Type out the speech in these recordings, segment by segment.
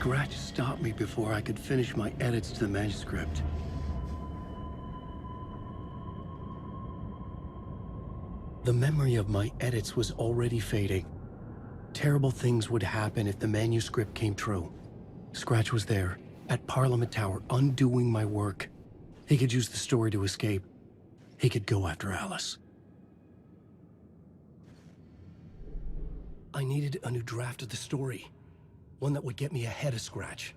scratch stopped me before I could finish my edits to the manuscript. The memory of my edits was already fading. Terrible things would happen if the manuscript came true. Scratch was there, at Parliament Tower, undoing my work. He could use the story to escape. He could go after Alice. I needed a new draft of the story. One that would get me ahead of Scratch.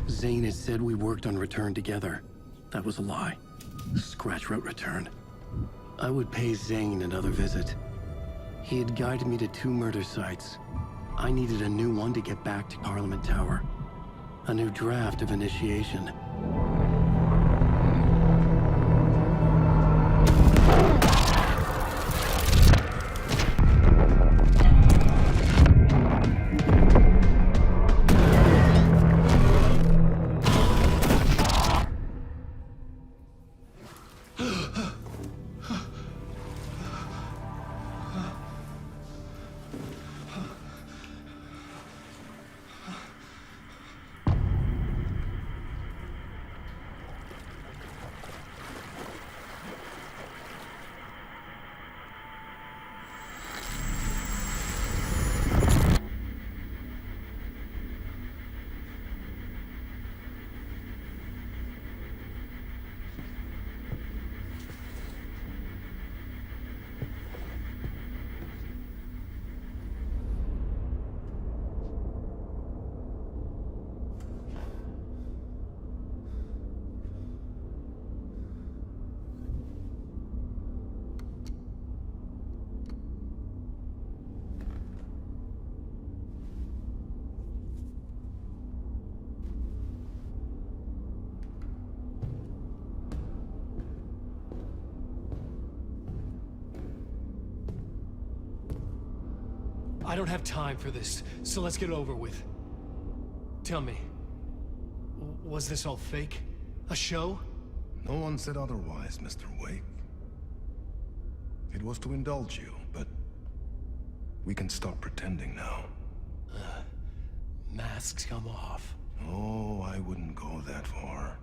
Zane had said we worked on Return together. That was a lie. Scratch wrote Return. I would pay Zane another visit. He had guided me to 2 murder sites. I needed a new one to get back to Parliament Tower. A new draft of Initiation. I don't have time for this, so let's get it over with. Tell me, was this all fake? A show? No one said otherwise, Mr. Wake. It was to indulge you, but we can stop pretending now. Masks come off. Oh, I wouldn't go that far.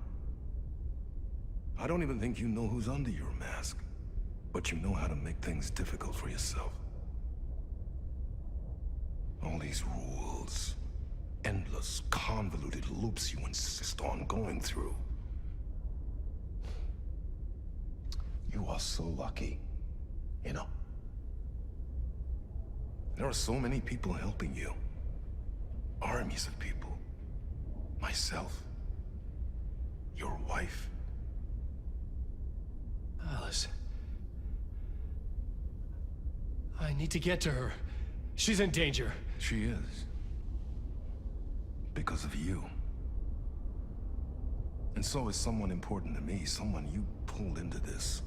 I don't even think you know who's under your mask, but you know how to make things difficult for yourself. All these rules, endless, convoluted loops you insist on going through. You are so lucky, you know. There are so many people helping you. Armies of people. Myself. Your wife. Alice. I need to get to her. She's in danger. She is. Because of you. And so is someone important to me, someone you pulled into this.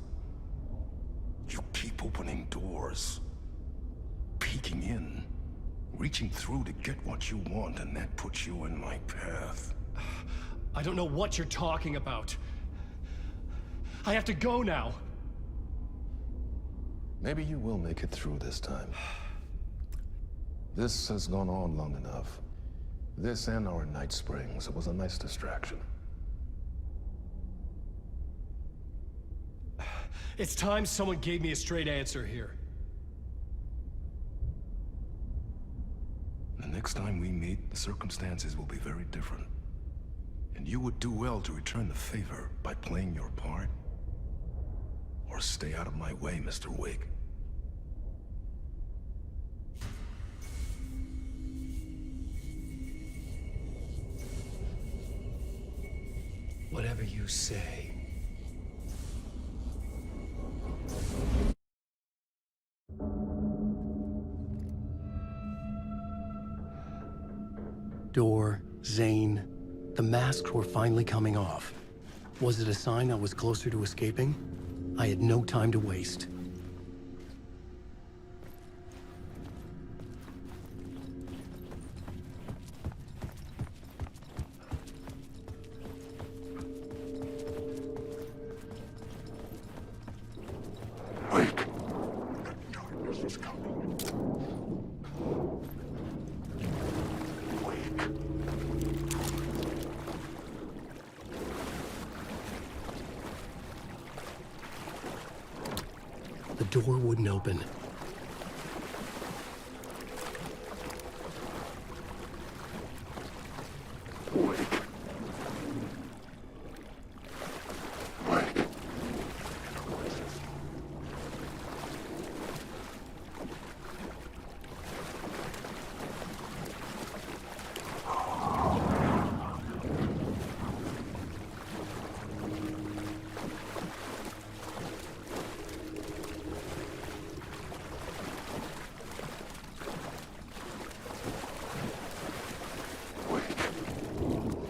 You keep opening doors, peeking in, reaching through to get what you want, and that puts you in my path. I don't know what you're talking about. I have to go now. Maybe you will make it through this time. This has gone on long enough. This and our night springs. It was a nice distraction. It's time someone gave me a straight answer here. The next time we meet, the circumstances will be very different. And you would do well to return the favor by playing your part. Or stay out of my way, Mr. Wake. Whatever you say. door, Zane. The masks were finally coming off. Was it a sign I was closer to escaping? I had no time to waste. Wake! The darkness is coming. Wake. The door wouldn't open. Wake. Wake.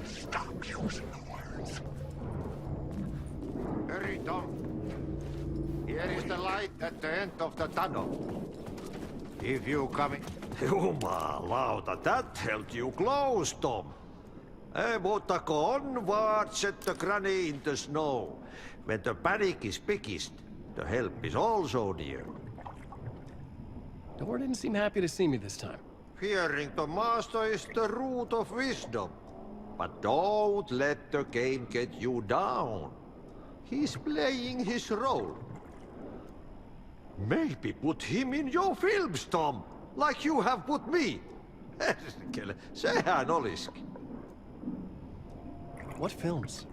Stop using the words. Hurry, Tom. Here is the light at the end of the tunnel. If you come in... Jumalauta, that held you close, Tom. Mutta go onward, set the granny in the snow. When the panic is biggest, the help is also near. Door didn't seem happy to see me this time. Fearing the master is the root of wisdom. But don't let the game get you down. He's playing his role. Maybe put him in your films, Tom, like you have put me. Sehän olisikin. What films?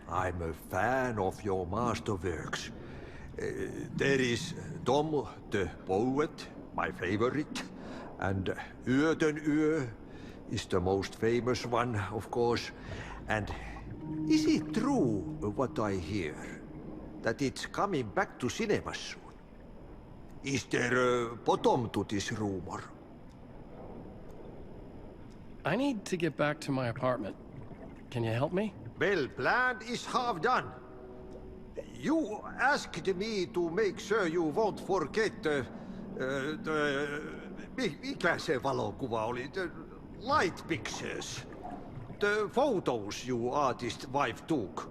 I'm a fan of your masterworks. There is Tom the Poet, my favorite, and Yöden Yö is the most famous one, of course. And is it true what I hear, that it's coming back to cinemas soon? Is there a bottom to this rumor? I need to get back to my apartment. Can you help me? Well, plan is half done. You asked me to make sure you won't forget mikä se valokuva oli? The light pictures. The photos you artist wife took.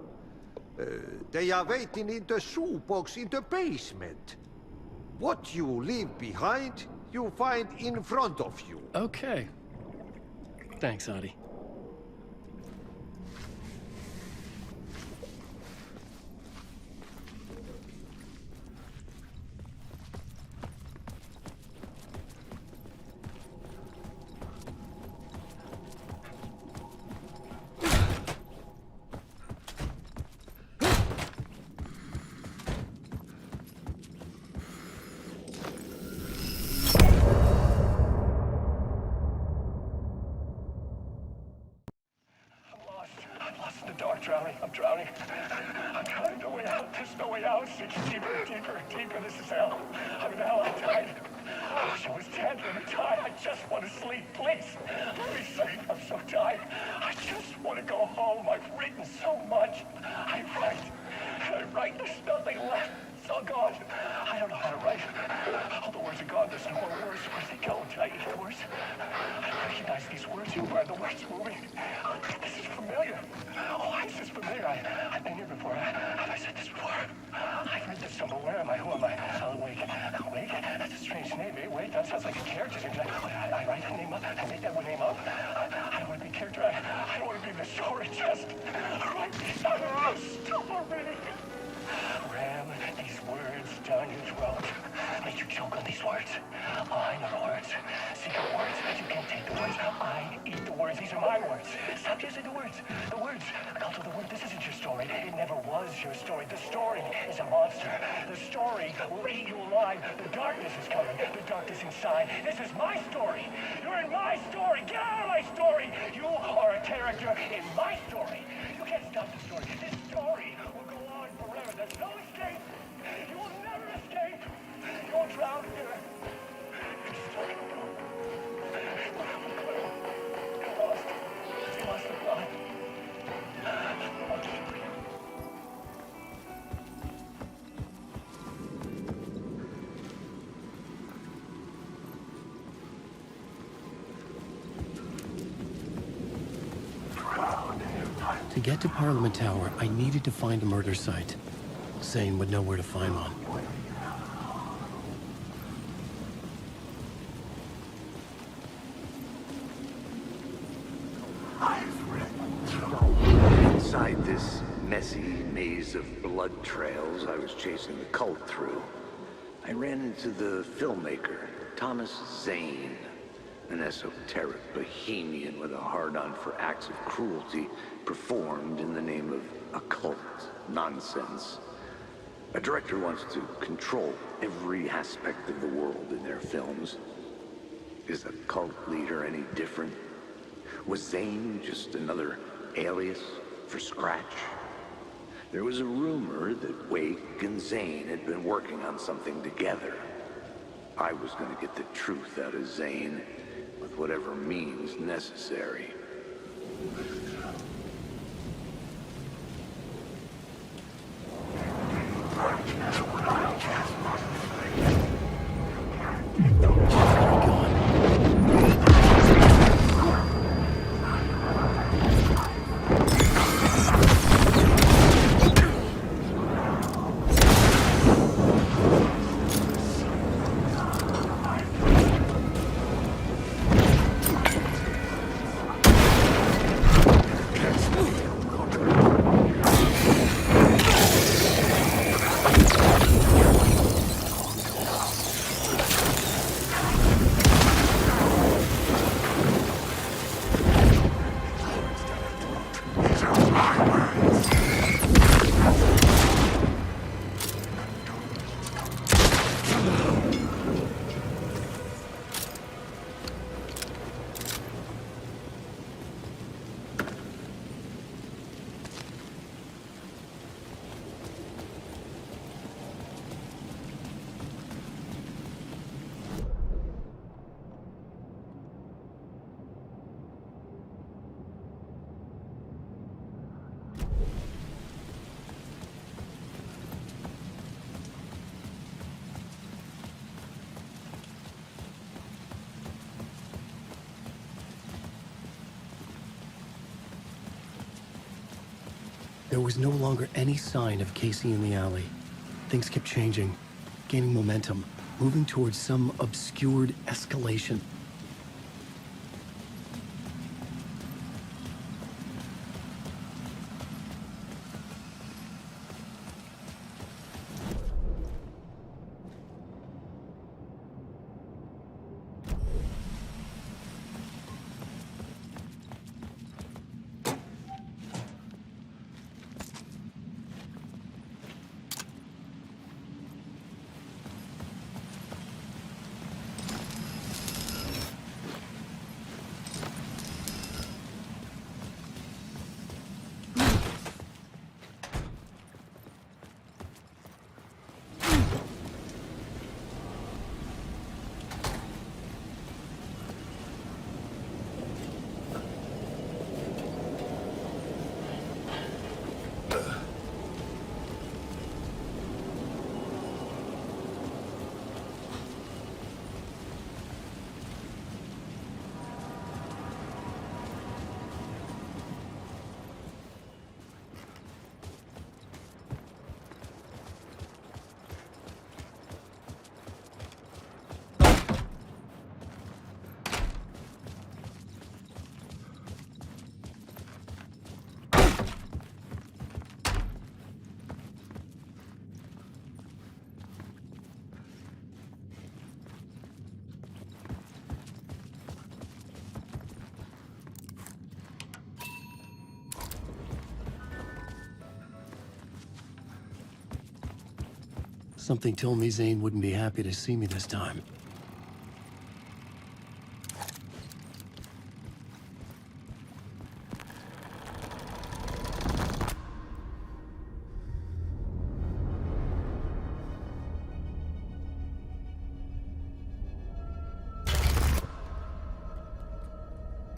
They are waiting in the shoebox in the basement. What you leave behind, you find in front of you. Okay. Thanks, Adi. I'm drowning. I'm trying to way out. There's no way out. It's deeper, deeper, deeper. This is hell. I'm in hell. I'm tired. Oh, she was dead. Let me die. I just want to sleep. Please. Let me sleep. I'm so tired. I just want to go home. I've written so much. I write. There's nothing left. It's all gone. I don't know how to write. All the words are gone. There's no more words. Where'd they go? Did I eat the words? I recognize these words. Where are the words moving? Oh, this is familiar. Oh, why is this familiar? I've been here before. Have I said this before? I've read this somewhere. Where am I? Who am I? Alan Wake. Alan Wake? That's a strange name. Eh? Wake? That sounds like a character name. I write a name up. I make that one name up. I don't want to be a character. I don't want to be in the story. Just write me. Stop already. Ram these words down your throat. Make you choke on these words. I know the words. Secret words. You can't take the words. I eat the words. These are my words. Stop using the words. The words. Alto, the word. This isn't your story. It never was your story. The story is a monster. The story will eat you alive. The darkness is coming. The darkness inside. This is my story. You're in my story. Get out of my story. You are a character in my story. You can't stop the story. This story will go on forever. There's no escape. You will never escape. You will drown here. You're stuck. get to Parliament Tower, I needed to find a murder site. Zane would know where to find one. Inside this messy maze of blood trails I was chasing the cult through, I ran into the filmmaker, Thomas Zane, an esoteric bohemian with a hard-on for acts of cruelty performed in the name of occult nonsense. A director wants to control every aspect of the world in their films. Is a cult leader any different? Was Zane just another alias for Scratch? There was a rumor that Wake and Zane had been working on something together. I was going to get the truth out of Zane with whatever means necessary. There was no longer any sign of Casey in the alley. Things kept changing, gaining momentum, moving towards some obscured escalation. Something told me Zane wouldn't be happy to see me this time.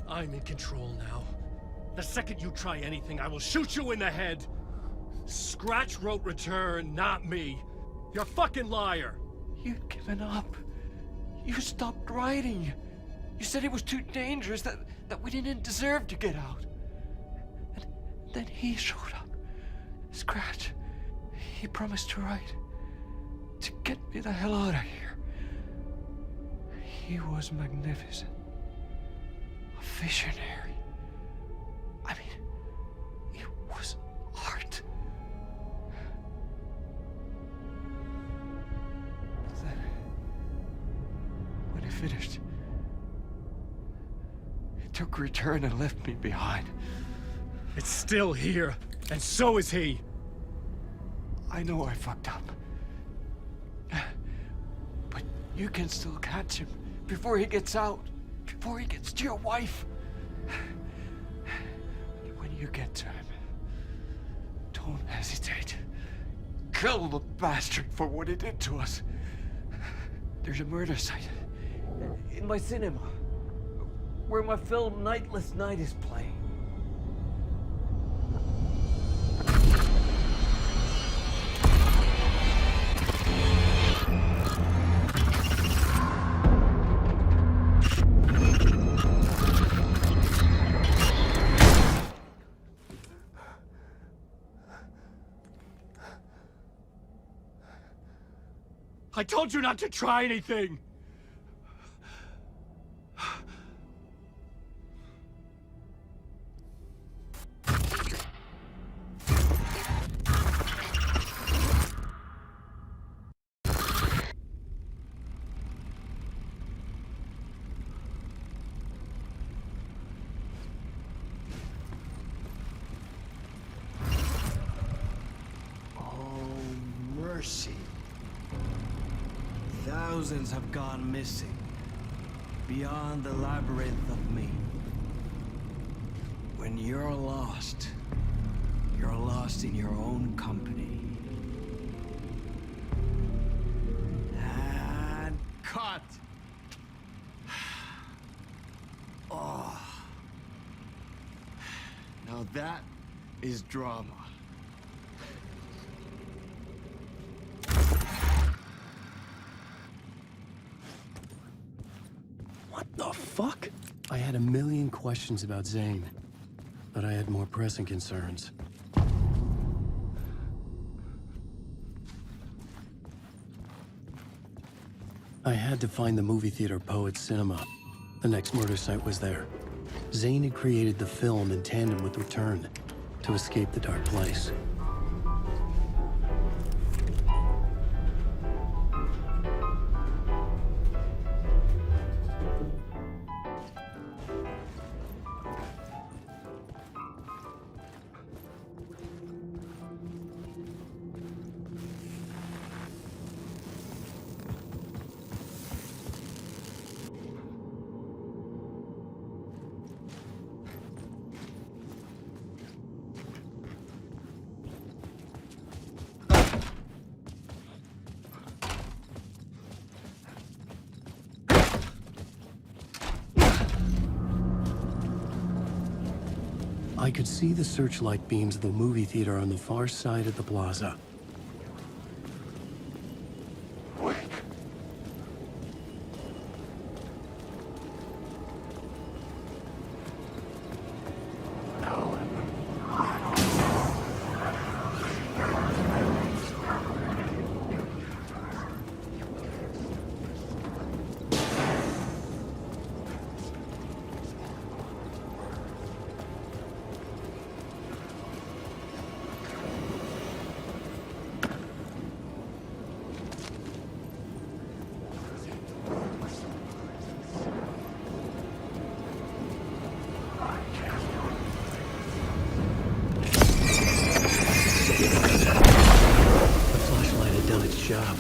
I'm in control now. The second you try anything, I will shoot you in the head. Scratch wrote return, not me. You're a fucking liar. You'd given up. You stopped writing. You said it was too dangerous, that we didn't deserve to get out. And then he showed up. Scratch. He promised to write. To get me the hell out of here. He was magnificent. A visionary. I mean, it was art. Then, when he finished, he took return and left me behind. It's still here, and so is he. I know I fucked up. But you can still catch him before he gets out, before he gets to your wife. When you get to him, don't hesitate. Kill the bastard for what he did to us. There's a murder site in my cinema where my film Nightless Night is playing. I told you not to try anything! Mercy. Thousands have gone missing, beyond the labyrinth of me. When you're lost in your own company. And cut! Oh. Now that is drama. What the fuck? I had a million questions about Zane, but I had more pressing concerns. I had to find the movie theater Poet's Cinema. The next murder site was there. Zane had created the film in tandem with Return to escape the dark place. I could see the searchlight beams of the movie theater on the far side of the plaza. Job.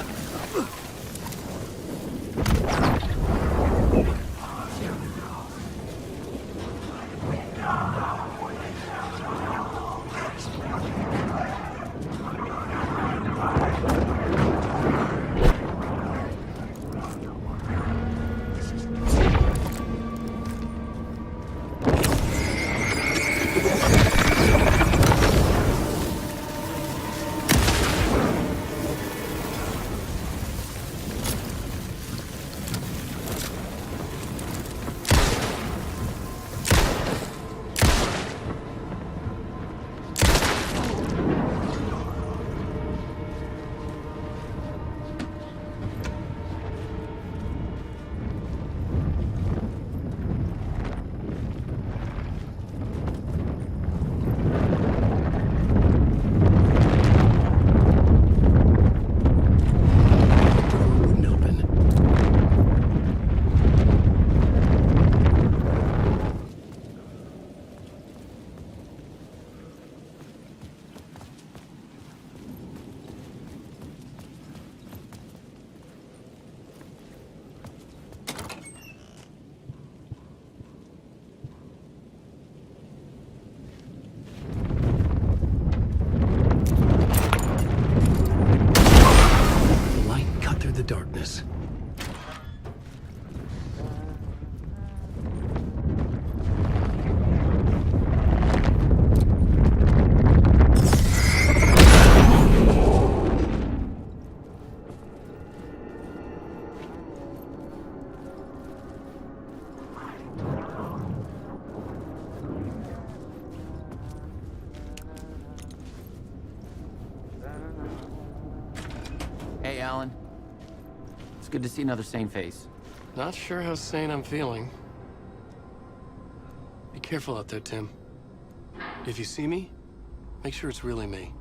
the darkness. Hey, Alan. It's good to see another sane face. Not sure how sane I'm feeling. Be careful out there, Tim. If you see me, make sure it's really me,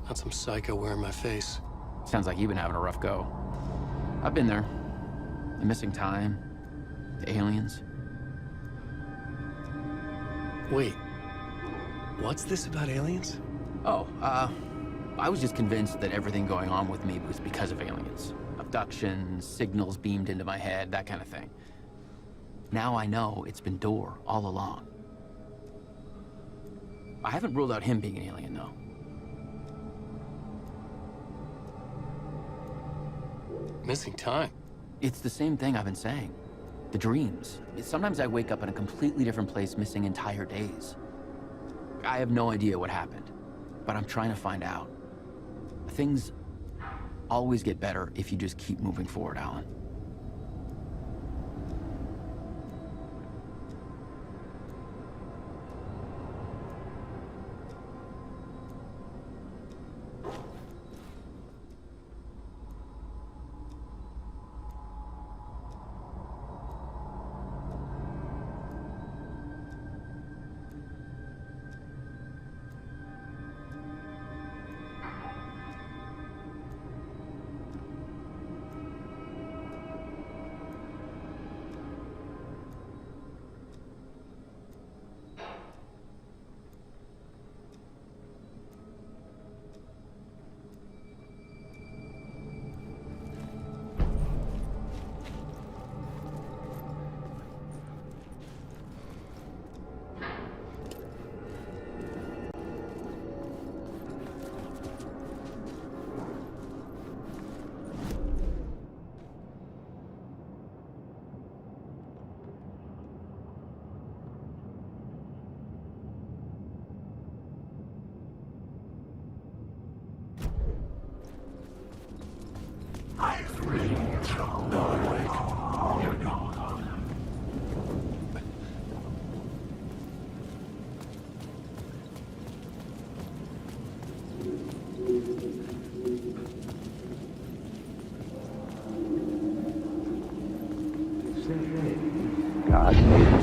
not some psycho wearing my face. Sounds like you've been having a rough go. I've been there. The missing time, the aliens. Wait, what's this about aliens? Oh, I was just convinced that everything going on with me was because of aliens. Abductions, signals beamed into my head, that kind of thing. Now I know it's been Door all along. I haven't ruled out him being an alien, though. Missing time? It's the same thing I've been saying. The dreams. Sometimes I wake up in a completely different place, missing entire days. I have no idea what happened, but I'm trying to find out. Things always get better if you just keep moving forward, Alan.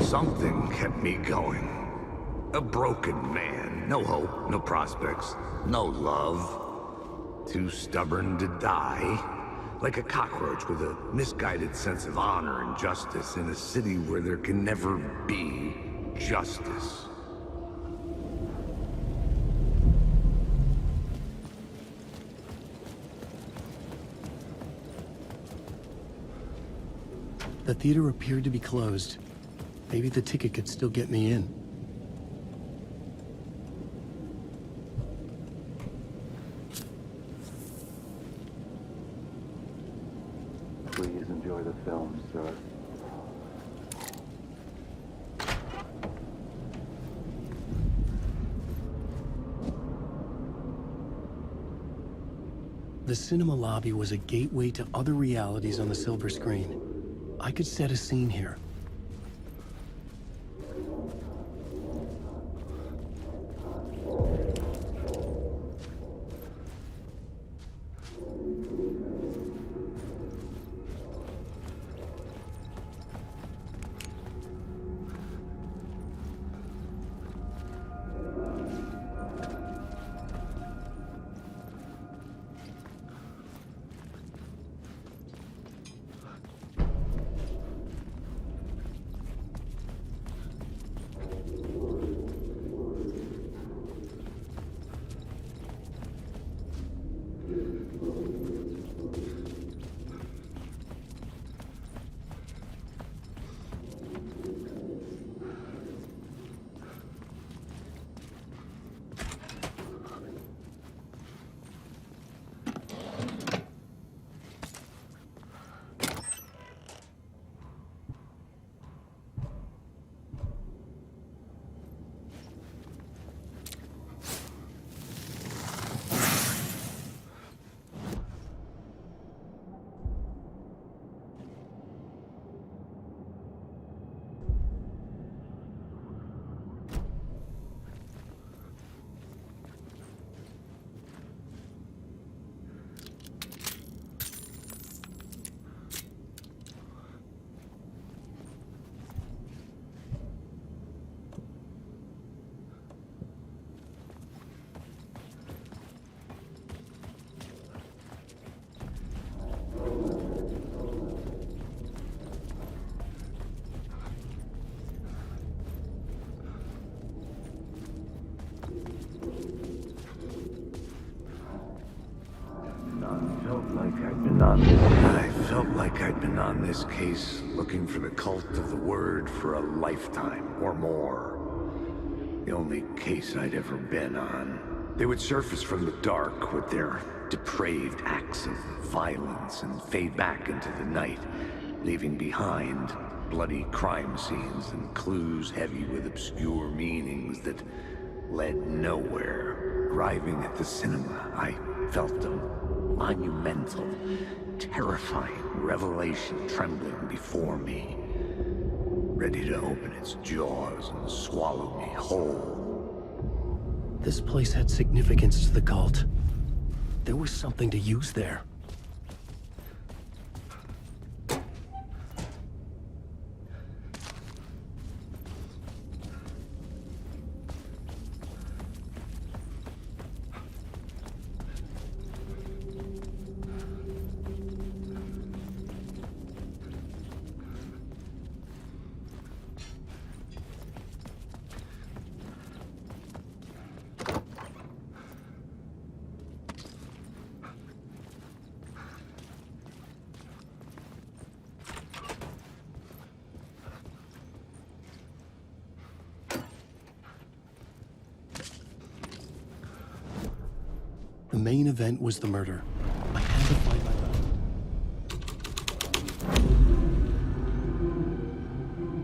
Something kept me going. A broken man. No hope, no prospects, no love. Too stubborn to die. Like a cockroach with a misguided sense of honor and justice in a city where there can never be justice. The theater appeared to be closed. Maybe the ticket could still get me in. Please enjoy the film, sir. The cinema lobby was a gateway to other realities on the silver screen. I could set a scene here. I felt like I'd been on this case looking for the cult of the word for a lifetime or more. The only case I'd ever been on. They would surface from the dark with their depraved acts of violence and fade back into the night, leaving behind bloody crime scenes and clues heavy with obscure meanings that led nowhere. Arriving at the cinema, I felt a monumental, terrifying revelation trembling before me, ready to open its jaws and swallow me whole. This place had significance to the cult. There was something to use there. The main event was the murder. I had to find my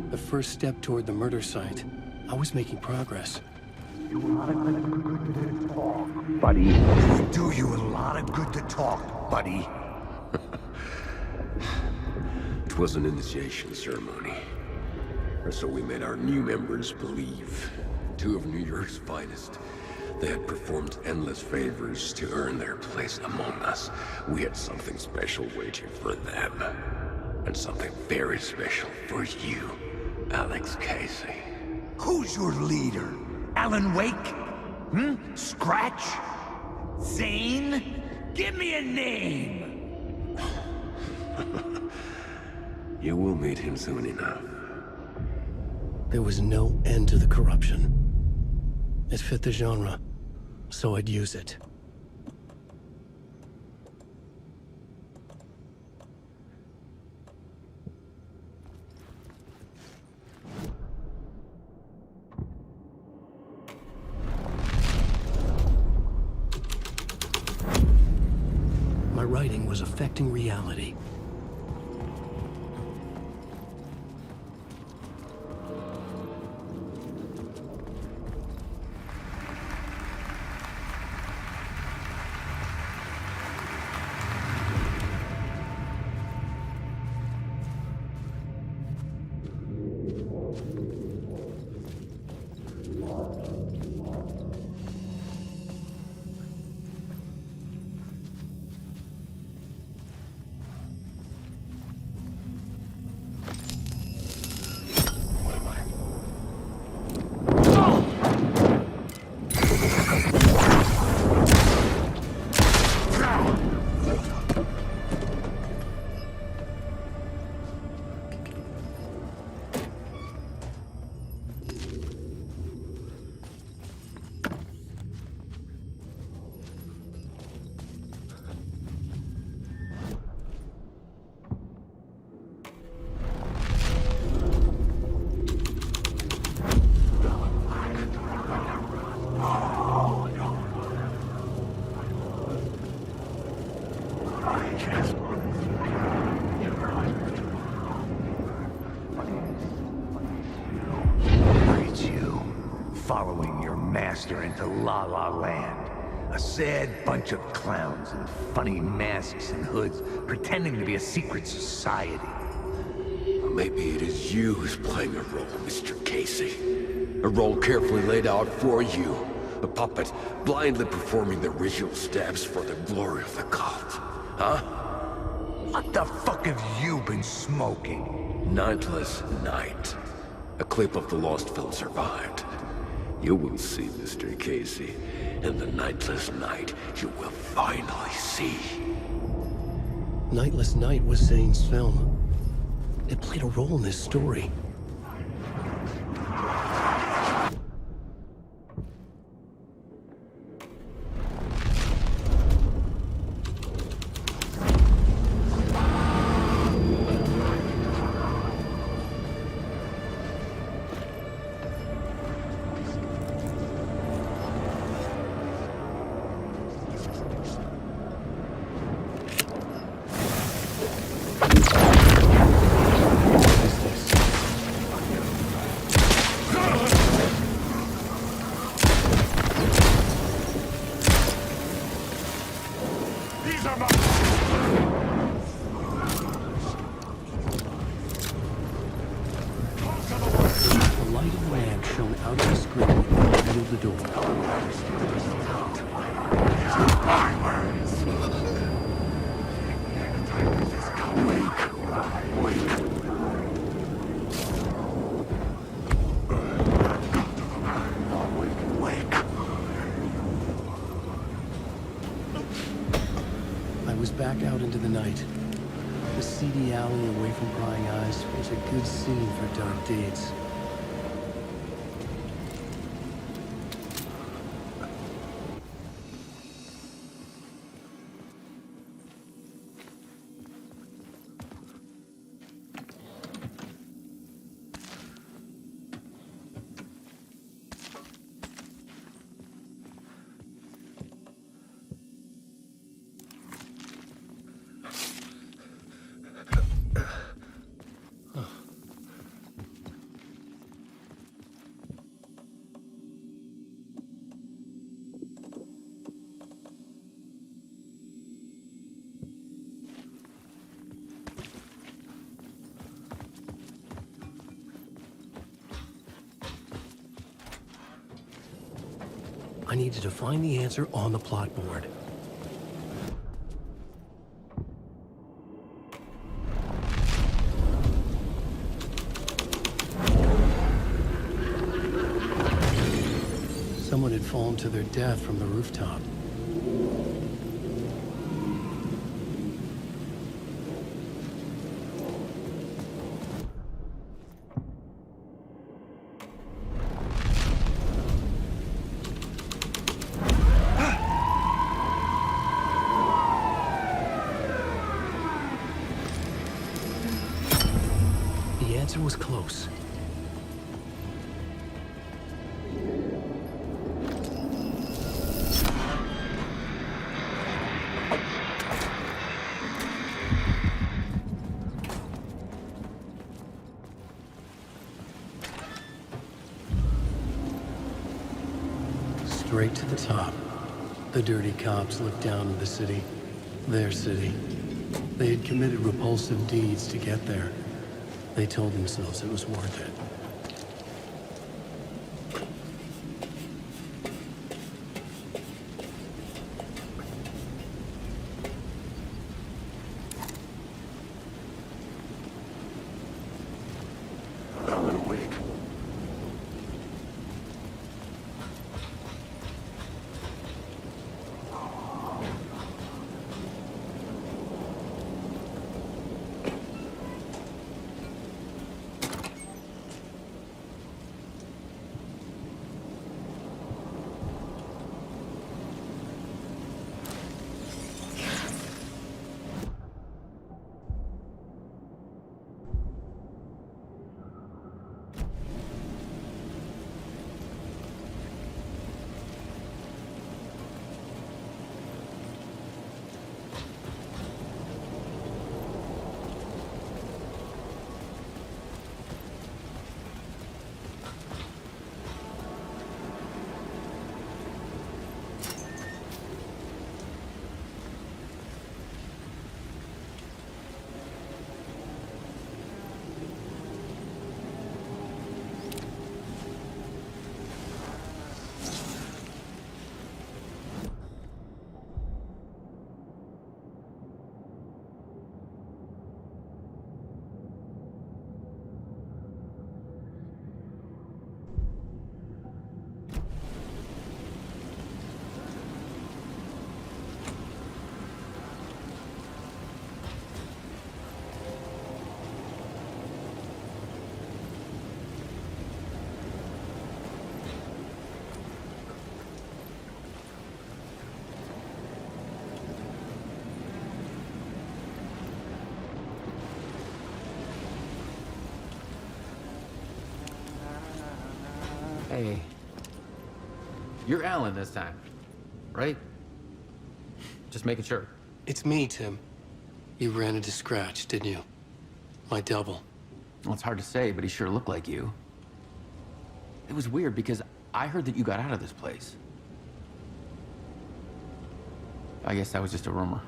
way. The first step toward the murder site. I was making progress. Buddy. Do you a lot of good to talk, buddy. It was an initiation ceremony. Or so we made our new members believe. Two of New York's finest. They had performed endless favors to earn their place among us. We had something special waiting for them. And something very special for you, Alex Casey. Who's your leader? Alan Wake? Scratch? Zane? Give me a name! You will meet him soon enough. There was no end to the corruption. It fit the genre, so I'd use it. My writing was affecting reality. Into La La Land. A sad bunch of clowns in funny masks and hoods, pretending to be a secret society. Maybe it is you who's playing a role, Mr. Casey. A role carefully laid out for you. A puppet blindly performing the ritual steps for the glory of the cult. Huh? What the fuck have you been smoking? Nightless Night. A clip of the lost film survived. You will see, Mr. Casey. In the Nightless Night, you will finally see. Nightless Night was Zane's film. It played a role in this story. back out into the night. The seedy alley away from prying eyes was a good scene for dark deeds. I needed to find the answer on the plot board. Someone had fallen to their death from the rooftop. The answer was close. Straight to the top. The dirty cops looked down on the city. Their city. They had committed repulsive deeds to get there. They told themselves it was worth it. Alan Wake. Hey. You're Alan this time, right? Just making sure. It's me, Tim. You ran into Scratch, didn't you? My double. Well, it's hard to say, but he sure looked like you. It was weird because I heard that you got out of this place. I guess that was just a rumor.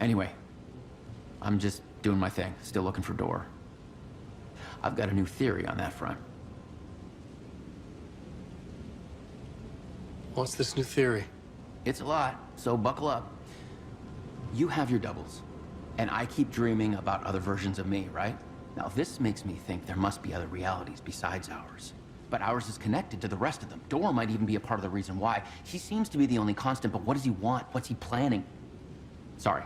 Anyway, I'm just doing my thing, still looking for Door. I've got a new theory on that front. What's this new theory? It's a lot, so buckle up. You have your doubles, and I keep dreaming about other versions of me, right? Now, this makes me think there must be other realities besides ours. But ours is connected to the rest of them. Door might even be a part of the reason why. He seems to be the only constant, but what does he want? What's he planning? Sorry.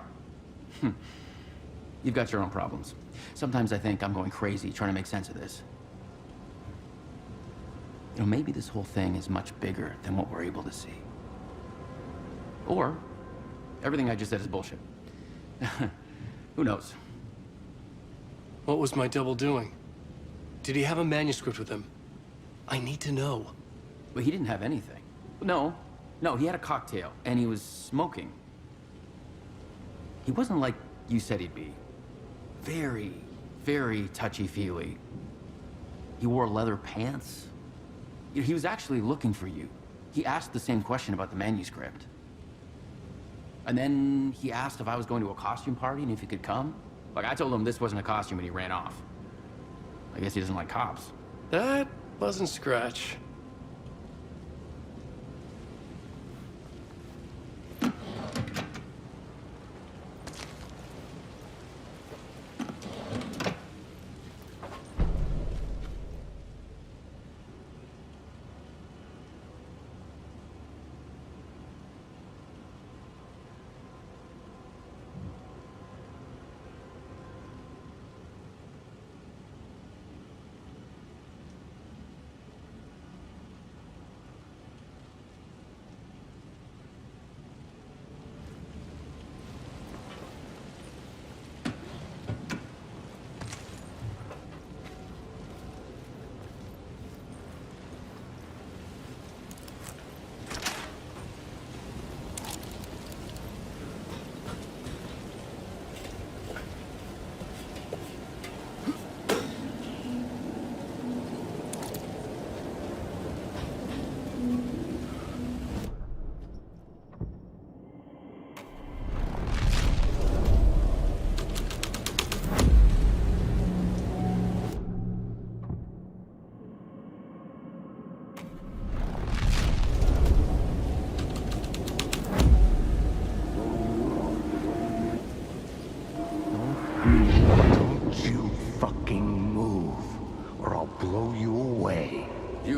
You've got your own problems. Sometimes I think I'm going crazy trying to make sense of this. You know, maybe this whole thing is much bigger than what we're able to see. Or everything I just said is bullshit. Who knows? What was my double doing? Did he have a manuscript with him? I need to know. Well, he didn't have anything. No, he had a cocktail, and he was smoking. He wasn't like you said he'd be. Very, very touchy-feely. He wore leather pants. He was actually looking for you. He asked the same question about the manuscript. And then he asked if I was going to a costume party and if he could come. Like, I told him this wasn't a costume and he ran off. I guess he doesn't like cops. That wasn't Scratch.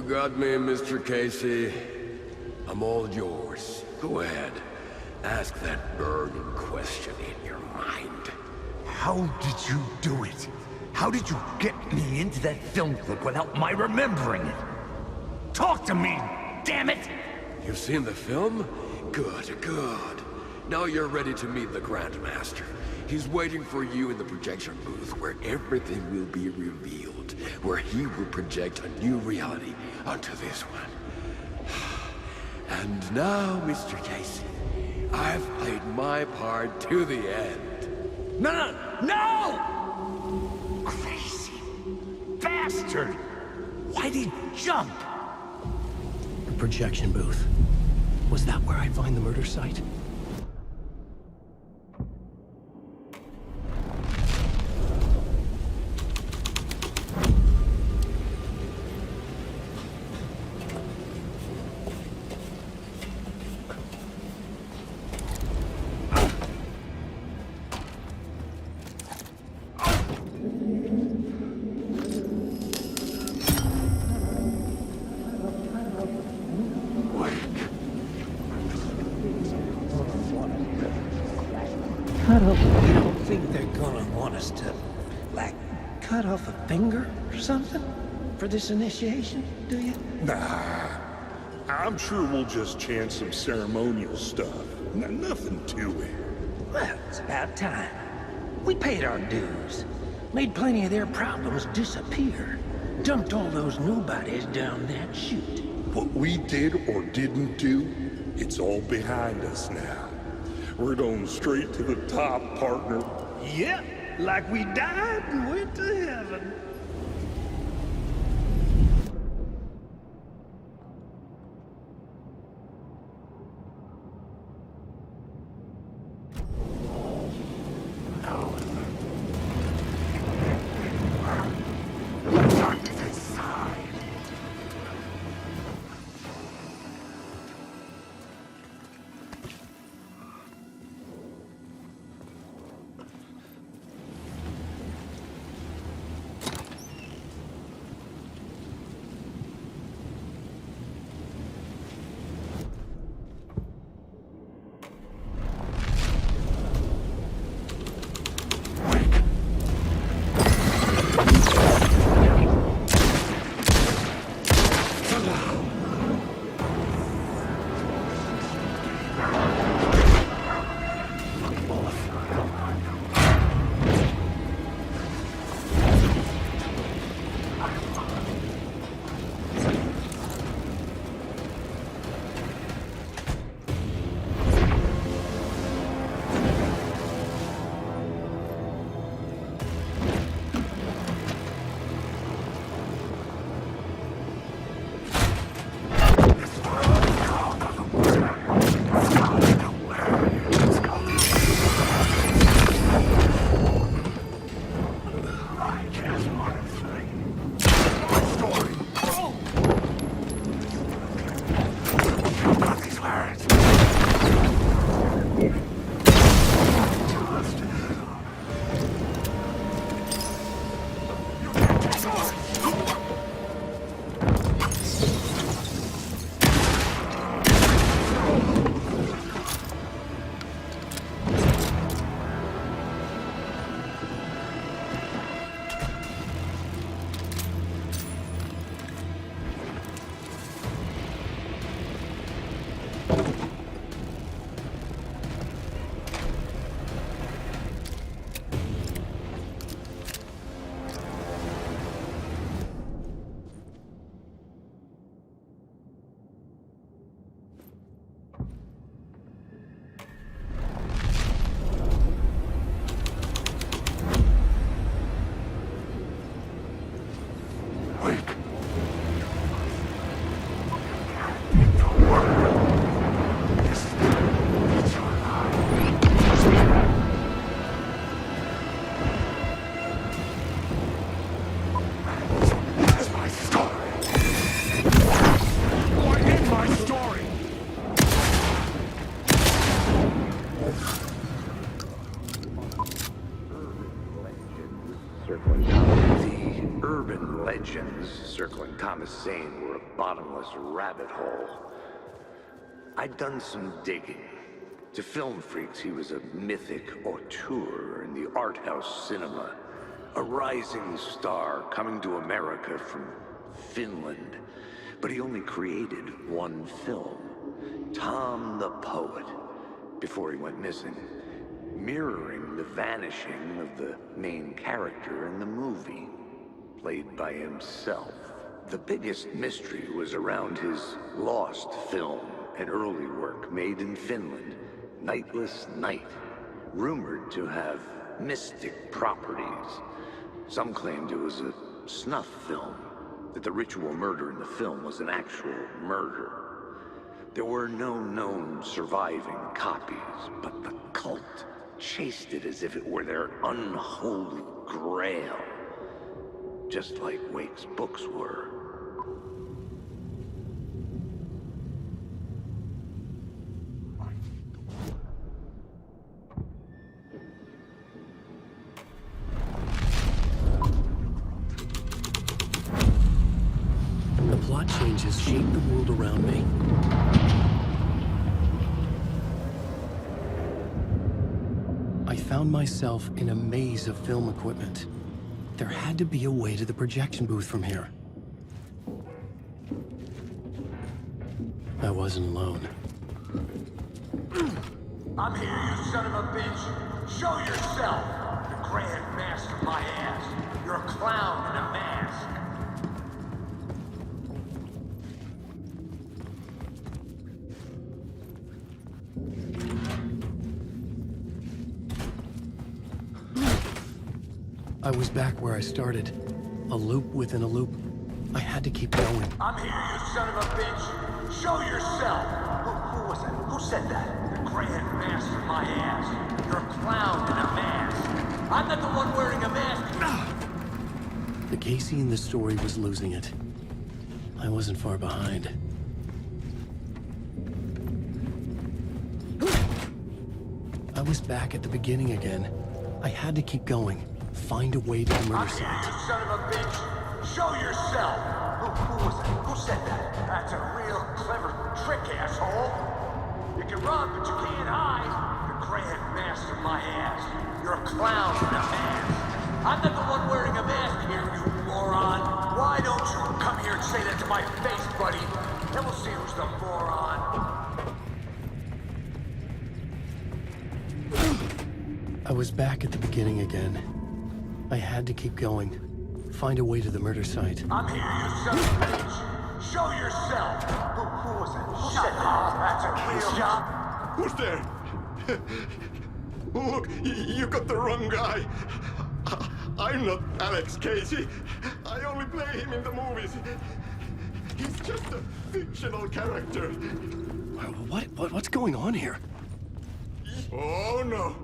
Got me, Mr. Casey. I'm all yours. Go ahead. Ask that burning question in your mind. How did you do it? How did you get me into that film clip without my remembering it? Talk to me, damn it! You've seen the film? Good, good. Now you're ready to meet the Grandmaster. He's waiting for you in the projection booth where everything will be revealed, where he will project a new reality onto this one. And now, Mr. Casey, I've played my part to the end. No! Crazy bastard! Why'd he jump? The projection booth. Was that where I find the murder site? You don't think they're gonna want us to, like, cut off a finger or something for this initiation, do you? Nah. I'm sure we'll just chant some ceremonial stuff. Nothing to it. Well, it's about time. We paid our dues. Made plenty of their problems disappear. Dumped all those nobodies down that chute. What we did or didn't do, it's all behind us now. We're going straight to the top, partner. Yep, like we died and went to heaven. circling Thomas. The urban legends circling Thomas Zane were a bottomless rabbit hole. I'd done some digging. To film freaks, he was a mythic auteur in the art house cinema. A rising star coming to America from Finland. But he only created one film, Tom the Poet, before he went missing, mirroring the vanishing of the main character in the movie, played by himself. The biggest mystery was around his lost film, an early work made in Finland, Nightless Night, rumored to have mystic properties. Some claimed it was a snuff film, that the ritual murder in the film was an actual murder. There were no known surviving copies, but the cult chased it as if it were their unholy grail, just like Wake's books were. Plot changes shape the world around me. I found myself in a maze of film equipment. There had to be a way to the projection booth from here. I wasn't alone. I'm here, you son of a bitch. Show yourself. The grand master of my ass. You're a clown in a mask. I was back where I started. A loop within a loop. I had to keep going. I'm here, you son of a bitch. Show yourself. Who was that? Who said that? The grand master of my ass. You're a clown in a mask. I'm not the one wearing a mask. The Casey in the story was losing it. I wasn't far behind. I was back at the beginning again. I had to keep going. Find a way to the murder site. I'm here, you son of a bitch. Show yourself. Who was that? Who said that? That's a real clever trick, asshole. You can run, but you can't hide. The grand master of my ass. You're a clown in a mask. I'm not the one wearing a mask here, you moron. Why don't you come here and say that to my face, buddy? Then we'll see who's the moron. I was back at the beginning again. I had to keep going. Find a way to the murder site. I'm here, you son of a bitch. Show yourself. Who was that? Who said that? That's a real job. Who's there? Look, you got the wrong guy. I'm not Alex Casey. I only play him in the movies. He's just a fictional character. What's going on here? Oh no.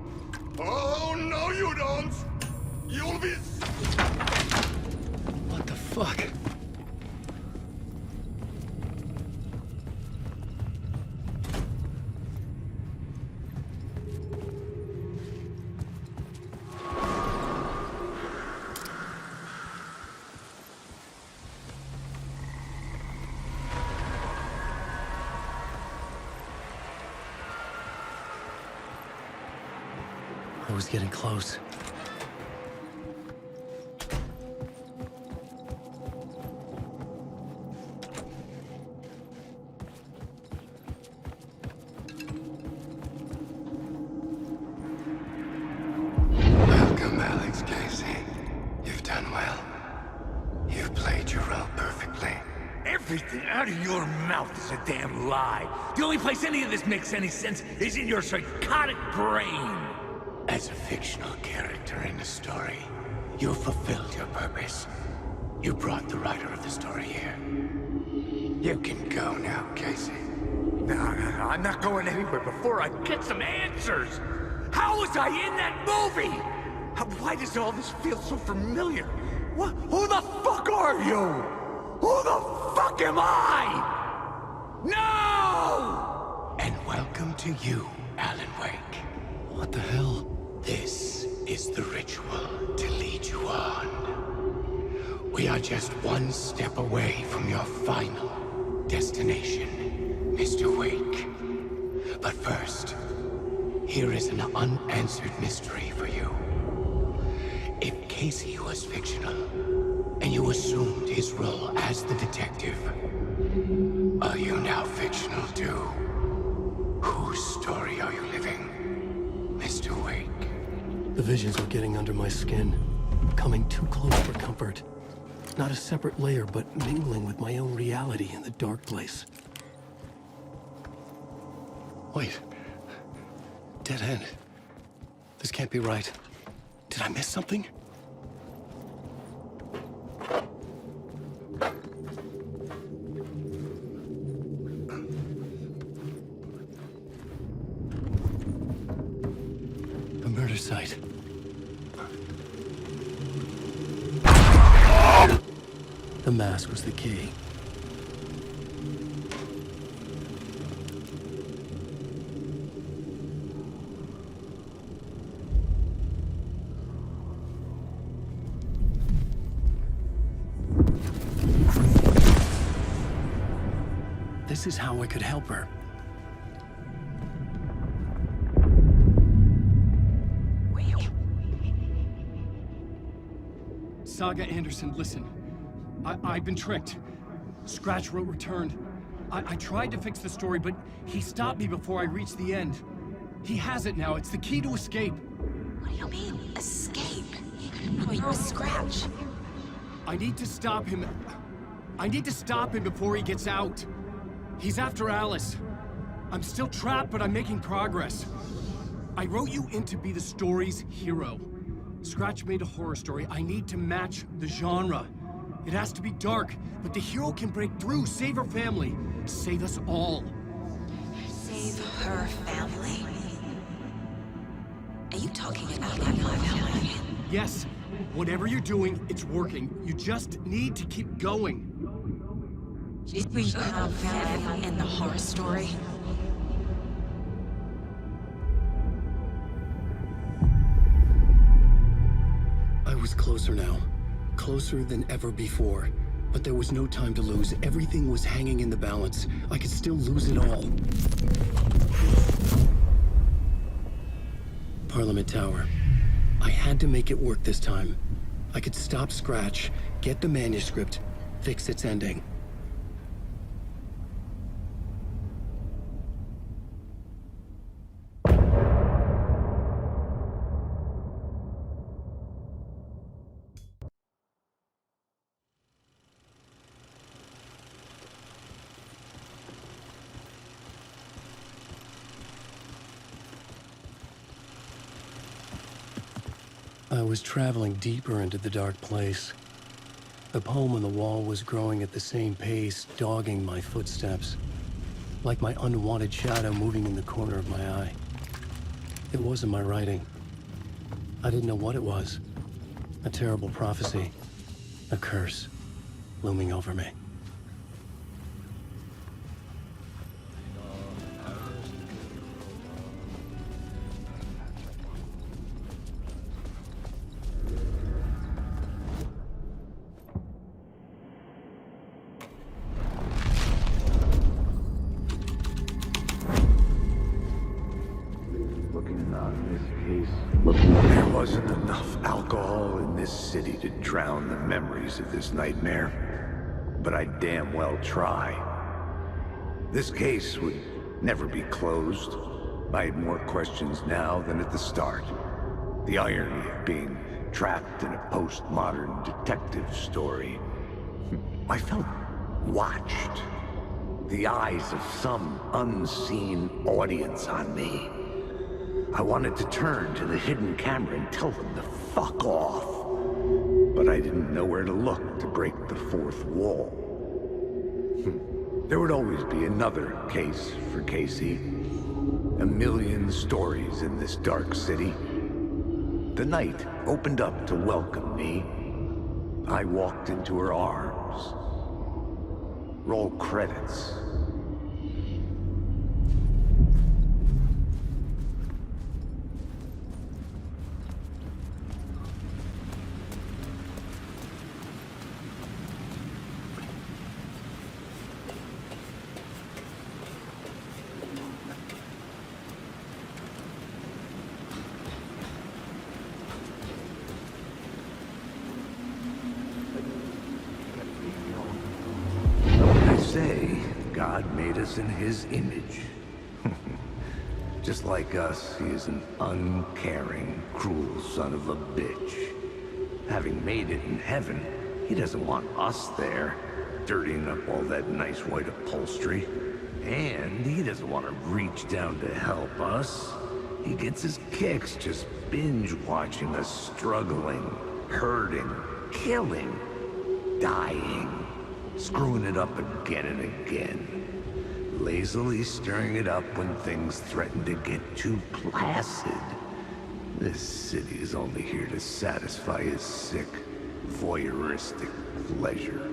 Oh no, you don't. You'll be... What the fuck? I was getting close. Welcome, Alex Casey. You've done well. You've played your role perfectly. Everything out of your mouth is a damn lie. The only place any of this makes any sense is in your psychotic brain. As a fictional character in a story, you fulfilled your purpose. You brought the writer of the story here. You can go now, Casey. No, I'm not going anywhere before I get some answers. How was I in that movie? Why does all this feel so familiar? What? Who the fuck are you? Who the fuck am I? No! And welcome to you, Alan Wake. What the hell? This is the ritual to lead you on. are just one step away from your final destination, Mr. Wake. But first, here is an unanswered mystery for you. If Casey was fictional, and you assumed his role as the detective, are you now fictional too? Whose story are you living, Mr. Wake? The visions were getting under my skin, coming too close for comfort. Not a separate layer, but mingling with my own reality in the dark place. Wait. Dead end. This can't be right. Did I miss something? A murder site. The mask was the key. This is how I could help her. Saga Anderson, listen. I've been tricked. Scratch wrote returned. I tried to fix the story, but he stopped me before I reached the end. He has it now. It's the key to escape. What do you mean, escape? Oh, you're a Scratch. I need to stop him. I need to stop him before he gets out. He's after Alice. I'm still trapped, but I'm making progress. I wrote you in to be the story's hero. Scratch made a horror story. I need to match the genre. It has to be dark, but the hero can break through, save her family, save us all. Save her family? Are you talking about my family? Yes. Whatever you're doing, it's working. You just need to keep going. We found family in the horror story. I was closer now. Closer than ever before. But there was no time to lose. Everything was hanging in the balance. I could still lose it all. Parliament Tower. I had to make it work this time. I could stop Scratch, get the manuscript, fix its ending. I was traveling deeper into the dark place. The poem on the wall was growing at the same pace, dogging my footsteps, like my unwanted shadow moving in the corner of my eye. It wasn't my writing. I didn't know what it was. A terrible prophecy, a curse, looming over me. There wasn't enough alcohol in this city to drown the memories of this nightmare, but I'd damn well try. This case would never be closed. I had more questions now than at the start. The irony of being trapped in a postmodern detective story. I felt watched. The eyes of some unseen audience on me. I wanted to turn to the hidden camera and tell them to fuck off. But I didn't know where to look to break the fourth wall. There would always be another case for Casey. A million stories in this dark city. The night opened up to welcome me. I walked into her arms. Roll credits. God made us in his image. Just like us, he is an uncaring, cruel son of a bitch. Having made it in heaven, he doesn't want us there, dirtying up all that nice white upholstery. And he doesn't want to reach down to help us. He gets his kicks just binge-watching us struggling, hurting, killing, dying, screwing it up again and again. Lazily stirring it up when things threaten to get too placid. This city is only here to satisfy his sick, voyeuristic pleasure.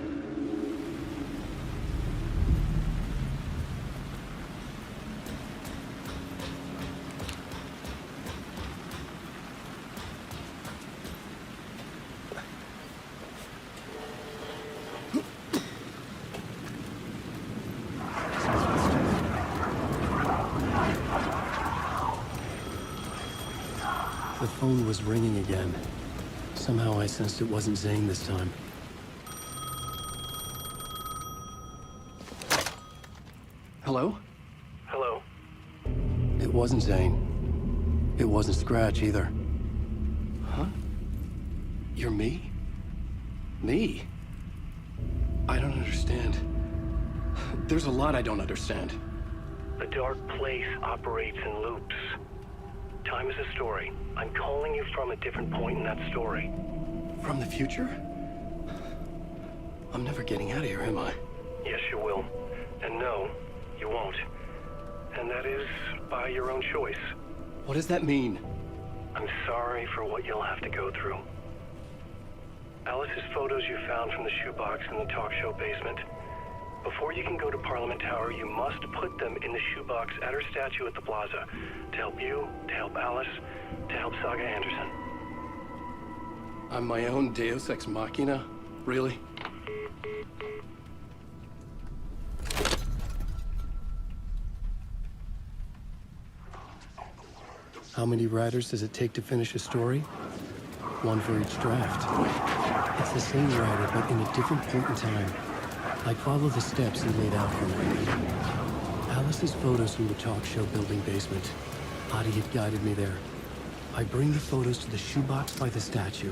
The phone was ringing again. Somehow I sensed it wasn't Zane this time. Hello? Hello? It wasn't Zane. It wasn't Scratch either. Huh? You're me? Me? I don't understand. There's a lot I don't understand. The dark place operates in loops. Time is a story. I'm calling you from a different point in that story. From the future? I'm never getting out of here, am I? Yes, you will. And no, you won't. And that is by your own choice. What does that mean? I'm sorry for what you'll have to go through. Alice's photos you found from the shoebox in the talk show basement. Before you can go to Parliament Tower, you must put them in the shoebox at her statue at the plaza. To help you, to help Alice, to help Saga Anderson. I'm my own Deus Ex Machina? Really? How many writers does it take to finish a story? One for each draft. It's the same writer, but in a different point in time. I follow the steps he laid out for me. Alice's photos from the talk show building basement. Adi had guided me there. I bring the photos to the shoebox by the statue.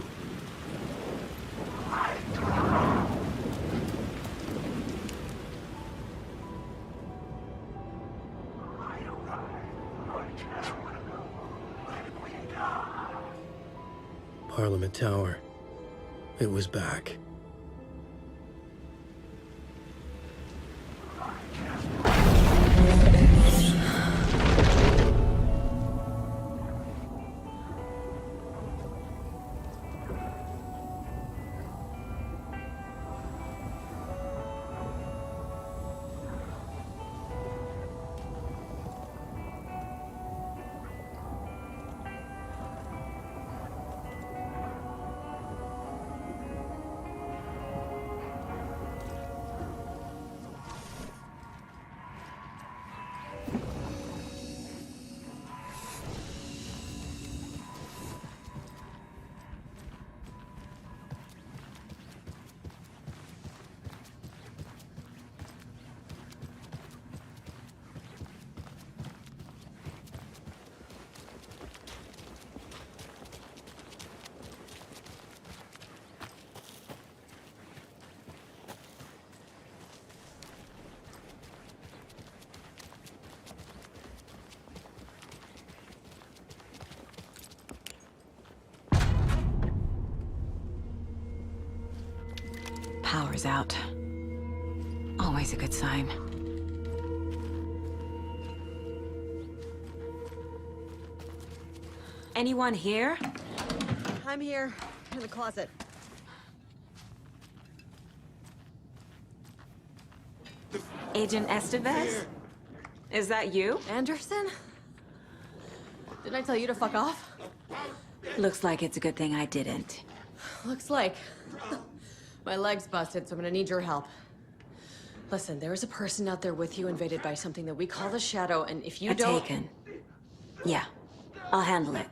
Parliament Tower. It was back. Power's out. Always a good sign. Anyone here? I'm here, in the closet. Agent Estevez? Is that you? Anderson? Didn't I tell you to fuck off? Looks like it's a good thing I didn't. Looks like. My leg's busted, so I'm gonna need your help. Listen, there is a person out there with you invaded by something that we call the Shadow, and if you don't... Taken. Yeah, I'll handle it.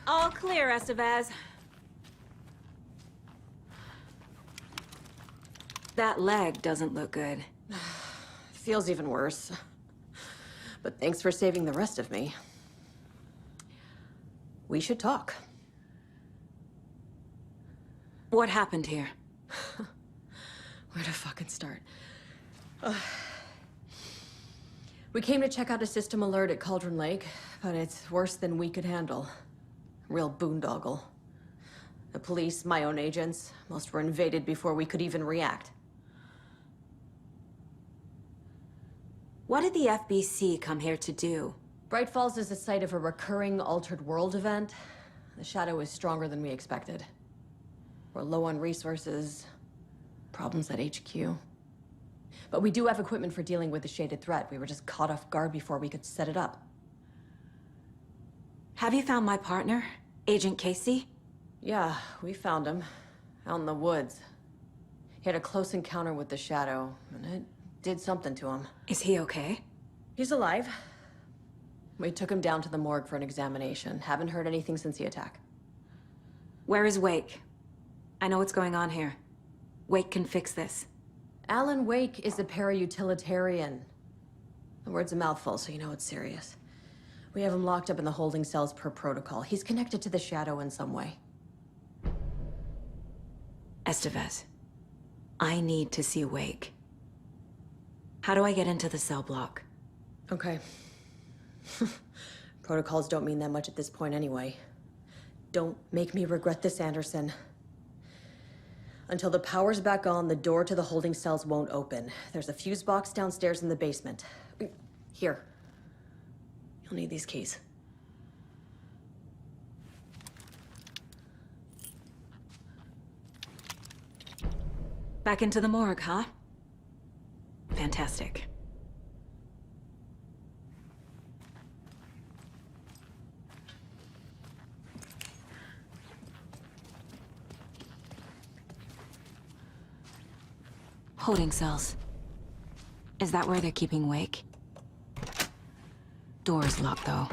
All clear, Estevez. That leg doesn't look good. Feels even worse. But thanks for saving the rest of me. We should talk. What happened here? Where to fucking start? We came to check out a system alert at Cauldron Lake, but it's worse than we could handle. Real boondoggle. The police, my own agents, most were invaded before we could even react. What did the FBC come here to do? Brайt Fолls is the site of a recurring altered world event. The shadow is stronger than we expected. We're low on resources, problems at HQ. But we do have equipment for dealing with the shaded threat. We were just caught off guard before we could set it up. Have you found my partner, Agent Casey? Yeah, we found him. Out in the woods. He had a close encounter with the shadow, and it did something to him. Is he okay? He's alive. We took him down to the morgue for an examination. Haven't heard anything since the attack. Where is Wake? I know what's going on here. Wake can fix this. Alan Wake is a para-utilitarian. The word's a mouthful, so you know it's serious. We have him locked up in the holding cells per protocol. He's connected to the shadow in some way. Estevez, I need to see Wake. How do I get into the cell block? Okay. Protocols don't mean that much at this point anyway. Don't make me regret this, Anderson. Until the power's back on, the door to the holding cells won't open. There's a fuse box downstairs in the basement. Here. You'll need these keys. Back into the morgue, huh? Fantastic. Holding cells. Is that where they're keeping Wake? Door's locked, though.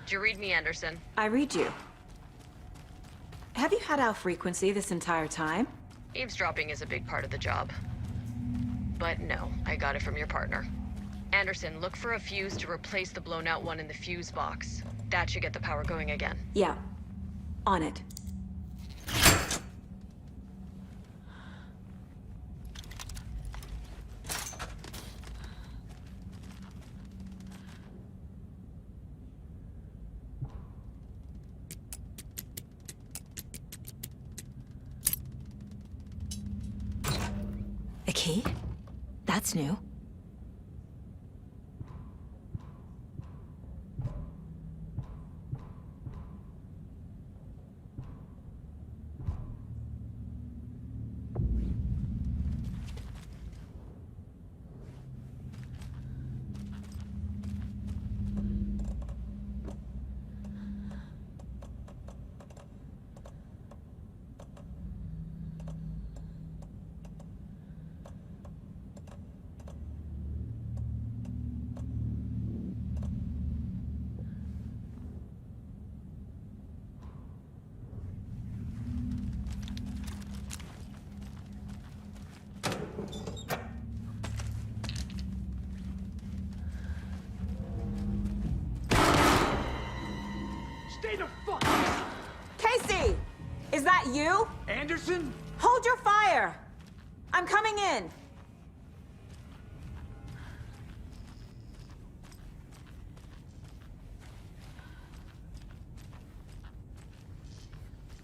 Did you read me, Anderson? I read you. Have you had our frequency this entire time? Eavesdropping is a big part of the job. But no, I got it from your partner. Anderson, look for a fuse to replace the blown out one in the fuse box. That should get the power going again. Yeah. On it. A key? That's new. Stay the fuck! Casey! Is that you? Anderson? Hold your fire! I'm coming in.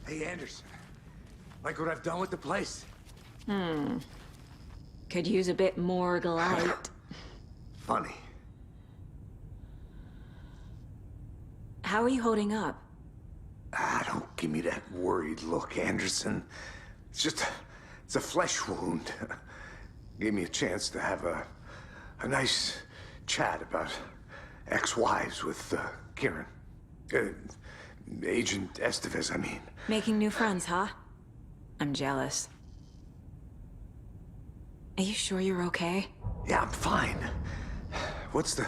Hey, Anderson. Like what I've done with the place? Could use a bit more light. Funny. How are you holding up? Don't give me that worried look, Anderson. It's a flesh wound. Gave me a chance to have a nice chat about ex-wives with Kieran. Agent Estevez, I mean. Making new friends, huh? I'm jealous. Are you sure you're okay? Yeah, I'm fine. What's the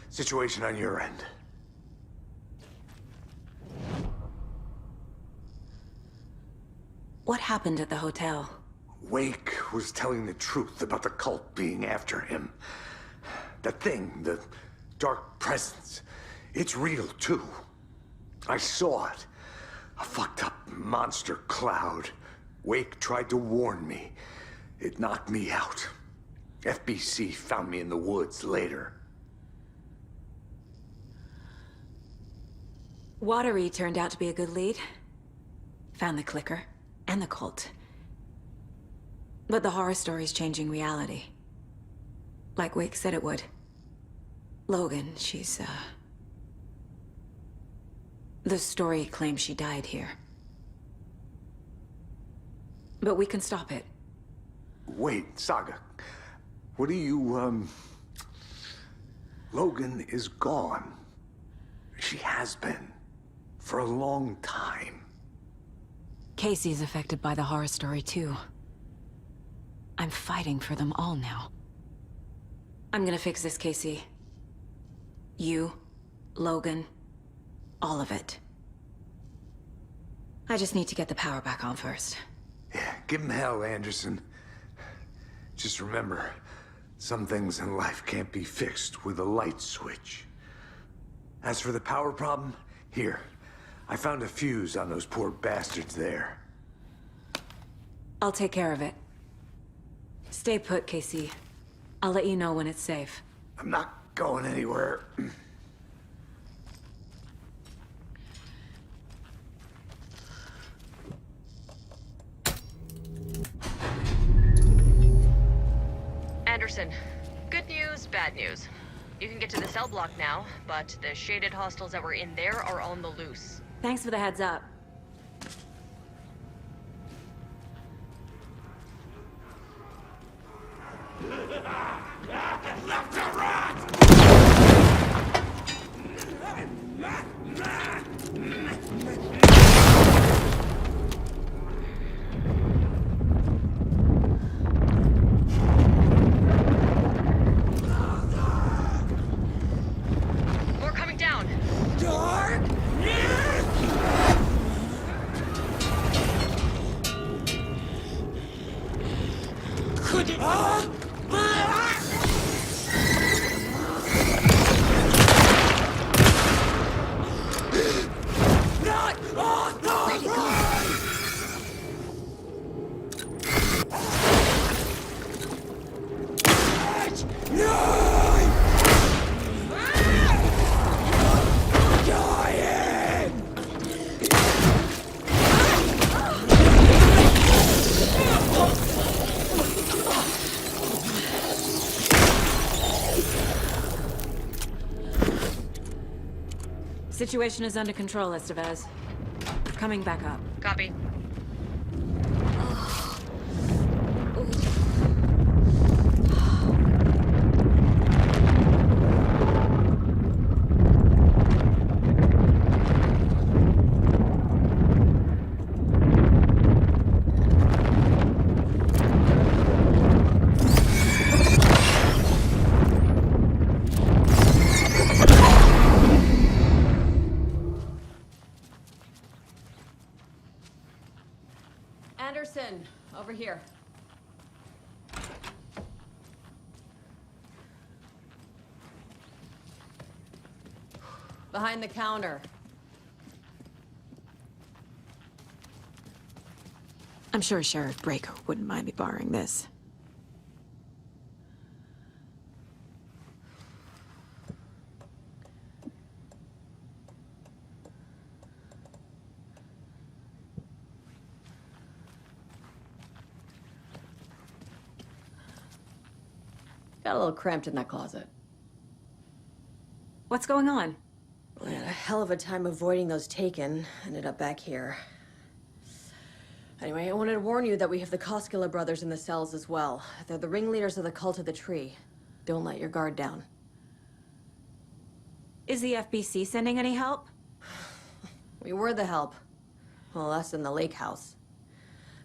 situation on your end? What happened at the hotel? Wake was telling the truth about the cult being after him. That thing, the dark presence, it's real too. I saw it. A fucked up monster cloud. Wake tried to warn me. It knocked me out. FBC found me in the woods later. Watery turned out to be a good lead. Found the clicker and the cult. But the horror story's changing reality. Like Wake said it would. Logan, the story claims she died here. But we can stop it. Wait, Saga. What do you, Logan is gone. She has been. For a long time. Casey's affected by the horror story, too. I'm fighting for them all now. I'm gonna fix this, Casey. You, Logan, all of it. I just need to get the power back on first. Yeah, give him hell, Anderson. Just remember, some things in life can't be fixed with a light switch. As for the power problem, here. I found a fuse on those poor bastards there. I'll take care of it. Stay put, Casey. I'll let you know when it's safe. I'm not going anywhere. Anderson, good news, bad news. You can get to the cell block now, but the shaded hostiles that were in there are on the loose. Thanks for the heads up. Left to right! More coming down. Dark! Situation is under control, Estevez. Coming back up. Copy. Anderson, over here. Behind the counter. I'm sure Sheriff Brake wouldn't mind me borrowing this. Got a little cramped in that closet. What's going on? I had a hell of a time avoiding those taken. Ended up back here. Anyway, I wanted to warn you that we have the Koskela brothers in the cells as well. They're the ringleaders of the Cult of the Tree. Don't let your guard down. Is the FBC sending any help? We were the help. Well, less than the lake house.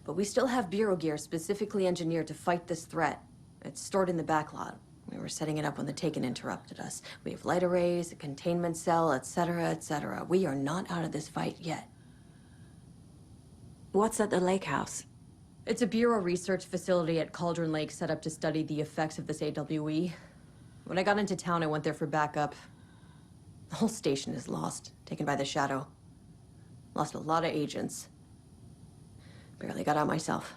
But we still have Bureau gear specifically engineered to fight this threat. It's stored in the backlot. We were setting it up when the Taken interrupted us. We have light arrays, a containment cell, etc., etc. We are not out of this fight yet. What's at the lake house? It's a Bureau research facility at Cauldron Lake set up to study the effects of this AWE. When I got into town, I went there for backup. The whole station is lost, taken by the Shadow. Lost a lot of agents. Barely got out myself.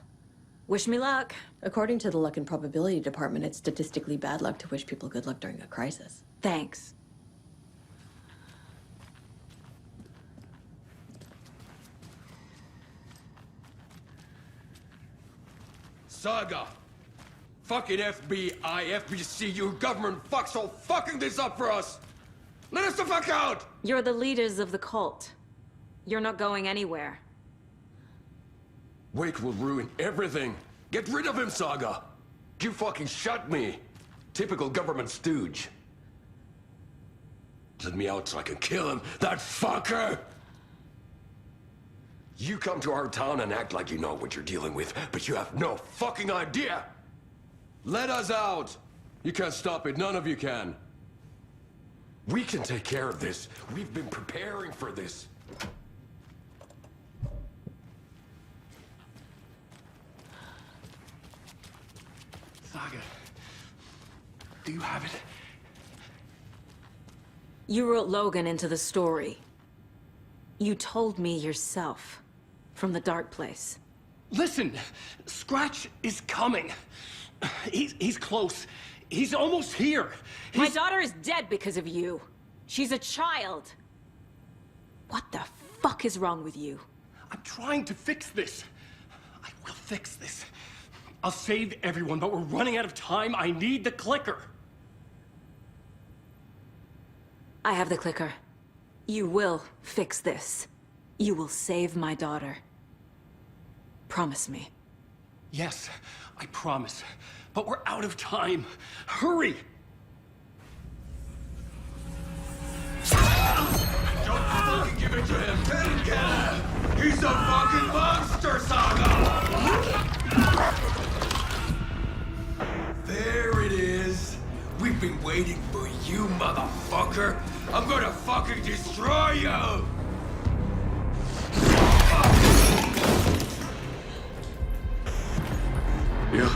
Wish me luck. According to the Luck and Probability Department, it's statistically bad luck to wish people good luck during a crisis. Thanks. Saga! Fucking FBI, FBC, you government fucks all fucking this up for us! Let us the fuck out! You're the leaders of the cult. You're not going anywhere. Wake will ruin everything. Get rid of him, Saga! You fucking shot me! Typical government stooge. Let me out so I can kill him, that fucker! You come to our town and act like you know what you're dealing with, but you have no fucking idea! Let us out! You can't stop it, none of you can. We can take care of this. We've been preparing for this. Saga, do you have it? You wrote Logan into the story. You told me yourself, from the dark place. Listen, Scratch is coming. He's close. He's almost here. My daughter is dead because of you. She's a child. What the fuck is wrong with you? I'm trying to fix this. I will fix this. I'll save everyone, but we're running out of time. I need the clicker. I have the clicker. You will fix this. You will save my daughter. Promise me. Yes, I promise. But we're out of time. Hurry! Don't fucking give it to him! Get him! He's a fucking monster, Saga! There it is! We've been waiting for you, motherfucker! I'm gonna fucking destroy you! Yeah.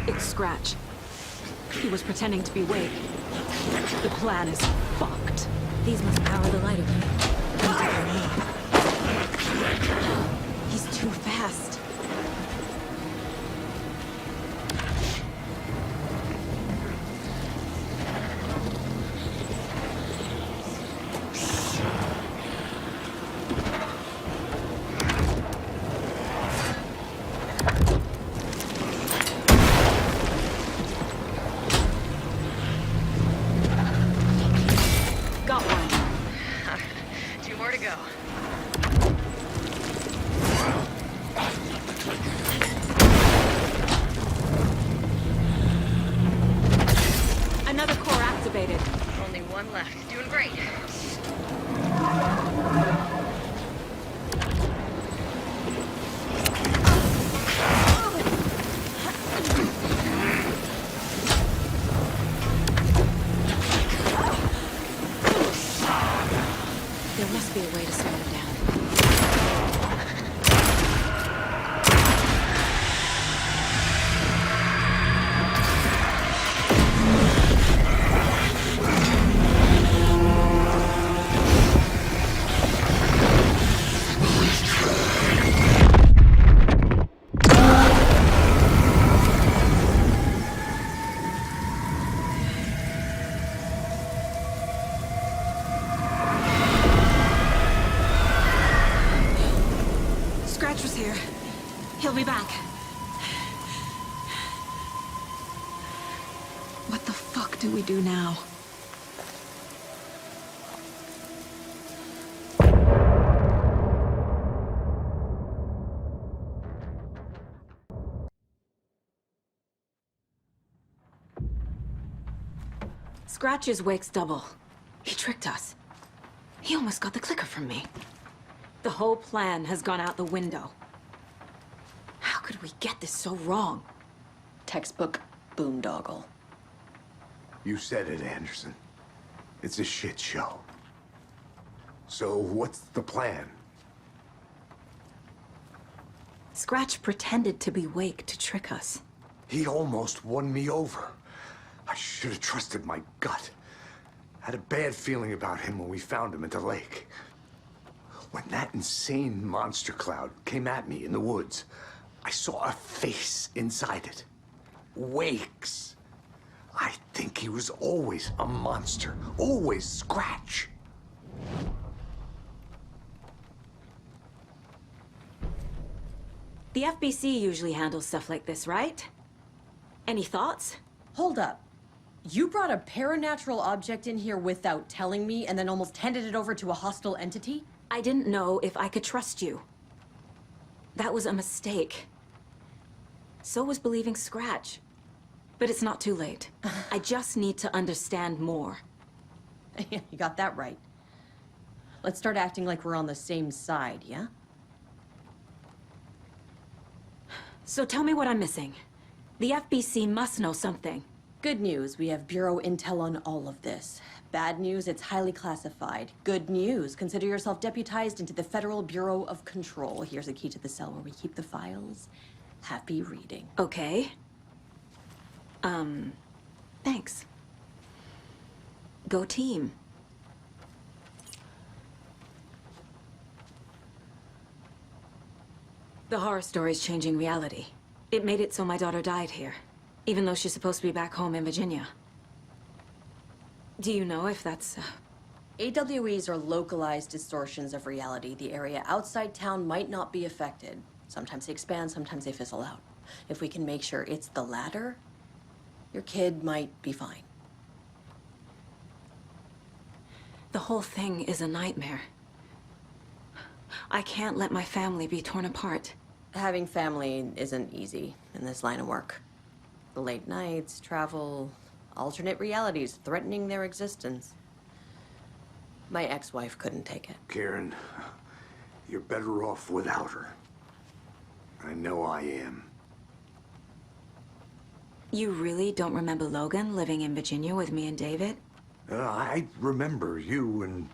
It's Scratch. He was pretending to be Wake. The plan is fucked. These must power the light array. He's too fast. back. What the fuck do we do now? Scratch is Wake's double. He tricked us. He almost got the clicker from me. The whole plan has gone out the window. How could we get this so wrong? Textbook boondoggle. You said it, Anderson. It's a shit show. So what's the plan? Scratch pretended to be Wake to trick us. He almost won me over. I should have trusted my gut. Had a bad feeling about him when we found him at the lake. When that insane monster cloud came at me in the woods, I saw a face inside it. Wake's. I think he was always a monster. Always Scratch. The FBC usually handles stuff like this, right? Any thoughts? Hold up. You brought a paranatural object in here without telling me and then almost handed it over to a hostile entity? I didn't know if I could trust you. That was a mistake. So was believing Scratch. But it's not too late. I just need to understand more. You got that right. Let's start acting like we're on the same side, yeah? So tell me what I'm missing. The FBC must know something. Good news, we have Bureau intel on all of this. Bad news, it's highly classified. Good news, consider yourself deputized into the Federal Bureau of Control. Here's a key to the cell where we keep the files. Happy reading. Okay. Thanks. Go team. The horror story's changing reality. It made it so my daughter died here, even though she's supposed to be back home in Virginia. Do you know if that's... AWEs are localized distortions of reality. The area outside town might not be affected. Sometimes they expand, sometimes they fizzle out. If we can make sure it's the latter, your kid might be fine. The whole thing is a nightmare. I can't let my family be torn apart. Having family isn't easy in this line of work. The late nights, travel, alternate realities threatening their existence. My ex-wife couldn't take it. Karen, you're better off without her. I know I am. You really don't remember Logan living in Virginia with me and David? I remember you and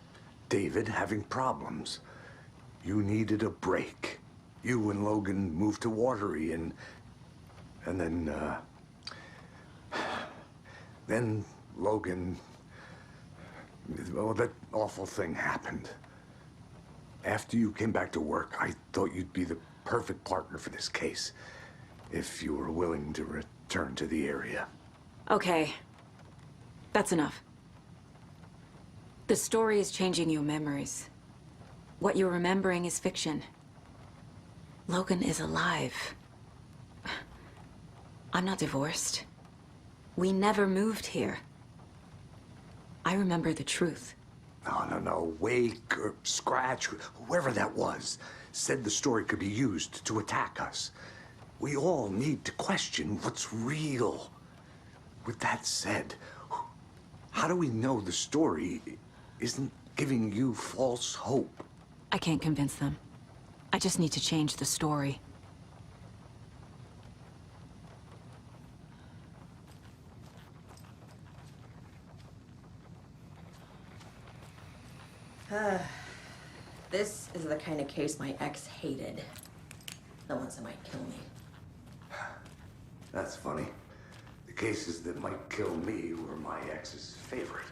David having problems. You needed a break. You and Logan moved to Watery and then Logan, well, that awful thing happened. After you came back to work, I thought you'd be the perfect partner for this case, if you were willing to return to the area. Okay. That's enough. The story is changing your memories. What you're remembering is fiction. Logan is alive. I'm not divorced. We never moved here. I remember the truth. No. Wake or Scratch, whoever that was, said the story could be used to attack us. We all need to question what's real. With that said, how do we know the story isn't giving you false hope? I can't convince them. I just need to change the story. This is the kind of case my ex hated. The ones that might kill me. That's funny. The cases that might kill me were my ex's favorite.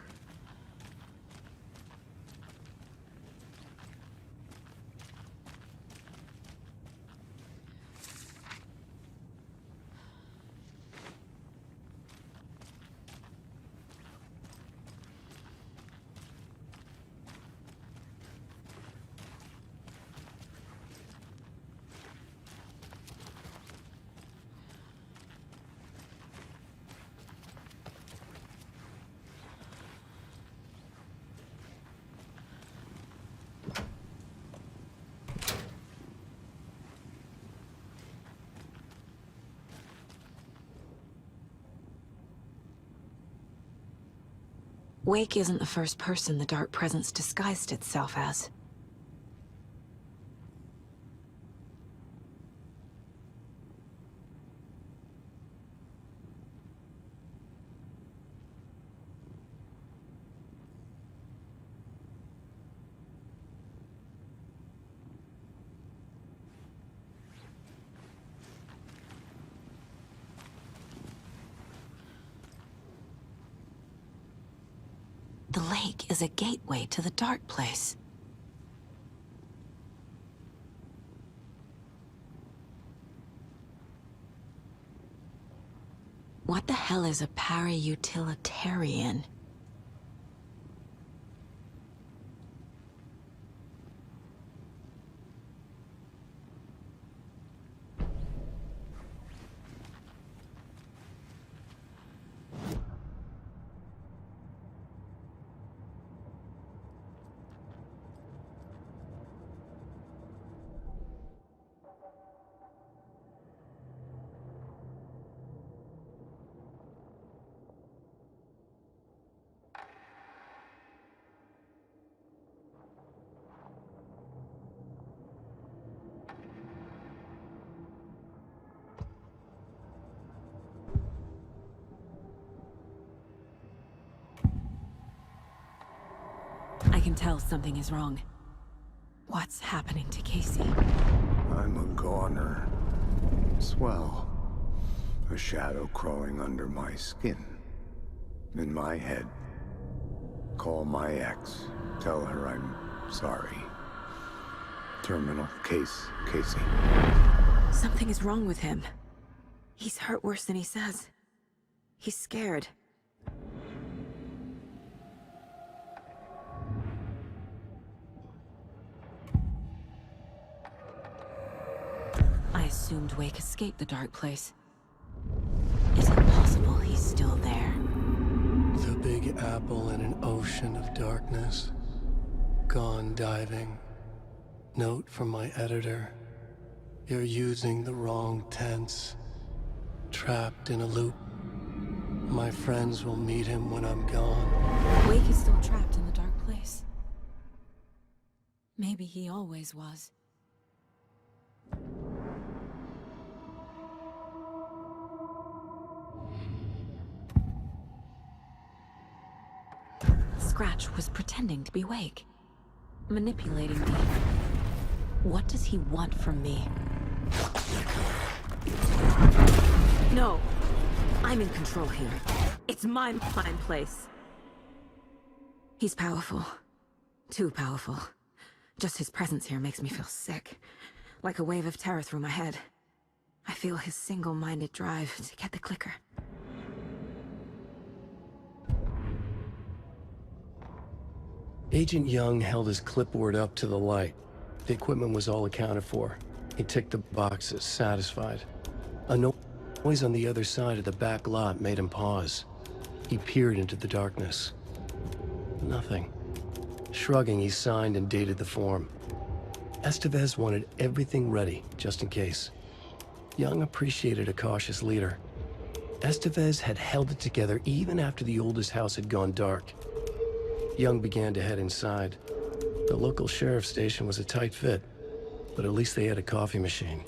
Wake isn't the first person the dark presence disguised itself as. The lake is a gateway to the dark place. What the hell is a para-utilitarian? I can tell something is wrong. What's happening to Casey? I'm a goner. Swell. A shadow crawling under my skin. In my head. Call my ex. Tell her I'm sorry. Terminal case, Casey. Something is wrong with him. He's hurt worse than he says. He's scared. I assumed Wake escaped the dark place. Is it possible he's still there? The Big Apple in an ocean of darkness. Gone diving. Note from my editor. You're using the wrong tense. Trapped in a loop. My friends will meet him when I'm gone. Wake is still trapped in the dark place. Maybe he always was. Scratch was pretending to be Wake. Manipulating me. What does he want from me? No! I'm in control here. It's my place. He's powerful. Too powerful. Just his presence here makes me feel sick. Like a wave of terror through my head. I feel his single-minded drive to get the clicker. Agent Young held his clipboard up to the light. The equipment was all accounted for. He ticked the boxes, satisfied. A noise on the other side of the back lot made him pause. He peered into the darkness. Nothing. Shrugging, he signed and dated the form. Estevez wanted everything ready, just in case. Young appreciated a cautious leader. Estevez had held it together even after the oldest house had gone dark. Young began to head inside. The local sheriff's station was a tight fit, but at least they had a coffee machine.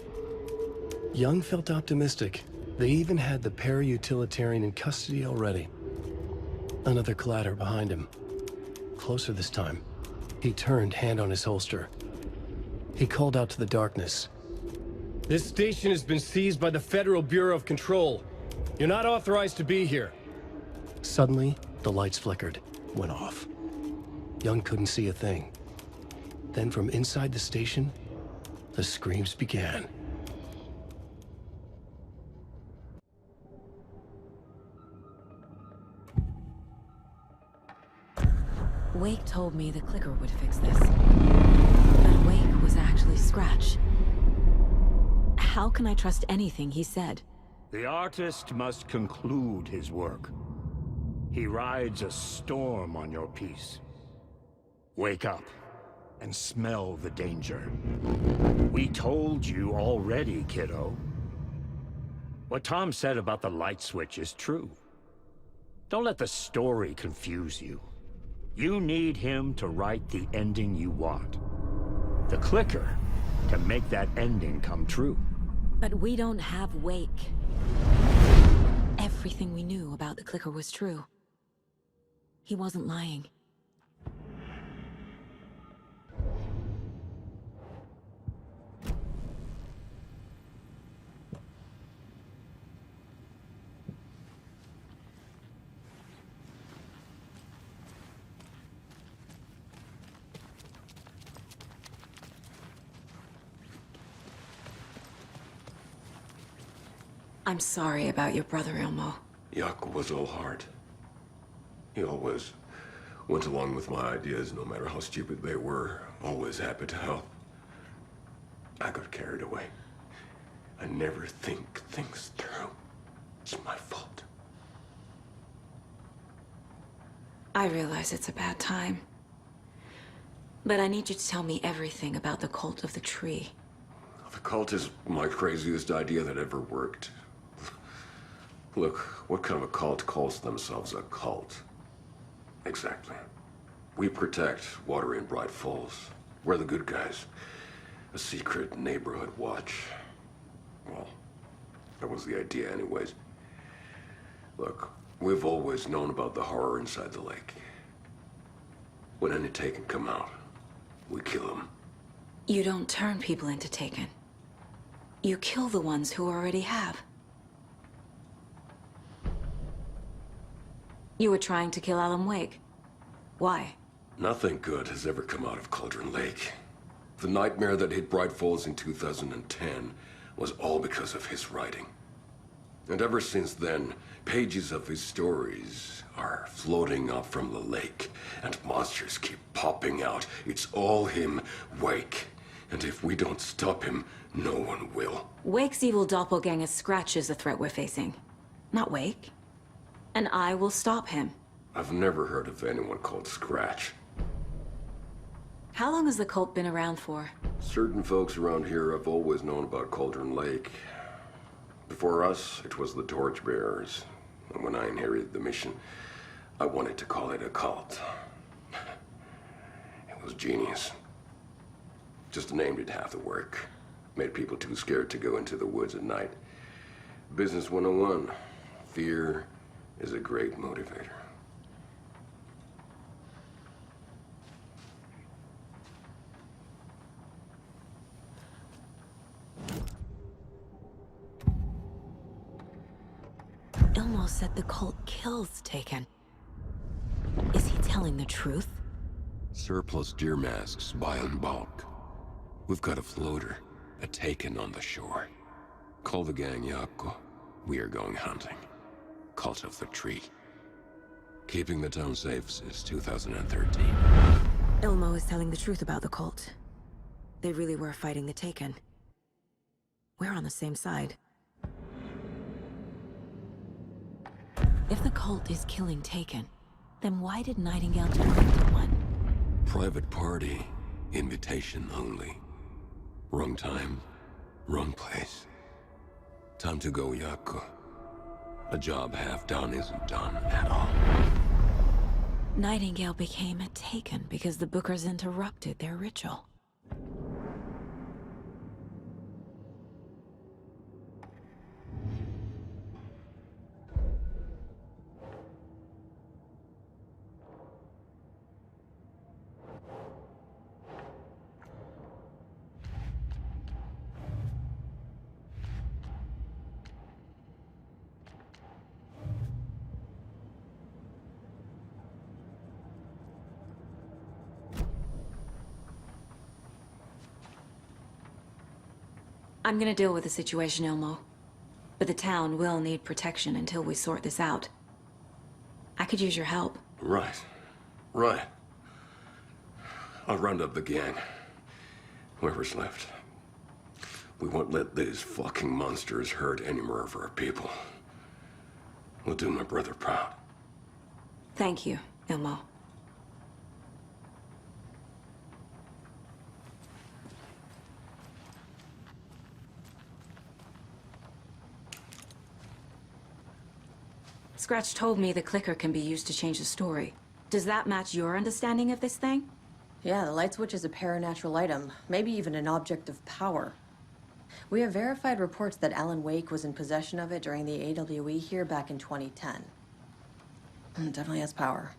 Young felt optimistic. They even had the para-utilitarian in custody already. Another clatter behind him. Closer this time. He turned, hand on his holster. He called out to the darkness. This station has been seized by the Federal Bureau of Control. You're not authorized to be here. Suddenly, the lights flickered, went off. Young couldn't see a thing. Then from inside the station, the screams began. Wake told me the clicker would fix this. But Wake was actually Scratch. How can I trust anything he said? The artist must conclude his work. He rides a storm on your piece. Wake up and smell the danger. We told you already, kiddo. What Tom said about the light switch is true. Don't let the story confuse you. You need him to write the ending you want. The clicker can make that ending come true. But we don't have Wake. Everything we knew about the clicker was true. He wasn't lying. I'm sorry about your brother, Elmo. Jaakko was all heart. He always went along with my ideas, no matter how stupid they were. Always happy to help. I got carried away. I never think things through. It's my fault. I realize it's a bad time. But I need you to tell me everything about the cult of the tree. The cult is my craziest idea that ever worked. Look, what kind of a cult calls themselves a cult? Exactly. We protect water in Brайт Фоллс. We're the good guys. A secret neighborhood watch. Well, that was the idea anyways. Look, we've always known about the horror inside the lake. When any Taken come out, we kill them. You don't turn people into Taken. You kill the ones who already have. You were trying to kill Alan Wake. Why? Nothing good has ever come out of Cauldron Lake. The nightmare that hit Brайт Фоллс in 2010 was all because of his writing. And ever since then, pages of his stories are floating up from the lake, and monsters keep popping out. It's all him, Wake. And if we don't stop him, no one will. Wake's evil doppelganger Scratch is the threat we're facing, not Wake. And I will stop him. I've never heard of anyone called Scratch. How long has the cult been around for? Certain folks around here have always known about Cauldron Lake. Before us, it was the Torchbearers. And when I inherited the mission, I wanted to call it a cult. It was genius. Just the name did half the work. Made people too scared to go into the woods at night. Business 101. Fear is a great motivator. Elmo said the cult kills Taken. Is he telling the truth? Surplus deer masks buy in bulk. We've got a floater, a Taken on the shore. Call the gang, Jaakko. We are going hunting. Cult of the tree. Keeping the town safe since 2013. Elmo is telling the truth about the cult. They really were fighting the Taken. We're on the same side. If the cult is killing Taken, then why did Nightingale turn into one? Private party. Invitation only. Wrong time. Wrong place. Time to go, Jaakko. A job half done isn't done at all. Nightingale became a Taken because the Bookers interrupted their ritual. I'm gonna deal with the situation, Elmo. But the town will need protection until we sort this out. I could use your help. Right. Right. I'll round up the gang. Whoever's left. We won't let these fucking monsters hurt any more of our people. We'll do my brother proud. Thank you, Elmo. Scratch told me the clicker can be used to change the story. Does that match your understanding of this thing? Yeah, the light switch is a paranatural item, maybe even an object of power. We have verified reports that Alan Wake was in possession of it during the AWE here back in 2010. It definitely has power.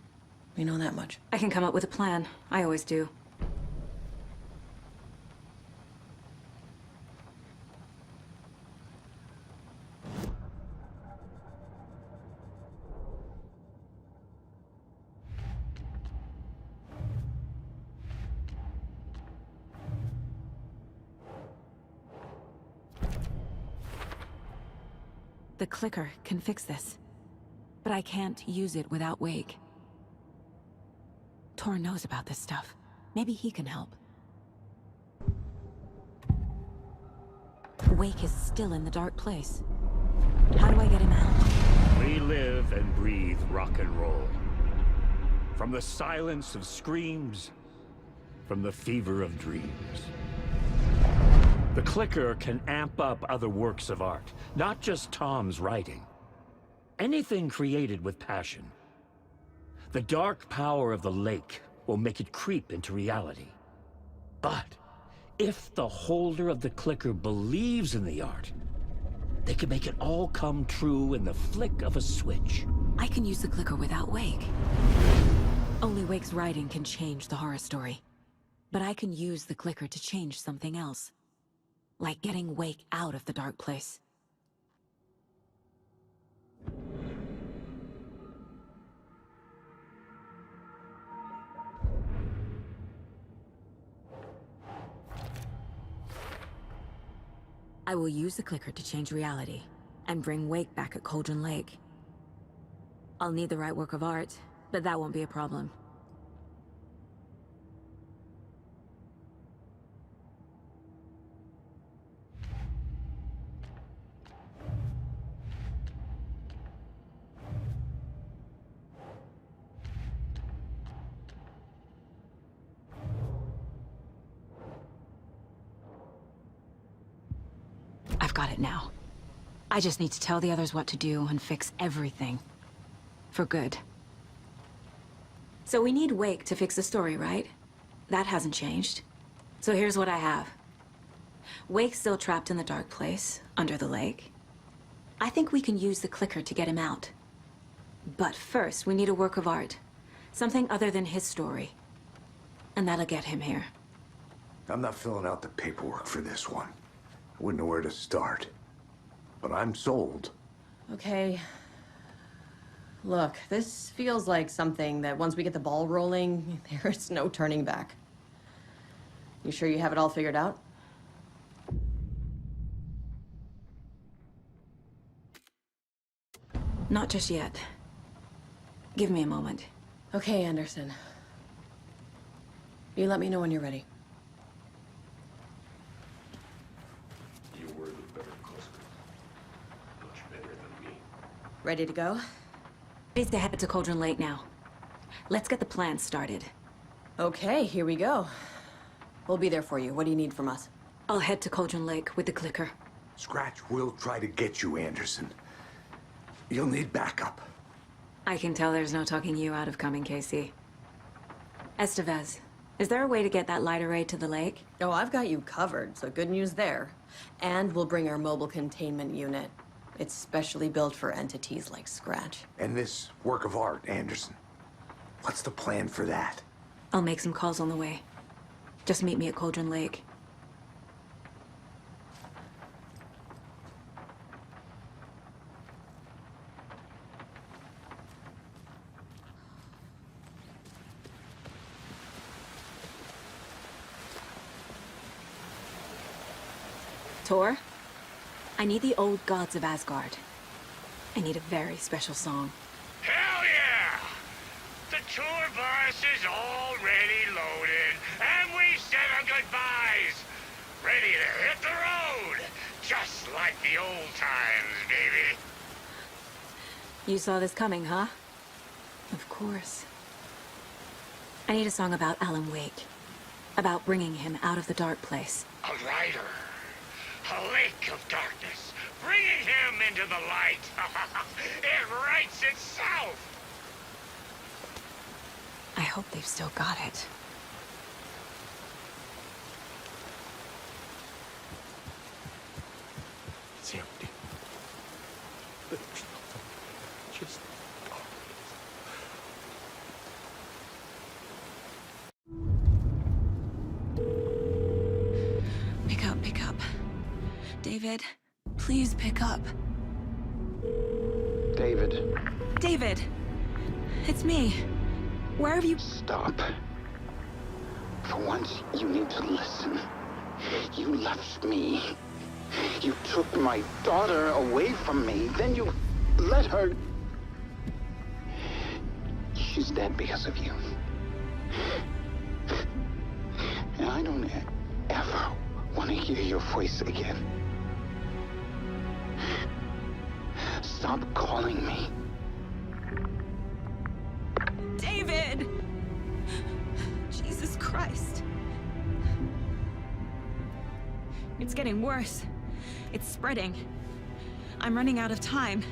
We know that much. I can come up with a plan. I always do. The clicker can fix this, but I can't use it without Wake. Tor knows about this stuff. Maybe he can help. Wake is still in the dark place. How do I get him out? We live and breathe rock and roll. From the silence of screams, from the fever of dreams. The clicker can amp up other works of art, not just Tom's writing. Anything created with passion. The dark power of the lake will make it creep into reality. But if the holder of the clicker believes in the art, they can make it all come true in the flick of a switch. I can use the clicker without Wake. Only Wake's writing can change the horror story. But I can use the clicker to change something else. Like getting Wake out of the dark place. I will use the clicker to change reality and bring Wake back at Cauldron Lake. I'll need the right work of art, but that won't be a problem. I've got it now. I just need to tell the others what to do and fix everything. For good. So we need Wake to fix the story, right? That hasn't changed. So here's what I have. Wake's still trapped in the dark place, under the lake. I think we can use the clicker to get him out. But first, we need a work of art. Something other than his story. And that'll get him here. I'm not filling out the paperwork for this one. I wouldn't know where to start. But I'm sold. Okay. Look, this feels like something that once we get the ball rolling, there's no turning back. You sure you have it all figured out? Not just yet. Give me a moment. Okay, Anderson. You let me know when you're ready. You were the better customer. Much better than me. Ready to go? Ready to head to Cauldron Lake now. Let's get the plan started. Okay, here we go. We'll be there for you. What do you need from us? I'll head to Cauldron Lake with the clicker. Scratch will try to get you, Anderson. You'll need backup. I can tell there's no talking you out of coming, Casey. Estevez, is there a way to get that light array to the lake? Oh, I've got you covered, so good news there. And we'll bring our mobile containment unit. It's specially built for entities like Scratch. And this work of art, Anderson. What's the plan for that? I'll make some calls on the way. Just meet me at Cauldron Lake. Tor, I need the old gods of Asgard. I need a very special song. Hell yeah! The tour bus is already loaded, and we said our goodbyes. Ready to hit the road, just like the old times, baby. You saw this coming, huh? Of course. I need a song about Alan Wake. About bringing him out of the dark place. A rider. A lake of darkness, Bringing him into the light. It writes itself. I hope they've still got it. It's empty. Just... Pick up. David, please pick up. David. David! It's me. Where have you... Stop. For once, you need to listen. You left me. You took my daughter away from me. Then you let her... She's dead because of you. And I don't ever want to hear your voice again. Stop calling me. David! Jesus Christ. It's getting worse. It's spreading. I'm running out of time.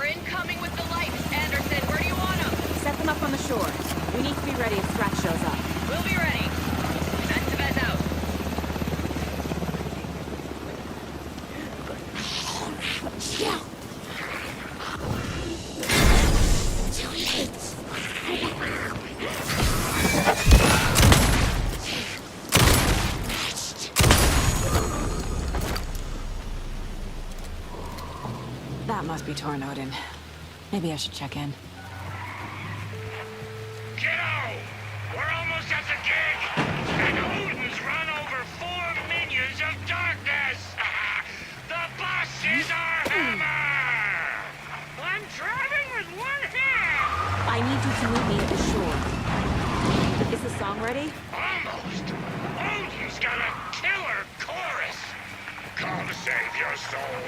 Incoming with the lights. Anderson, where do you want them? Set them up on the shore. We need to be ready if Scratch shows up. We'll be ready. Estevez out. Yeah. Too late. That must be torn open. Maybe I should check in. Kiddo! We're almost at the gig! And Odin's run over 4 minions of darkness! The boss is our hammer! I'm driving with one hand! I need you to meet me at the shore. Is the song ready? Almost! Odin's got a killer chorus! Come save your soul,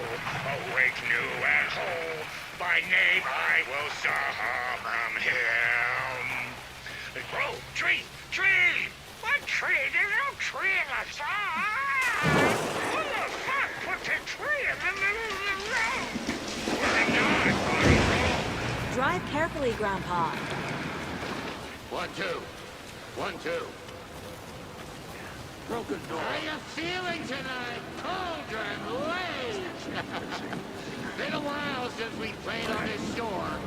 awake new and whole. By name I will summon him. Grow, tree, tree! What tree? There's no tree in the song! Who the fuck put the tree in the middle of the road? We're not on a roll. Drive carefully, Grandpa. 1, 2. 1, 2. Broken door. How you feeling tonight, Cauldron Waves? Been a while since we played on this shore.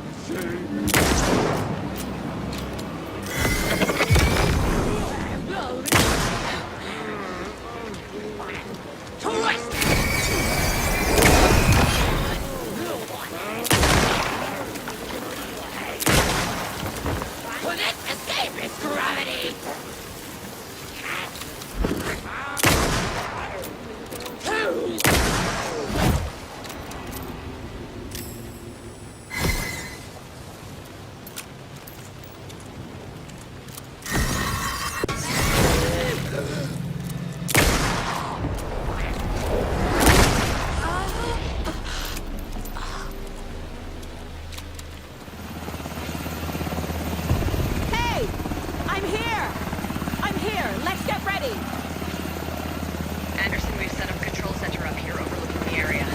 Couldn't escape its gravity. Hey! I'm here! Let's get ready! Anderson, we've set up control center up here overlooking the area.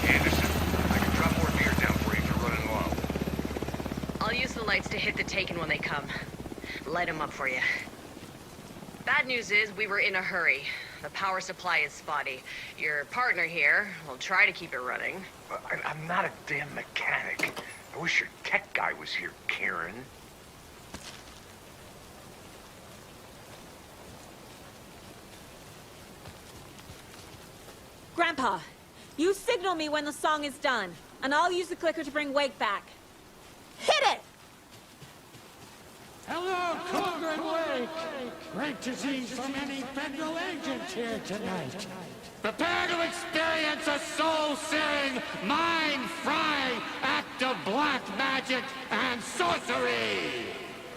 Anderson, I can drop more gear down for you if you're running low. I'll use the lights to hit the Taken when they come. Light them up for you. Bad news is we were in a hurry. The power supply is spotty. Your partner here will try to keep it running. I'm not a damn mechanic. I wish your tech guy was here, Karen. Grandpa, You signal me when the song is done, and I'll use the clicker to bring Wake back. Hit it! Hello, Cauldron Wake! Great to see so many federal agents here tonight. Prepare to experience a soul-searing, mind-frying act of black magic and sorcery!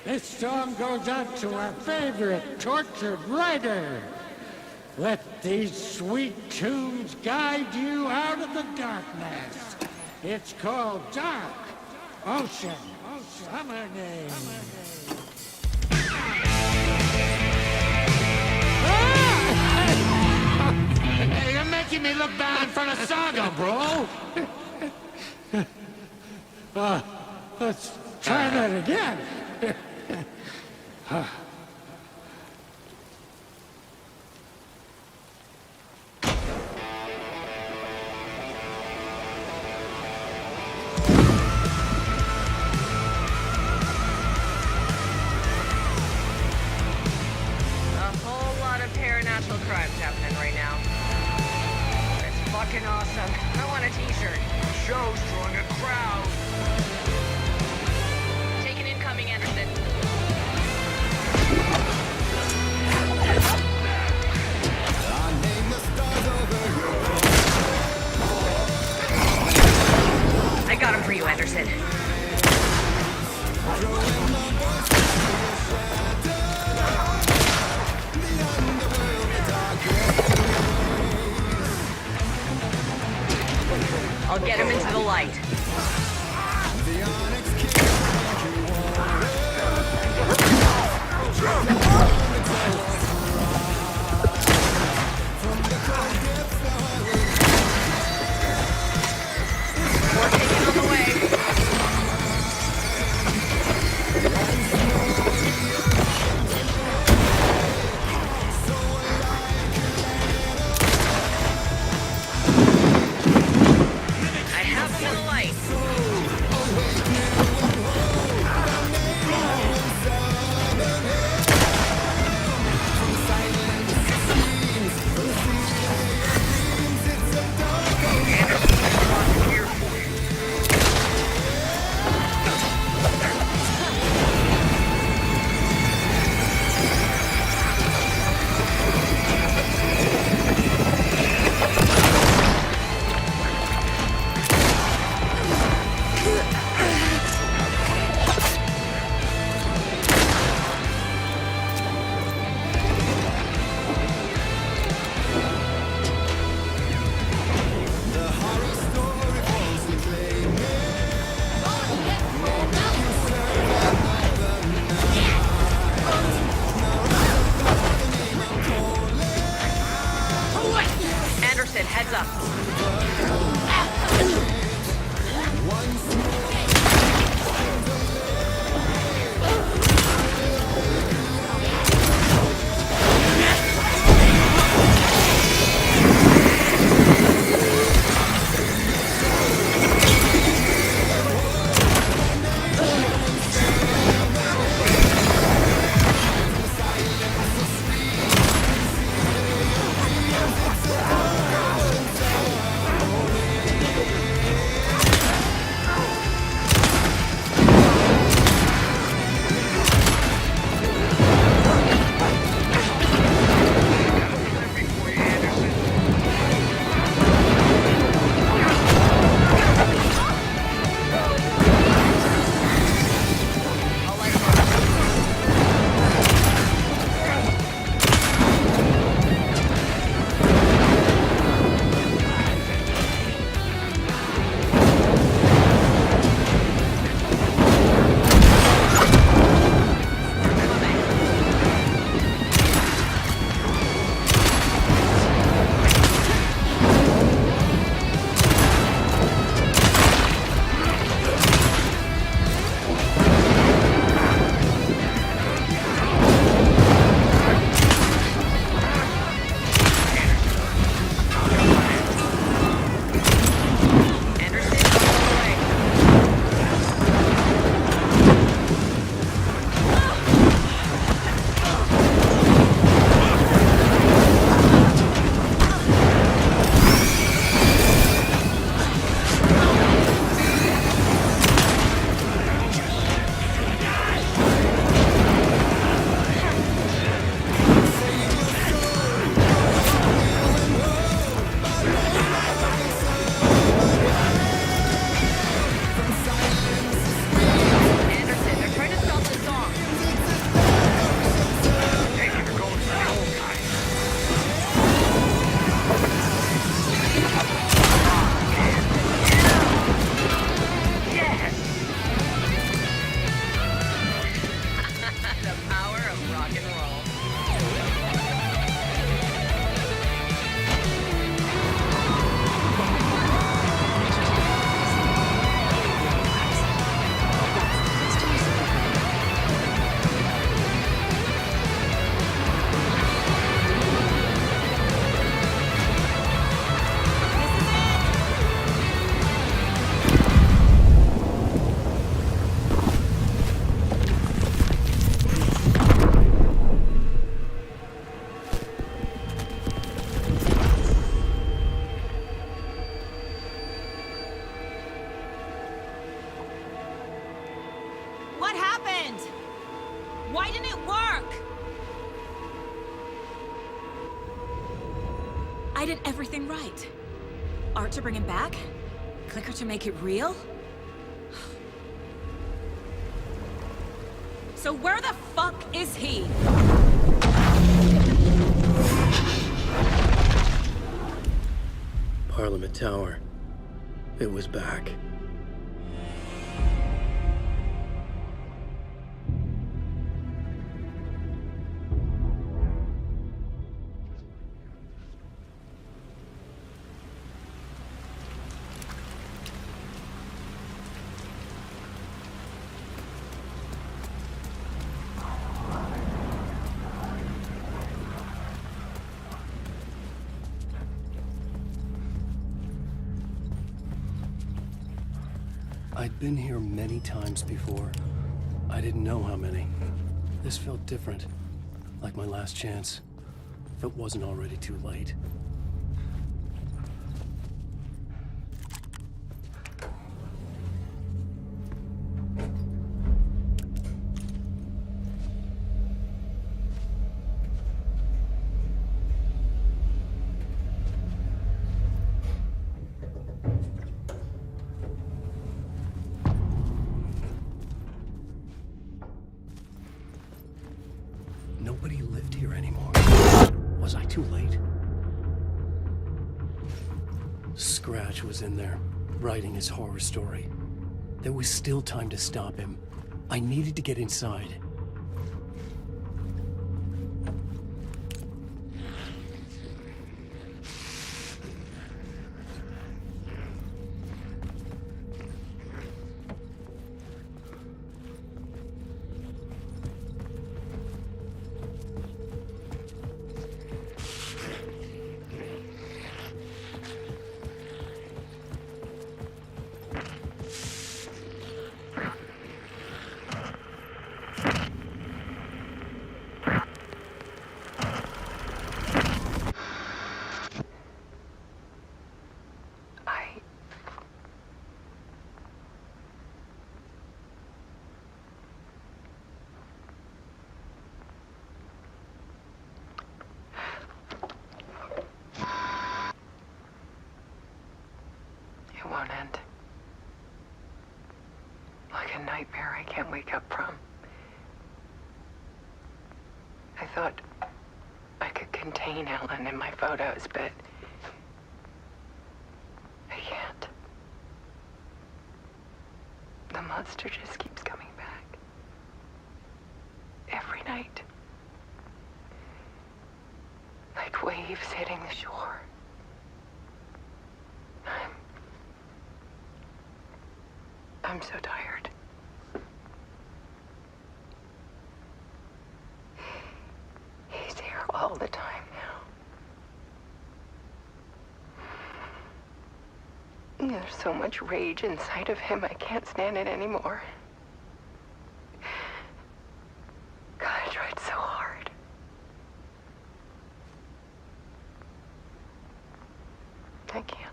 This song goes out to our favorite tortured writer. Let these sweet tunes guide you out of the darkness. It's called Dark Ocean Summer Day. Hey, you're making me look bad in front of Saga, bro. Let's try that again. Supernatural crimes happening right now. It's fucking awesome. I want a t-shirt. Show's drawing a crowd. Taking incoming, Anderson. I got him for you, Anderson. I'll get him into the light. More taking on the way. I have the light. happened? Why didn't it work? I did everything right. Art to bring him back? Clicker to make it real? So where the fuck is he? Parliament Tower. It was back. I'd been here many times before. I didn't know how many. This felt different, like my last chance, if it wasn't already too late. Nobody lived here anymore. Was I too late? Scratch was in there, writing his horror story. There was still time to stop him. I needed to get inside. It won't end. Like a nightmare I can't wake up from. I thought I could contain Alan in my photos, but I can't. The monster just keeps coming back. Every night. Like waves hitting the shore. I'm so tired. He's here all the time now. There's so much rage inside of him, I can't stand it anymore. God, I tried so hard. I can't.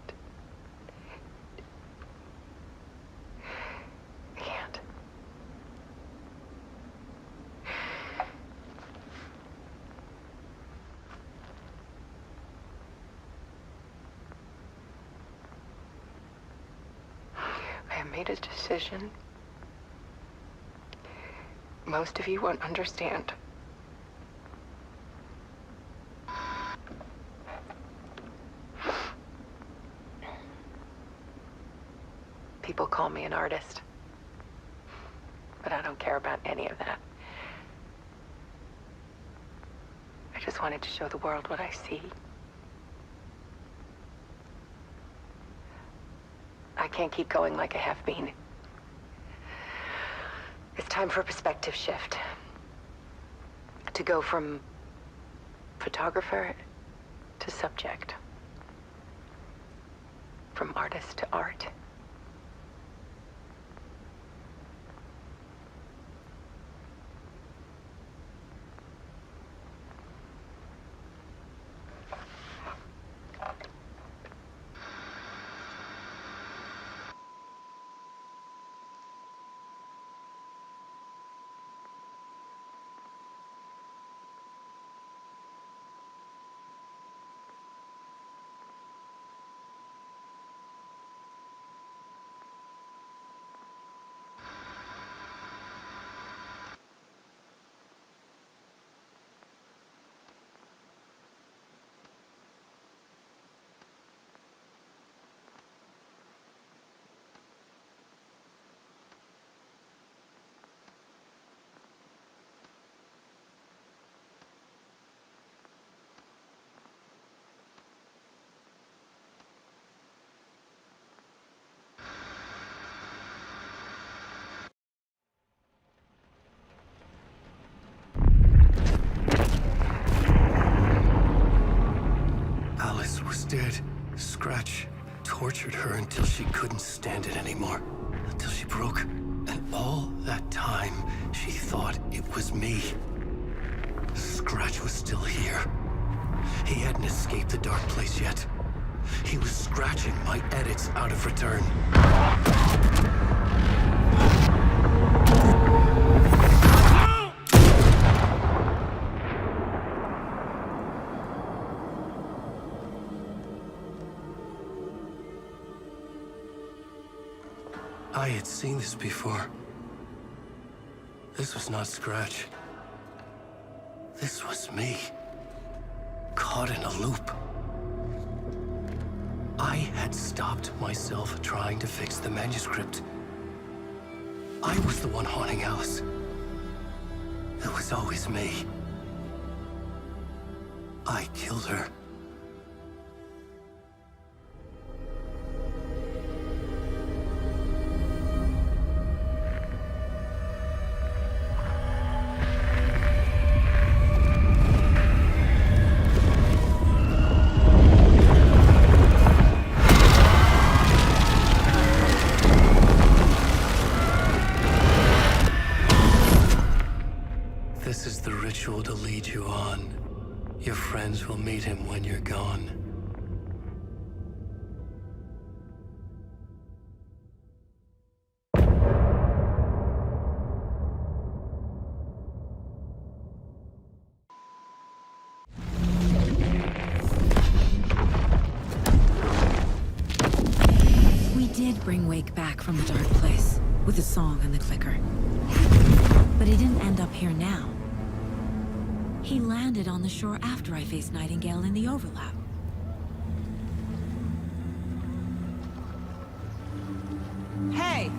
I made a decision. Most of you won't understand. People call me an artist, but I don't care about any of that. I just wanted to show the world what I see. I can't keep going like I have been. It's time for a perspective shift. To go from photographer to subject. From artist to art. tortured her until she couldn't stand it anymore. Until she broke. And all that time, she thought it was me. Scratch was still here. He hadn't escaped the dark place yet. He was scratching my edits out of return. I had seen this before. This was not Scratch. This was me. Caught in a loop. I had stopped myself trying to fix the manuscript. I was the one haunting Alice. It was always me. I killed her. This is the ritual to lead you on. Your friends will meet him when you're gone. We did bring Wake back from the dark place with the song and the clicker. But he didn't end up here now. He landed on the shore after I faced Nightingale in the overlap. Hey!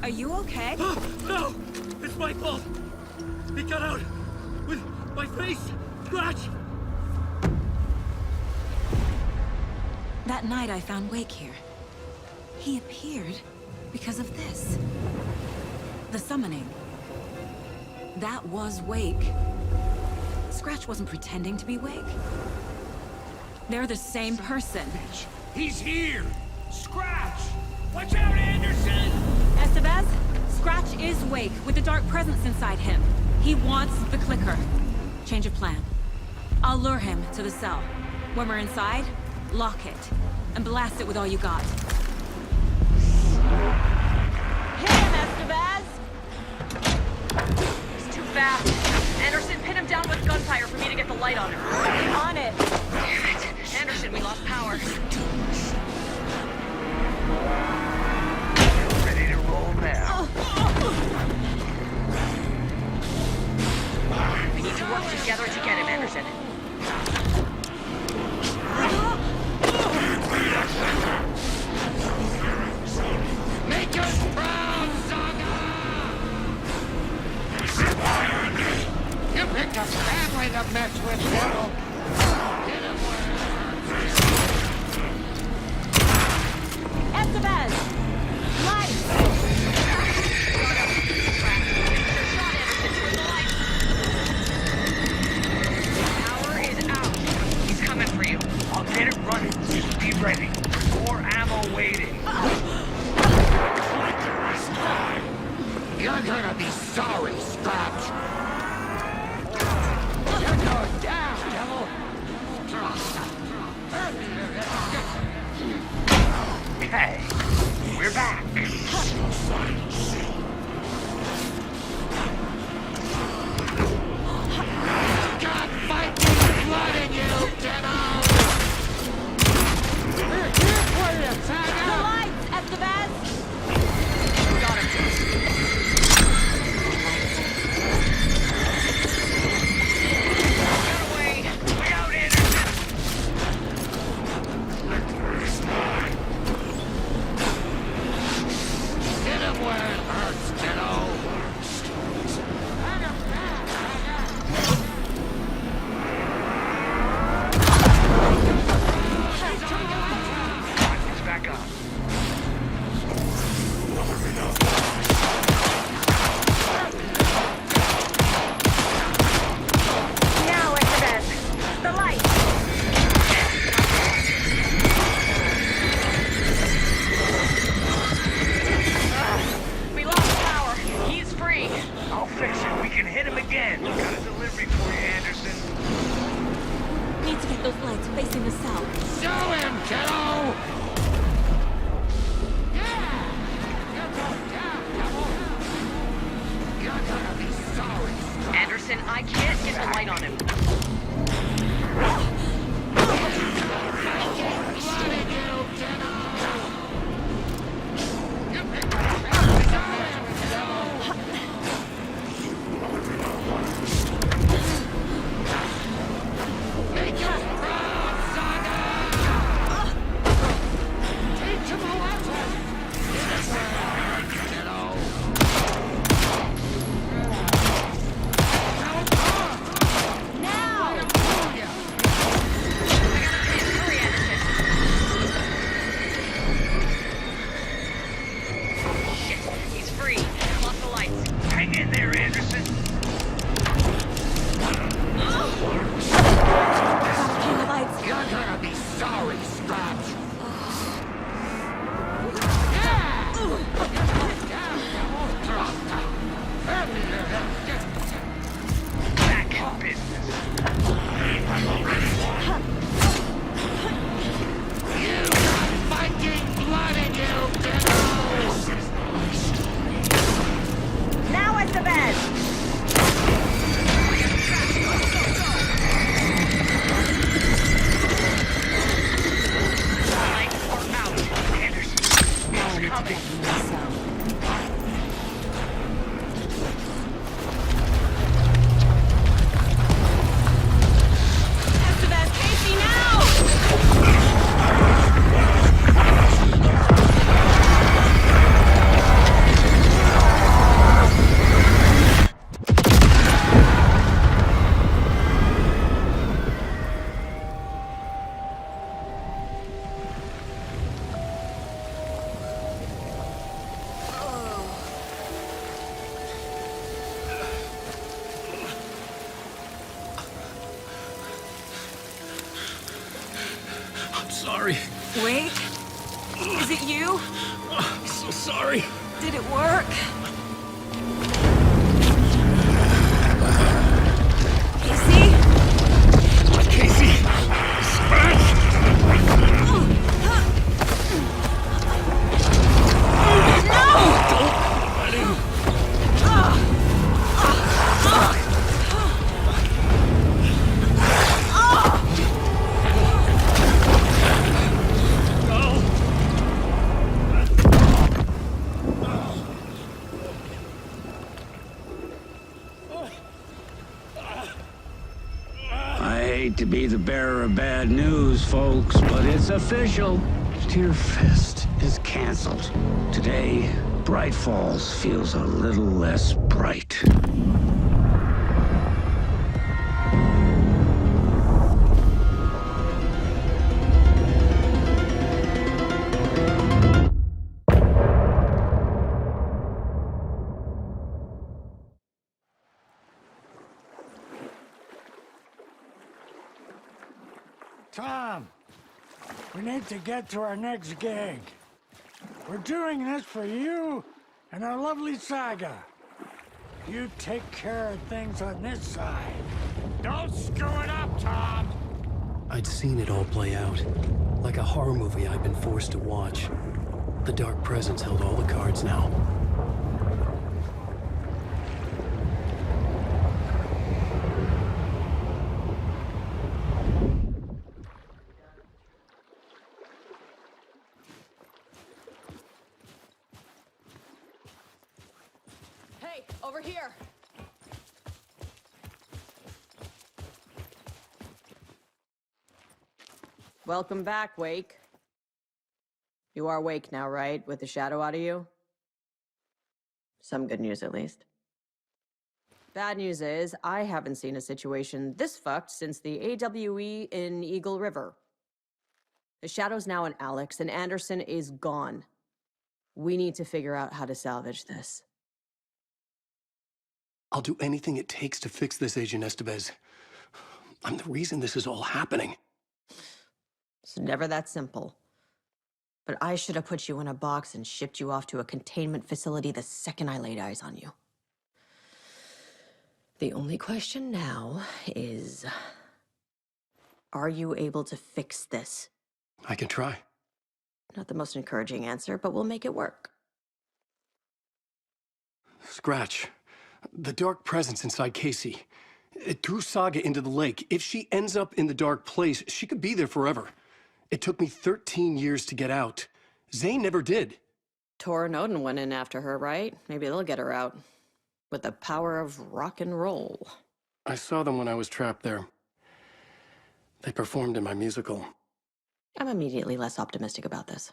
Are you okay? No! It's my fault! He got out with my face! Scratch! That night I found Wake here. He appeared because of this. The summoning. That was Wake. Scratch wasn't pretending to be Wake. They're the same person. He's here! Scratch! Watch out, Anderson! Estevez, Scratch is Wake with the dark presence inside him. He wants the clicker. Change of plan. I'll lure him to the cell. When we're inside, lock it, and blast it with all you got. Hit him, Estevez! He's too fast. Anderson, pin him down with gunfire for me to get the light on him. On it! Damn it. Anderson, we lost power. Ready to roll now. We need to work together to get him, Anderson. Make us proud, Saga! You picked a family to mess with, Devil. Hit him where it hurts. Estevez! Light! Power is out. He's coming for you. I'll get it running. Just be ready. More ammo waiting. You're gonna be sorry, Scratch. You're going down, Devil. Okay, we're back. the light! We lost power. He's free. I'll fix it. We can hit him again. Got a delivery for you, Anderson. Need to get those lights facing the cell. Show him, kiddo! Anderson, I can't get the light on him. Sorry. Wake? Is it you? I'm so sorry. Did it work? Casey? Casey! Scratch! To be the bearer of bad news, folks, but it's official. Tear Fest is canceled. Today, Brайт Фоллс feels a little less bright. Tom, we need to get to our next gig. We're doing this for you and our lovely saga. You take care of things on this side. Don't screw it up, Tom! I'd seen it all play out. Like a horror movie I'd been forced to watch. The Dark Presence held all the cards now. Over here! Welcome back, Wake. You are Wake now, right? With the shadow out of you? Some good news, at least. Bad news is, I haven't seen a situation this fucked since the AWE in Eagle River. The shadow's now in Alex, and Anderson is gone. We need to figure out how to salvage this. I'll do anything it takes to fix this, Agent Estevez. I'm the reason this is all happening. It's never that simple. But I should have put you in a box and shipped you off to a containment facility the second I laid eyes on you. The only question now is, are you able to fix this? I can try. Not the most encouraging answer, but we'll make it work. Scratch. The dark presence inside Casey. It threw Saga into the lake. If she ends up in the dark place, she could be there forever. It took me 13 years to get out. Zane never did. Tor and Odin went in after her, right? Maybe they'll get her out. With the power of rock and roll. I saw them when I was trapped there. They performed in my musical. I'm immediately less optimistic about this.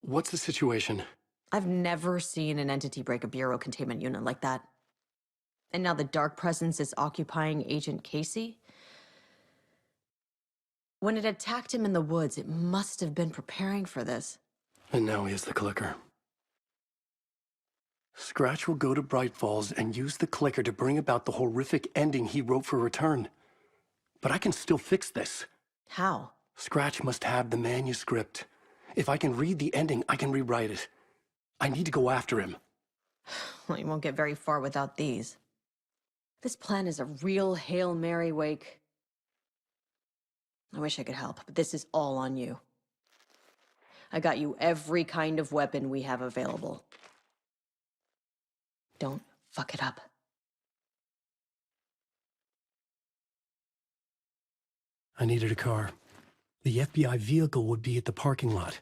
What's the situation? I've never seen an entity break a bureau containment unit like that. And now the dark presence is occupying Agent Casey? When it attacked him in the woods, it must have been preparing for this. And now he has the clicker. Scratch will go to Bright Falls and use the clicker to bring about the horrific ending he wrote for Return. But I can still fix this. How? Scratch must have the manuscript. If I can read the ending, I can rewrite it. I need to go after him. Well, you won't get very far without these. This plan is a real Hail Mary, Wake. I wish I could help, but this is all on you. I got you every kind of weapon we have available. Don't fuck it up. I needed a car. The FBI vehicle would be at the parking lot.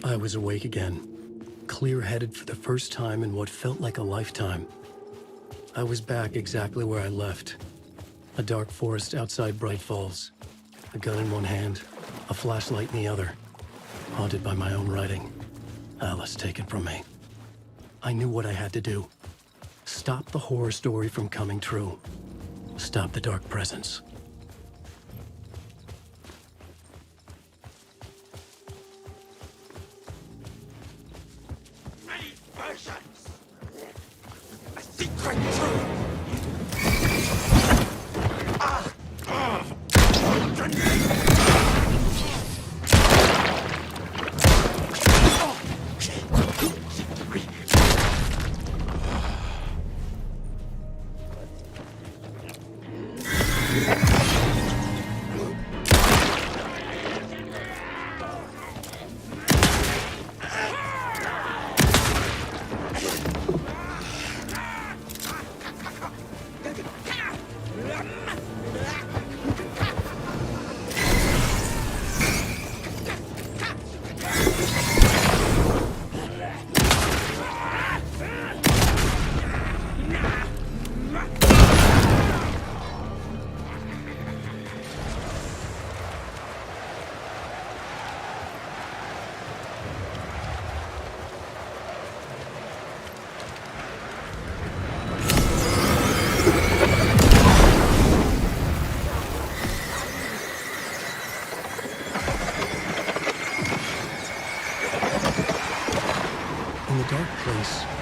I was awake again, clear-headed for the first time in what felt like a lifetime. I was back exactly where I left. A dark forest outside Bright Falls. A gun in one hand, a flashlight in the other. Haunted by my own writing. Alice taken from me. I knew what I had to do. Stop the horror story from coming true. Stop the dark presence. Many versions. A secret truth.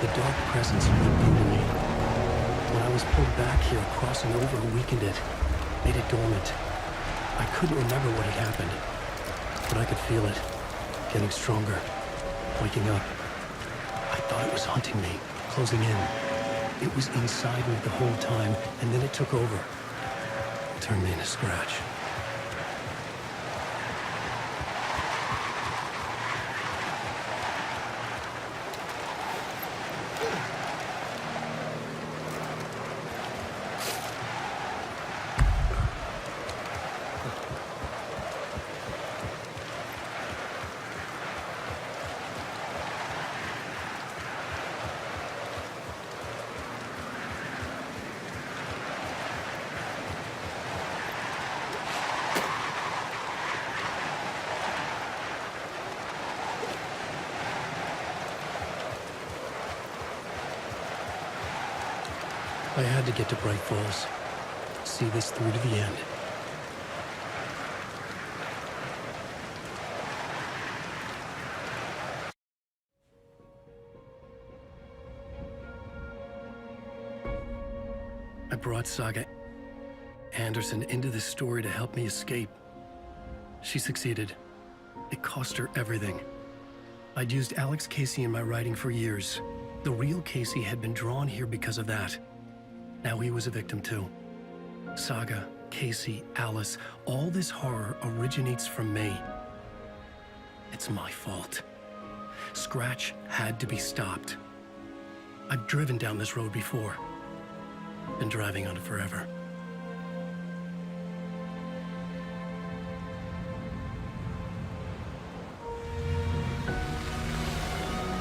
The dark presence leaped into me. When I was pulled back here, crossing over weakened it, made it dormant. I couldn't remember what had happened, but I could feel it, getting stronger, waking up. I thought it was hunting me, closing in. It was inside me the whole time, and then it took over. Turned me into Scratch. I had to get to Bright Falls. See this through to the end. I brought Saga Anderson into this story to help me escape. She succeeded. It cost her everything. I'd used Alex Casey in my writing for years. The real Casey had been drawn here because of that. Now he was a victim too. Saga, Casey, Alice, all this horror originates from me. It's my fault. Scratch had to be stopped. I've driven down this road before. Been driving on it forever.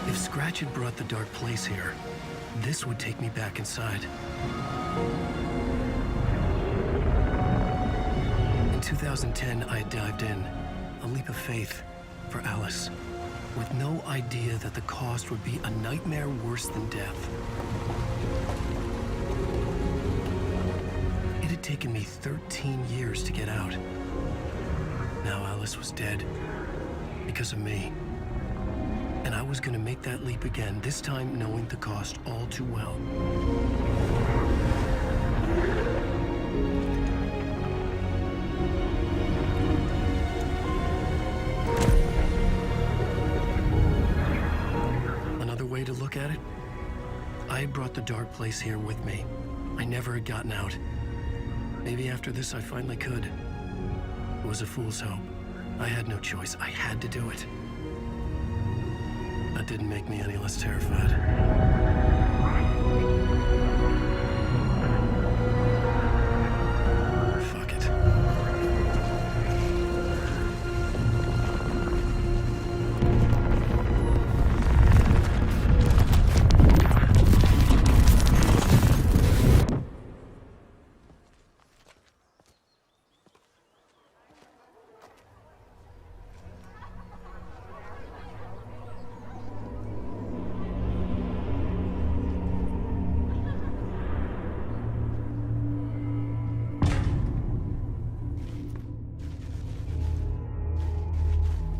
If Scratch had brought the dark place here, this would take me back inside. In 2010, I dived in, a leap of faith for Alice, with no idea that the cost would be a nightmare worse than death. It had taken me 13 years to get out. Now Alice was dead, because of me. And I was gonna make that leap again, this time knowing the cost all too well. Another way to look at it, I had brought the dark place here with me. I never had gotten out. Maybe after this I finally could. It was a fool's hope. I had no choice. I had to do it. That didn't make me any less terrified. Fuck it.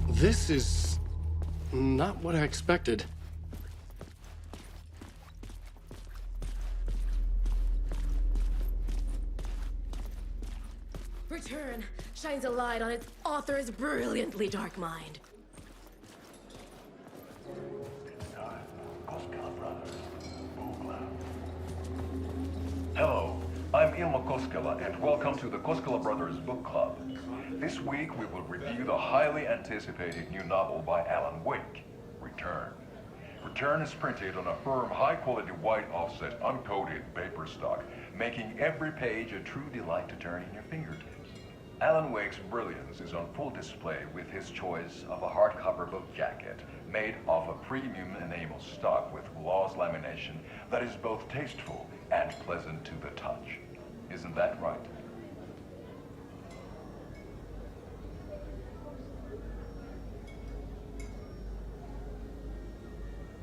This is not what I expected. Return shines a light on its author's brilliantly dark mind. Hello, I'm Ilmo Koskela, and welcome to the Koskela Brothers Book Club. This week we will review the highly anticipated new novel by Alan Wake, Return. Return is printed on a firm, high-quality white offset, uncoated paper stock, making every page a true delight to turn in your fingertips. Alan Wake's brilliance is on full display with his choice of a hardcover book jacket made of a premium enamel stock with gloss lamination that is both tasteful and pleasant to the touch. Isn't that right?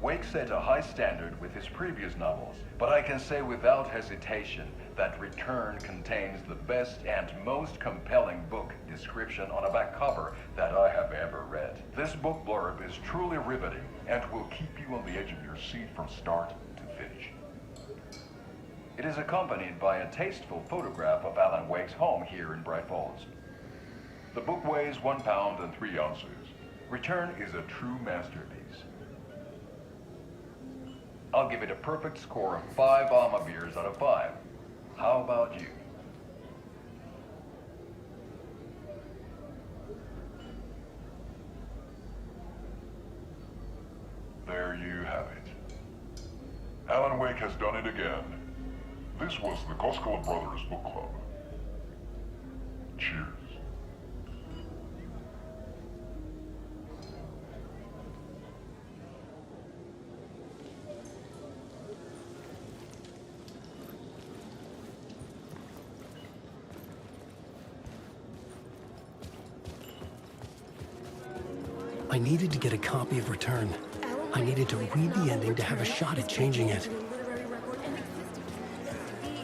Wake set a high standard with his previous novels, but I can say without hesitation that Return contains the best and most compelling book description on a back cover that I have ever read. This book blurb is truly riveting and will keep you on the edge of your seat from start to finish. It is accompanied by a tasteful photograph of Alan Wake's home here in Bright Falls. The book weighs 1 pound and 3 ounces. Return is a true masterpiece. I'll give it a perfect score of 5 Alma beers out of 5. How about you? There you have it. Alan Wake has done it again. This was the Koskela Brothers Book Club. Cheers. I needed to get a copy of Return. I needed to read the ending to have a shot at changing it.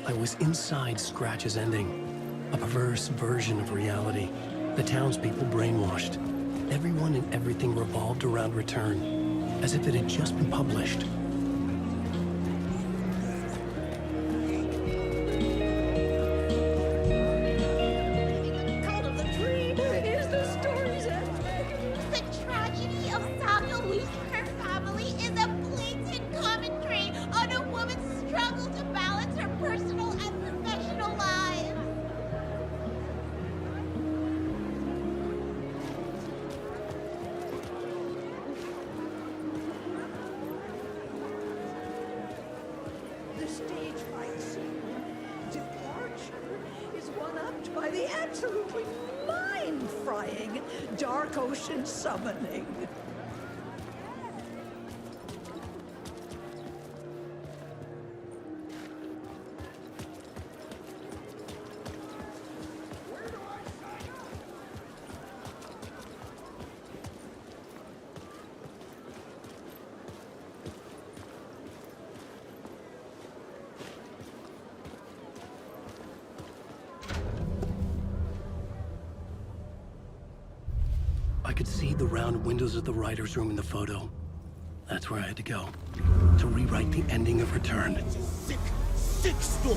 I was inside Scratch's ending, a perverse version of reality. The townspeople brainwashed. Everyone and everything revolved around Return, as if it had just been published. Dark ocean summoning. I could see the round windows of the writer's room in the photo. That's where I had to go, to rewrite the ending of Return. It's a sick, sick story.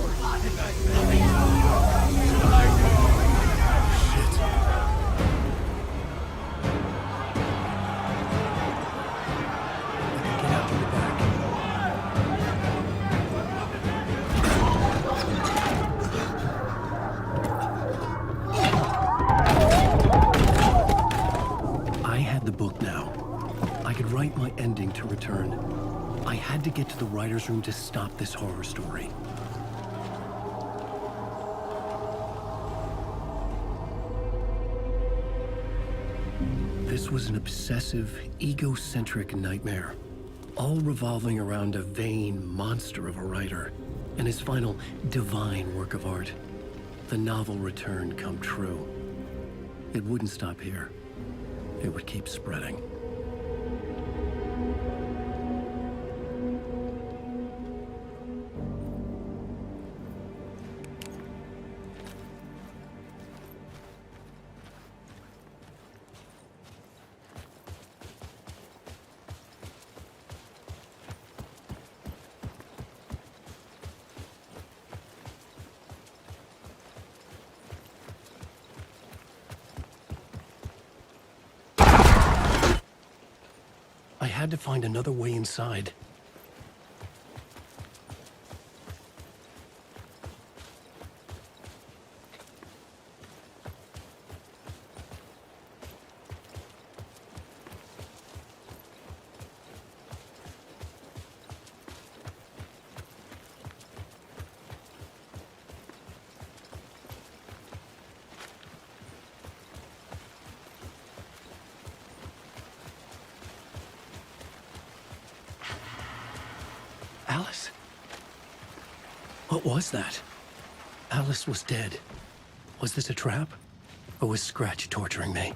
Write my ending to Return. I had to get to the writer's room to stop this horror story. This was an obsessive, egocentric nightmare, all revolving around a vain monster of a writer and his final divine work of art, the novel Return come true. It wouldn't stop here. It would keep spreading. I had to find another way inside. Alice? What was that? Alice was dead. Was this a trap? Or was Scratch torturing me?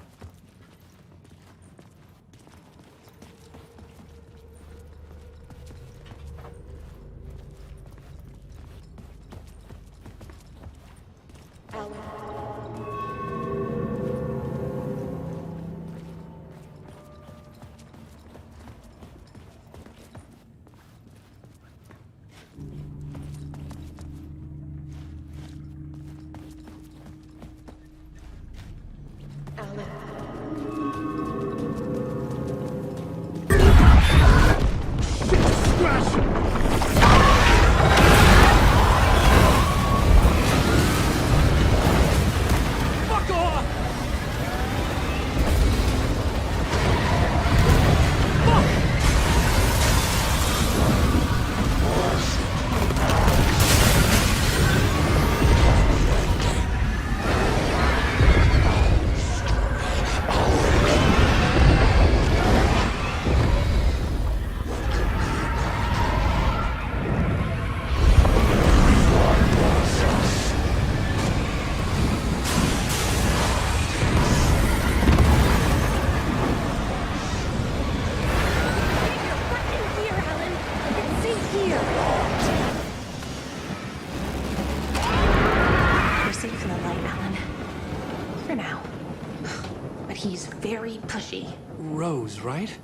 very pushy. Rose, right?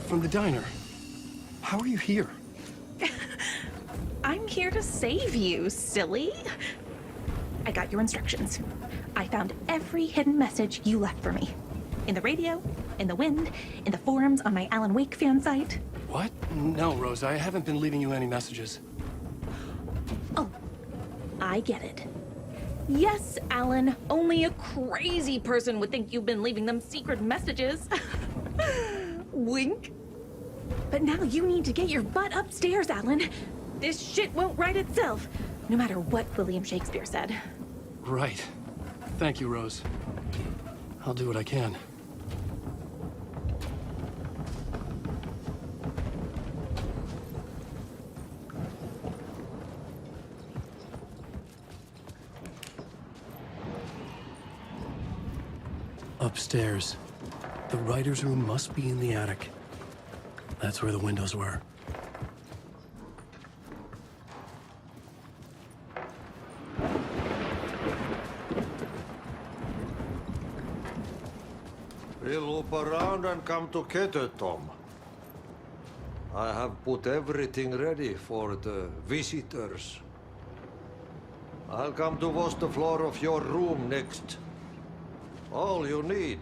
From the diner. How are you here? I'm here to save you, silly. I got your instructions. I found every hidden message you left for me. In the radio, in the wind, in the forums on my Alan Wake fan site. What? No, Rose, I haven't been leaving you any messages. Oh, I get it. Yes, Alan, only a crazy person would think you've been leaving them secret messages. Wink. But now you need to get your butt upstairs, Alan. This shit won't right itself, no matter what William Shakespeare said. Right. Thank you, Rose. I'll do what I can. Upstairs. The writer's room must be in the attic. That's where the windows were. We'll loop around and come together, Tom. I have put everything ready for the visitors. I'll come to wash the floor of your room next. All you need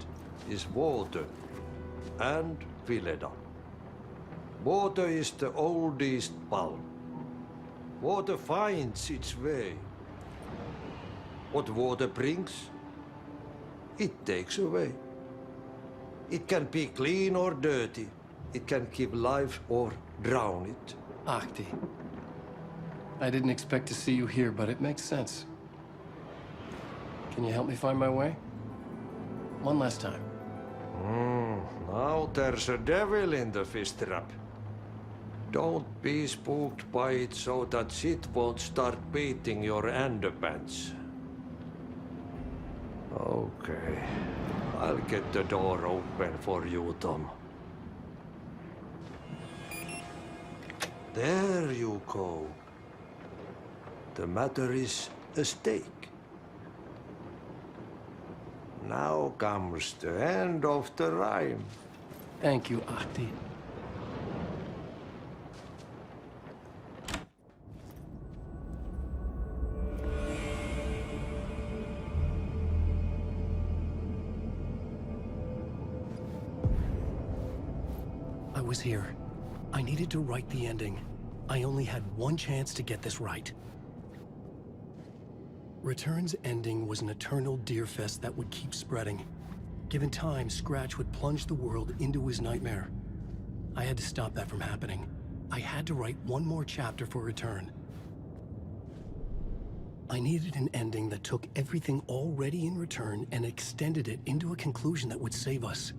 is water and Vileda. Water is the oldest bulb. Water finds its way. What water brings, it takes away. It can be clean or dirty. It can keep life or drown it. Ahti. I didn't expect to see you here, but it makes sense. Can you help me find my way? One last time. Now there's a devil in the fish trap. Don't be spooked by it so that shit won't start beating your underpants. Okay. I'll get the door open for you, Tom. There you go. The matter is a stake. Now comes the end of the rhyme. Thank you, Ahti. I was here. I needed to write the ending. I only had one chance to get this right. Return's ending was an eternal deerfest that would keep spreading. Given time, Scratch would plunge the world into his nightmare. I had to stop that from happening. I had to write one more chapter for Return. I needed an ending that took everything already in Return and extended it into a conclusion that would save us.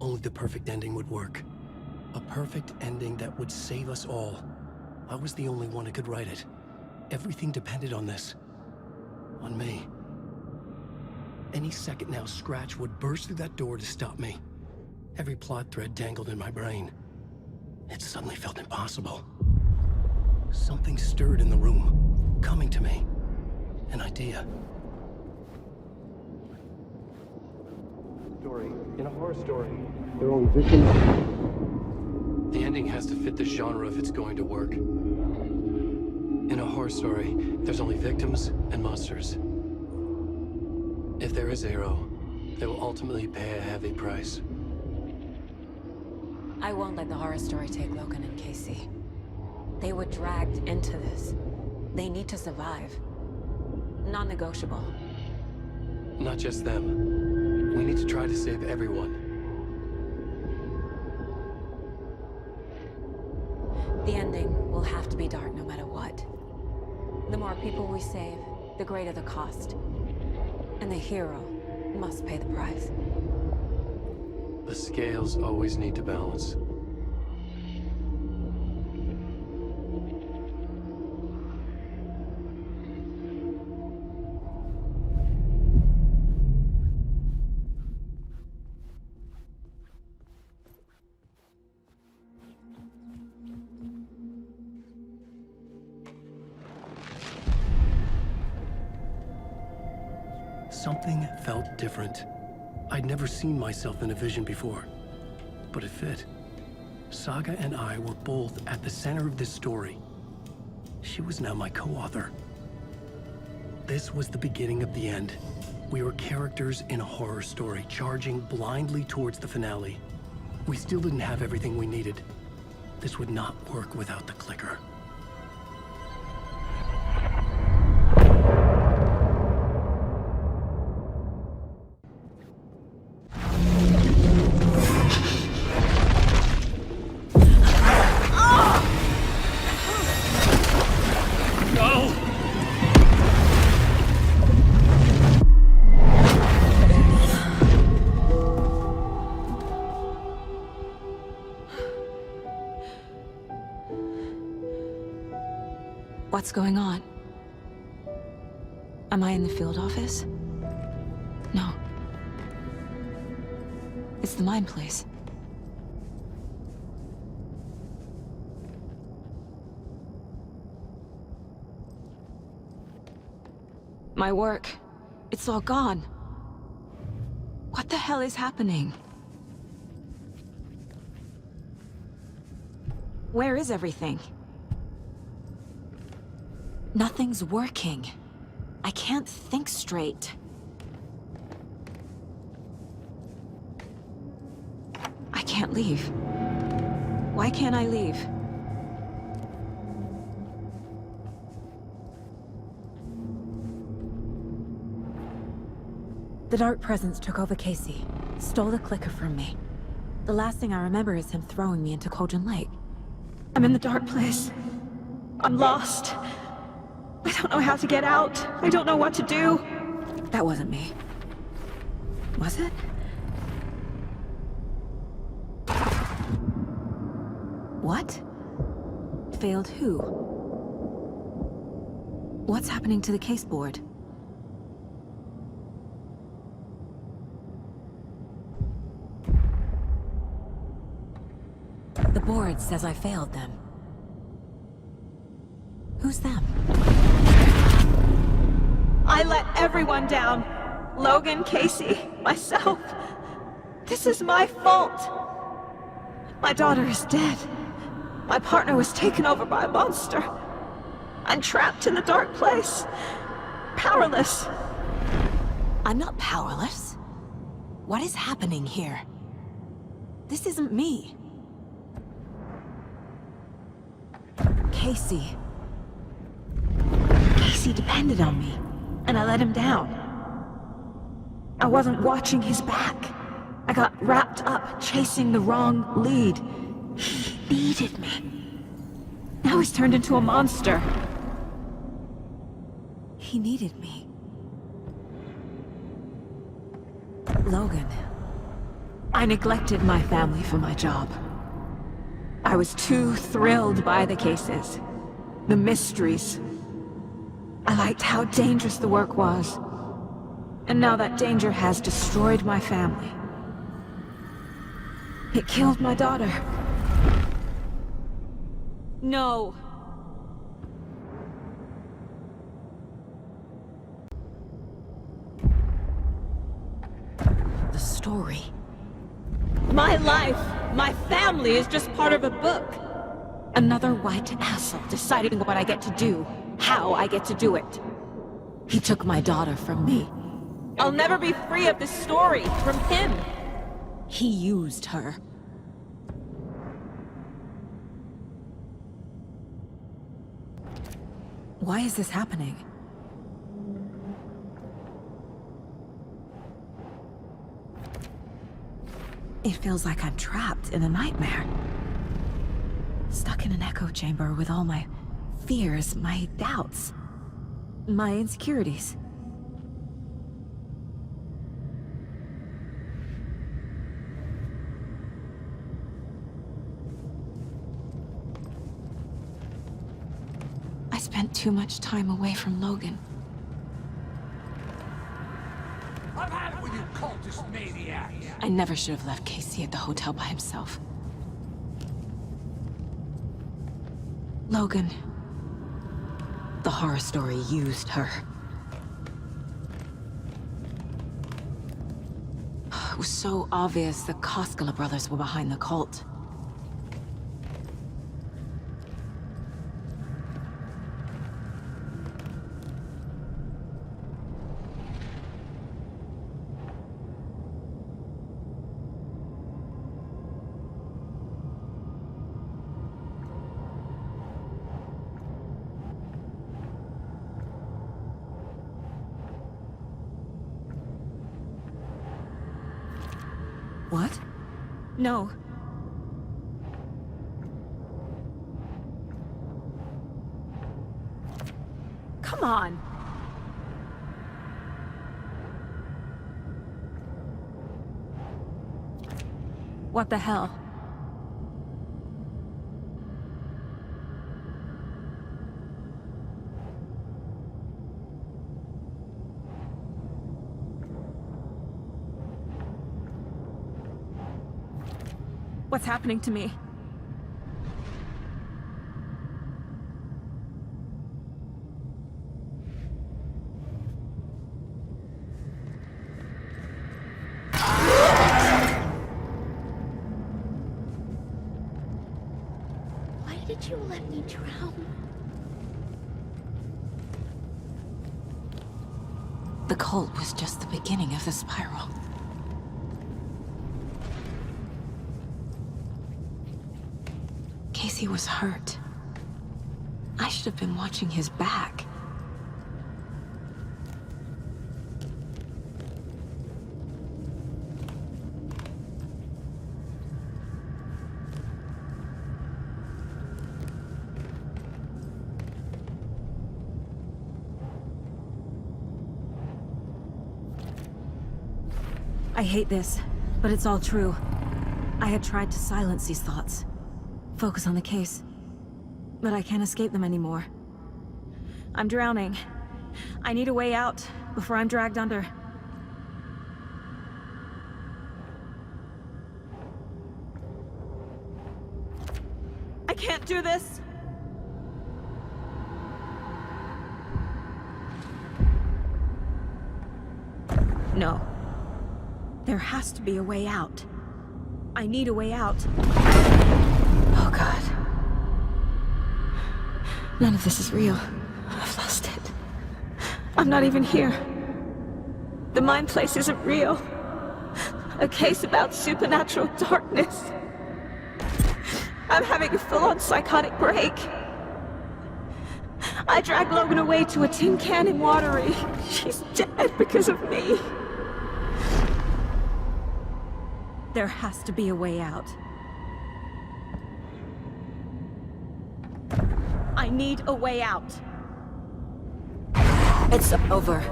Only the perfect ending would work. A perfect ending that would save us all. I was the only one who could write it. Everything depended on this. On me. Any second now, Scratch would burst through that door to stop me. Every plot thread dangled in my brain. It suddenly felt impossible. Something stirred in the room, coming to me. An idea. Story. In a horror story, there are only victims. The ending has to fit the genre if it's going to work. In a horror story, there's only victims and monsters. If there is a hero, they will ultimately pay a heavy price. I won't let the horror story take Logan and Casey. They were dragged into this. They need to survive. Non-negotiable. Not just them. We need to try to save everyone. The ending will have to be dark no matter what. The more people we save, the greater the cost. And the hero must pay the price. The scales always need to balance. Something felt different. I'd never seen myself in a vision before, but it fit. Saga and I were both at the center of this story. She was now my co-author. This was the beginning of the end. We were characters in a horror story, charging blindly towards the finale. We still didn't have everything we needed. This would not work without the clicker. What's going on? Am I in the field office? No. It's the mine place. My work. It's all gone. What the hell is happening? Where is everything? Nothing's working. I can't think straight. I can't leave. Why can't I leave? The Dark Presence took over Casey, stole the clicker from me. The last thing I remember is him throwing me into Cauldron Lake. I'm in the dark place. I'm lost. I don't know how to get out. I don't know what to do. That wasn't me. Was it? What? Failed who? What's happening to the case board? The board says I failed them. Who's them? I let everyone down. Logan, Casey, myself. This is my fault. My daughter is dead. My partner was taken over by a monster. I'm trapped in the dark place. Powerless. I'm not powerless. What is happening here? This isn't me. Casey. Casey depended on me, and I let him down. I wasn't watching his back. I got wrapped up chasing the wrong lead. He needed me. Now he's turned into a monster. He needed me. Logan. I neglected my family for my job. I was too thrilled by the cases, the mysteries. I liked how dangerous the work was. And now that danger has destroyed my family. It killed my daughter. No. The story. My life, my family is just part of a book. Another white asshole deciding what I get to do, how I get to do it. He took my daughter from me. I'll never be free of this story from him. He used her. Why is this happening? It feels like I'm trapped in a nightmare. Stuck in an echo chamber with all my fears, my doubts, my insecurities. I spent too much time away from Logan. I've had it with you cultist maniacs! I never should have left Casey at the hotel by himself. Logan. The horror story used her. was so obvious the Koskela brothers were behind the cult. What? No. Come on! What the hell? What's happening to me? Why did you let me drown? The cult was just the beginning of the spiral. Casey was hurt. I should have been watching his back. I hate this, but it's all true. I had tried to silence these thoughts. Focus on the case. But I can't escape them anymore. I'm drowning. I need a way out before I'm dragged under. I can't do this! No. There has to be a way out. I need a way out. Oh God. None of this is real. I've lost it. I'm not even here. The mind place isn't real. A case about supernatural darkness. I'm having a full-on psychotic break. I dragged Logan away to a tin can in Watery. She's dead because of me. There has to be a way out. I need a way out. It's over.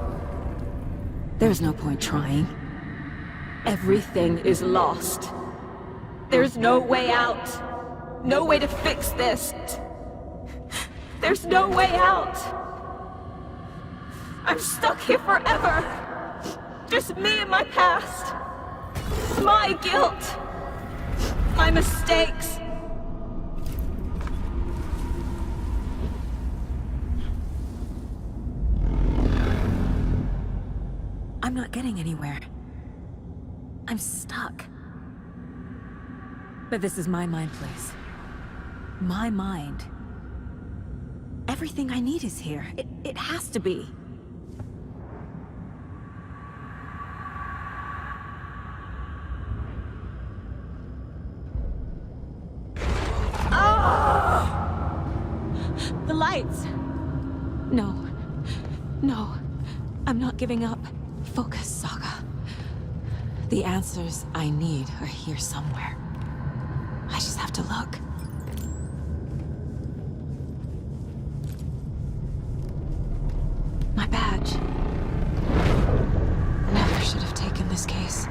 There's no point trying. Everything is lost. There's no way out. No way to fix this. There's no way out. I'm stuck here forever. Just me and my past. My guilt. My mistakes. I'm not getting anywhere. I'm stuck. But this is my mind place. My mind. Everything I need is here. It has to be. The lights! No. No. I'm not giving up. Focus, Saga. The answers I need are here somewhere. I just have to look. My badge. Never should have taken this case.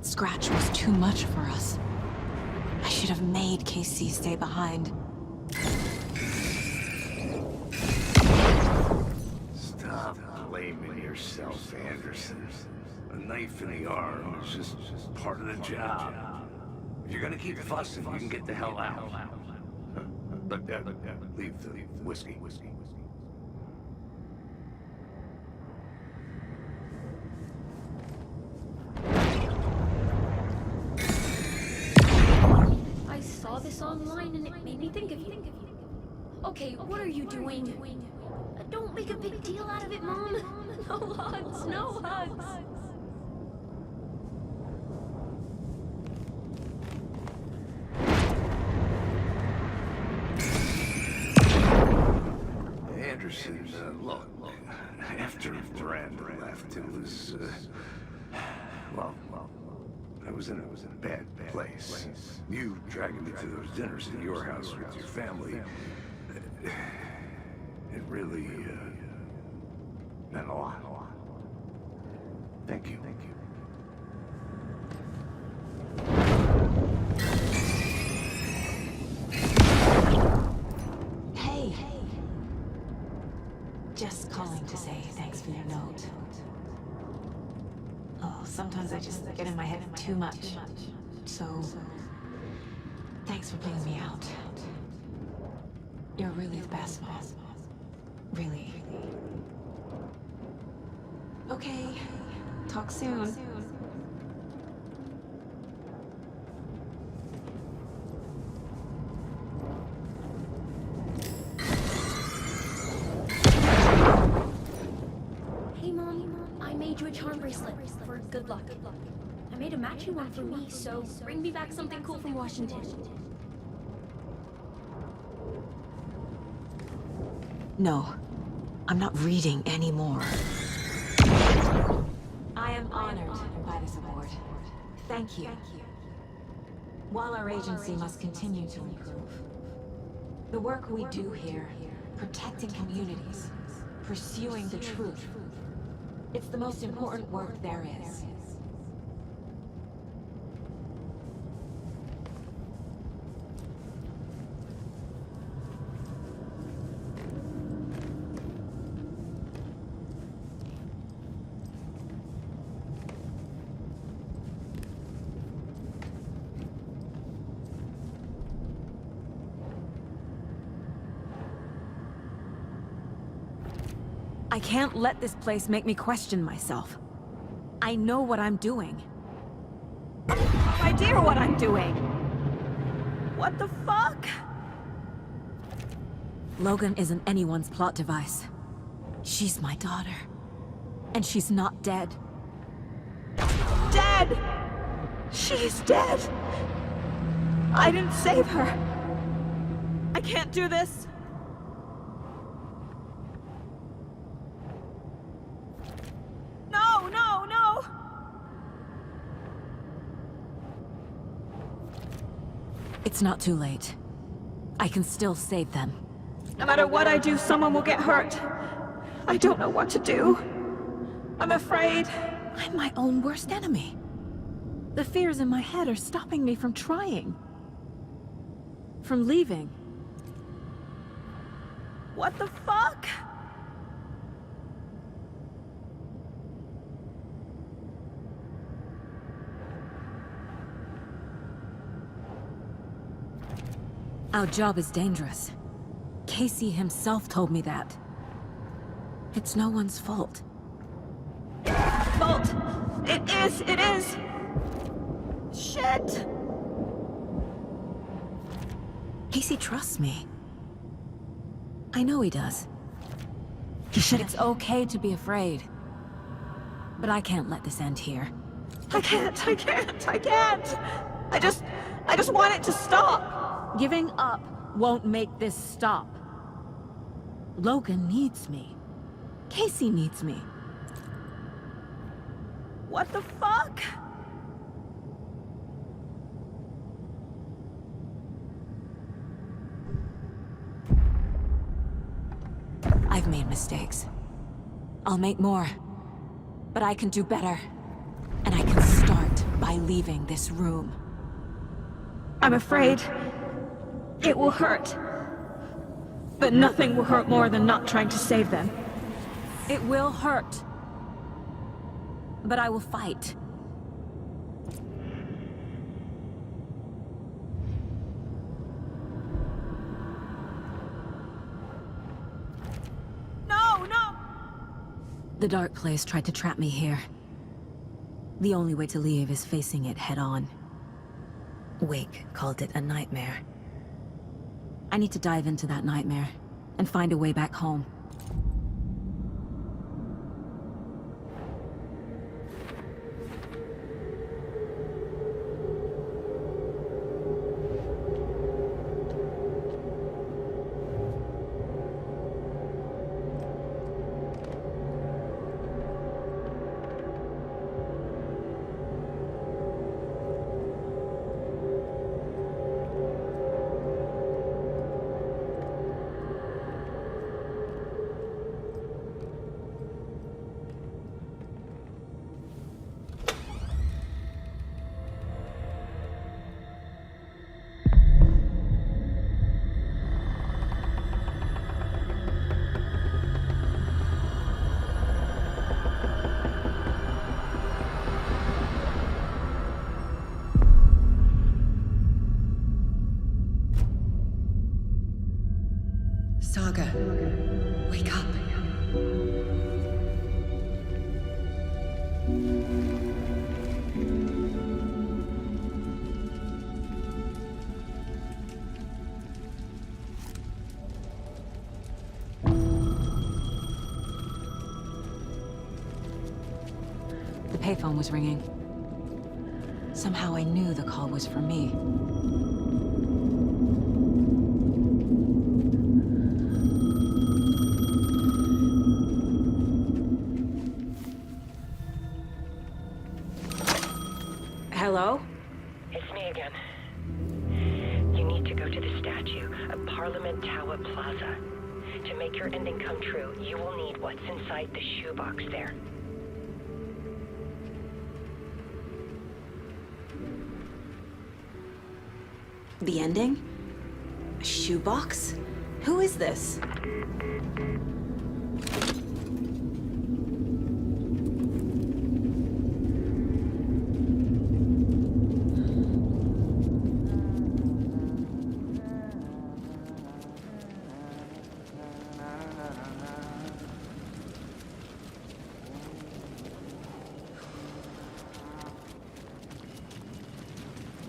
Scratch was too much for us. I should have made KC stay behind. Stop blaming yourself, Anderson. A knife in the arm is just part of the job. If you're gonna keep fussing, you can get the hell out. But leave the whiskey. saw online and it made me think of you. Okay, what are you doing? Don't make a big deal out of it, Mom. No hugs, no hugs. Anderson, look, after Miranda left, it was, well, I was in a bad place. You dragging me to those dinners at your house with your family, it really, meant a lot. Thank you. Hey. Just calling to say thanks for your note. Oh, sometimes I just get in my head too much. So, thanks for playing me out. You're really the best, Mom. Really. Okay, talk soon. Hey, Mom, I made you a charm bracelet for good luck. I made a matching one for me, so bring me back something cool from Washington. No, I'm not reading anymore. I am honored by this award. Thank you. While our agency must continue to improve, the work we do here, protecting communities, pursuing the truth, it's the most important work there is. I can't let this place make me question myself. I know what I'm doing. I have no idea what I'm doing! What the fuck? Logan isn't anyone's plot device. She's my daughter. And she's not dead. Dead! She's dead! I didn't save her. I can't do this. It's not too late. I can still save them. No matter what I do, someone will get hurt. I don't know what to do. I'm afraid. I'm my own worst enemy. The fears in my head are stopping me from trying. From leaving. What the fuck? Our job is dangerous. Casey himself told me that. It's no one's fault. Fault! It is! Shit! Casey trusts me. I know he does. It's okay to be afraid. But I can't let this end here. I can't! I just want it to stop! Giving up won't make this stop. Logan needs me. Casey needs me. What the fuck? I've made mistakes. I'll make more. But I can do better. And I can start by leaving this room. I'm afraid it will hurt. But nothing will hurt more than not trying to save them. It will hurt. But I will fight. No! The dark place tried to trap me here. The only way to leave is facing it head on. Wake called it a nightmare. I need to dive into that nightmare and find a way back home. Saga, wake up. The payphone was ringing. Somehow I knew the call was for me. Hello? It's me again. You need to go to the statue of Parliament Tower Plaza. To make your ending come true, you will need what's inside the shoebox there. The ending? A shoebox? Who is this?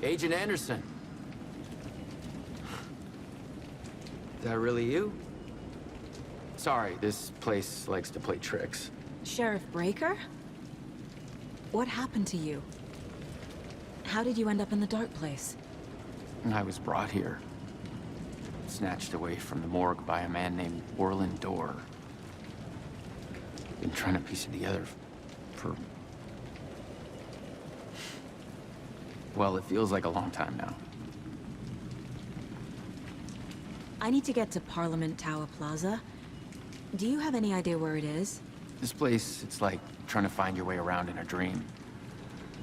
Agent Anderson. Is that really you? Sorry, this place likes to play tricks. Sheriff Breaker? What happened to you? How did you end up in the dark place? I was brought here. Snatched away from the morgue by a man named Orland Dorr. Been trying to piece it together for... well, it feels like a long time now. I need to get to Parliament Tower Plaza. Do you have any idea where it is? This place, it's like trying to find your way around in a dream.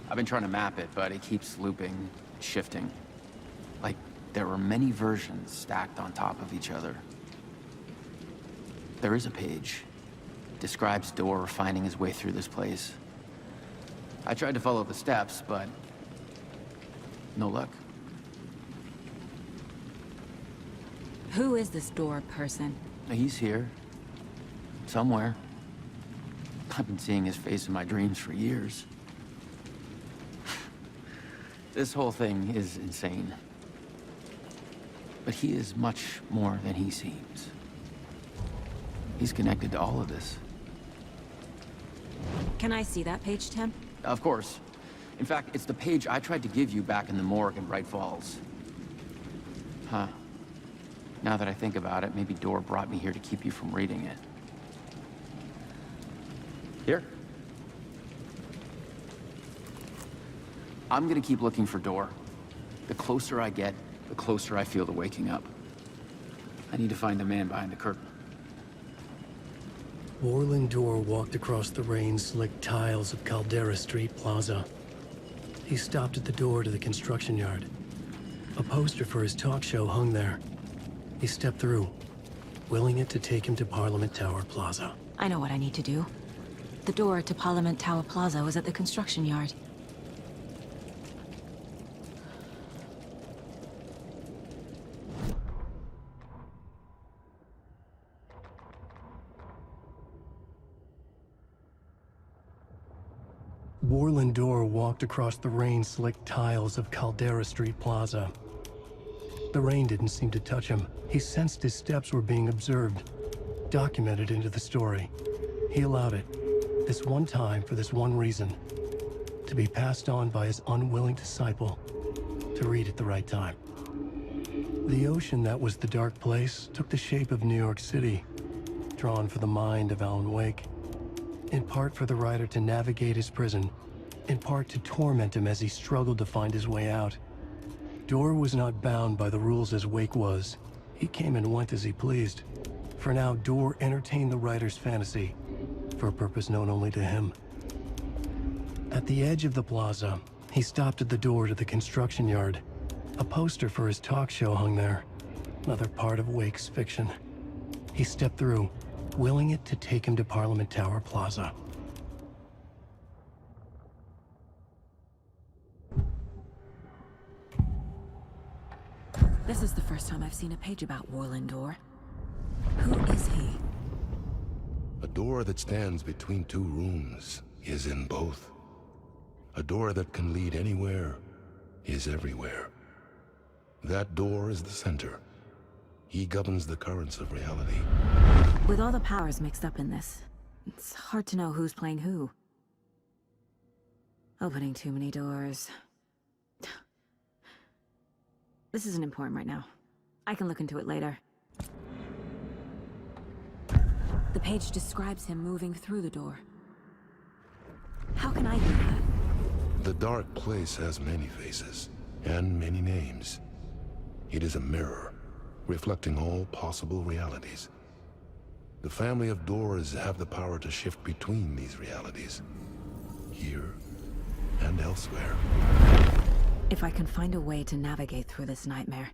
I've been trying to map it, but it keeps looping, shifting. Like there are many versions stacked on top of each other. There is a page. It describes Dorr finding his way through this place. I tried to follow the steps, but no luck. Who is this Dorr person? He's here. Somewhere. I've been seeing his face in my dreams for years. This whole thing is insane. But he is much more than he seems. He's connected to all of this. Can I see that page, Tim? Of course. In fact, it's the page I tried to give you back in the morgue in Braight Falls. Huh. Now that I think about it, maybe Dorr brought me here to keep you from reading it. Here. I'm gonna keep looking for Dorr. The closer I get, the closer I feel to waking up. I need to find the man behind the curtain. Orland Dorr walked across the rain-slicked tiles of Caldera Street Plaza. He stopped at the door to the construction yard. A poster for his talk show hung there. He stepped through, willing it to take him to Parliament Tower Plaza. I know what I need to do. The door to Parliament Tower Plaza was at the construction yard. Orland Dorr walked across the rain-slicked tiles of Caldera Street Plaza. The rain didn't seem to touch him. He sensed his steps were being observed, documented into the story. He allowed it, this one time for this one reason, to be passed on by his unwilling disciple, to read at the right time. The ocean that was the dark place took the shape of New York City, drawn for the mind of Alan Wake, in part for the writer to navigate his prison, in part to torment him as he struggled to find his way out. Door was not bound by the rules as Wake was. He came and went as he pleased. For now, Door entertained the writer's fantasy, for a purpose known only to him. At the edge of the plaza, he stopped at the door to the construction yard. A poster for his talk show hung there, another part of Wake's fiction. He stepped through, willing it to take him to Parliament Tower Plaza. This is the first time I've seen a page about Warland Door. Who is he? A door that stands between two rooms is in both. A door that can lead anywhere is everywhere. That door is the center. He governs the currents of reality. With all the powers mixed up in this, it's hard to know who's playing who. Opening too many doors. This isn't important right now. I can look into it later. The page describes him moving through the door. How can I do that? The dark place has many faces, and many names. It is a mirror, reflecting all possible realities. The family of doors have the power to shift between these realities, here and elsewhere. If I can find a way to navigate through this nightmare,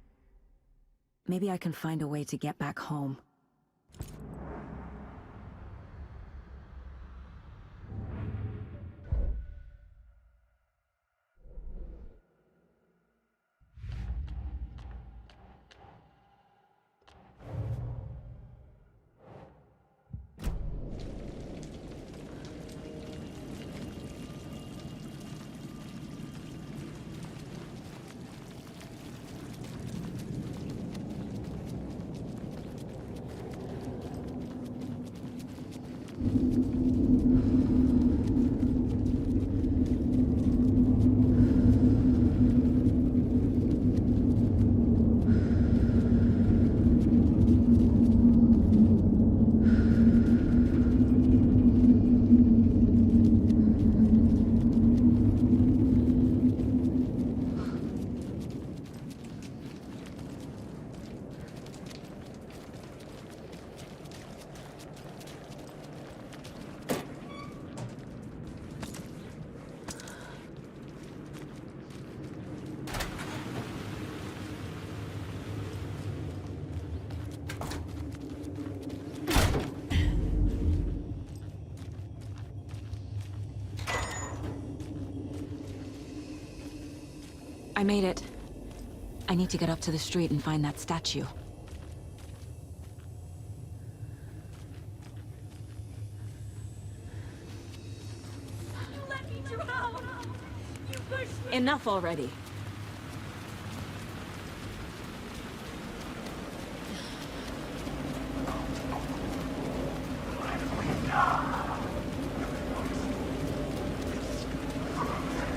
maybe I can find a way to get back home. I made it. I need to get up to the street and find that statue. Let me drown! You pushed me! Enough already.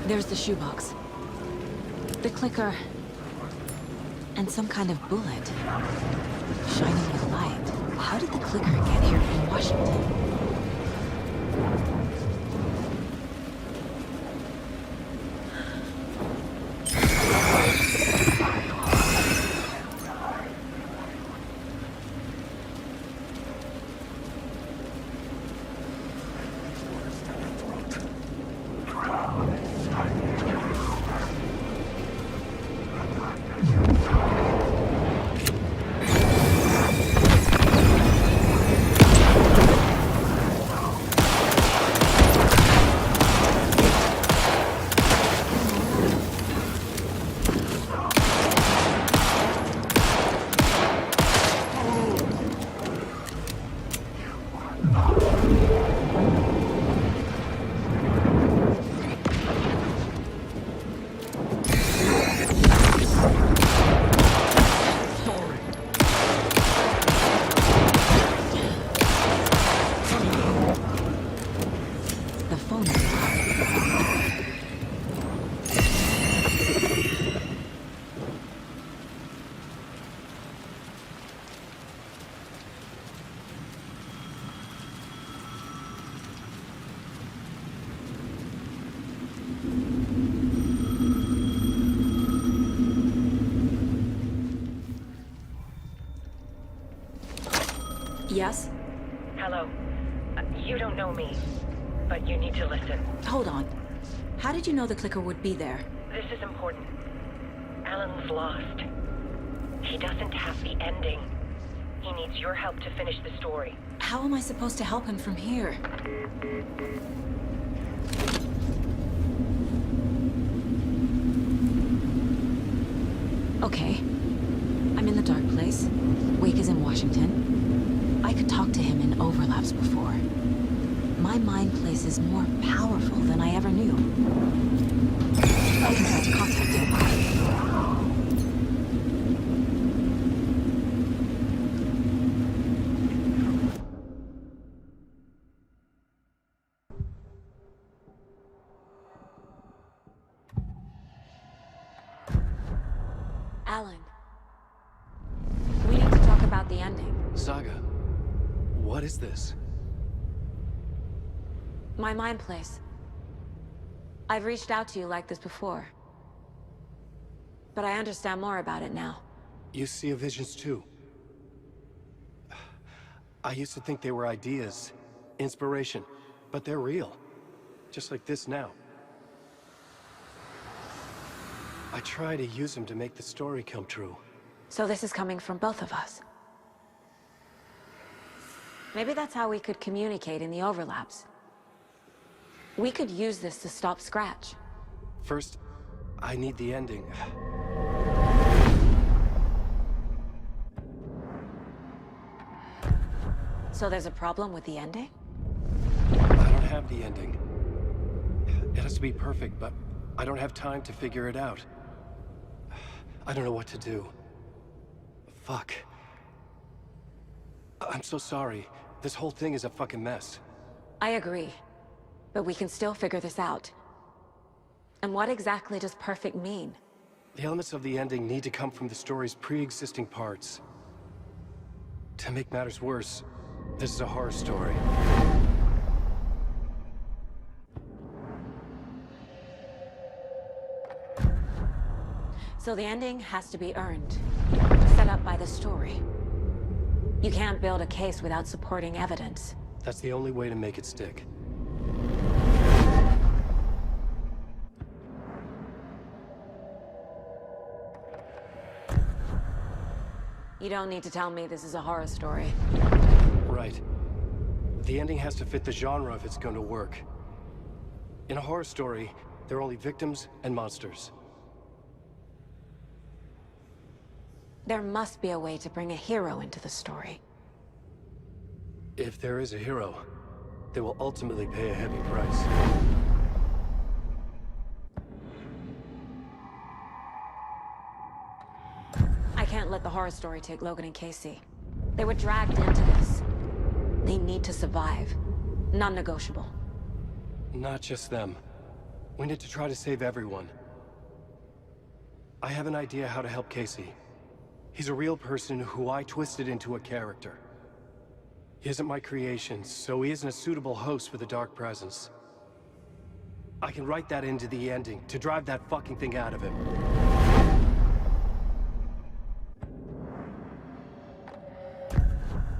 There's the shoebox. The clicker. And some kind of bullet. Shining with light. How did the clicker get here from Washington? Yes? Hello. You don't know me, but you need to listen. Hold on. How did you know the clicker would be there? This is important. Alan's lost. He doesn't have the ending. He needs your help to finish the story. How am I supposed to help him from here? Okay. I'm in the dark place. Wake is in Washington. I could talk to him in overlaps before. My mind place is more powerful than I ever knew. I can try to contact him. Alan. We need to talk about the ending. Saga, what is this? My mind place. I've reached out to you like this before. But I understand more about it now. You see visions too. I used to think they were ideas, inspiration, but they're real. Just like this now. I try to use them to make the story come true. So this is coming from both of us. Maybe that's how we could communicate in the overlaps. We could use this to stop Scratch. First, I need the ending. So there's a problem with the ending? I don't have the ending. It has to be perfect, but I don't have time to figure it out. I don't know what to do. Fuck. I'm so sorry. This whole thing is a fucking mess. I agree. But we can still figure this out. And what exactly does perfect mean? The elements of the ending need to come from the story's pre-existing parts. To make matters worse, this is a horror story. So the ending has to be earned, set up by the story. You can't build a case without supporting evidence. That's the only way to make it stick. You don't need to tell me this is a horror story. Right. The ending has to fit the genre if it's going to work. In a horror story, there are only victims and monsters. There must be a way to bring a hero into the story. If there is a hero, they will ultimately pay a heavy price. I can't let the horror story take Logan and Casey. They were dragged into this. They need to survive. Non-negotiable. Not just them. We need to try to save everyone. I have an idea how to help Casey. He's a real person who I twisted into a character. He isn't my creation, so he isn't a suitable host for the Dark Presence. I can write that into the ending to drive that fucking thing out of him.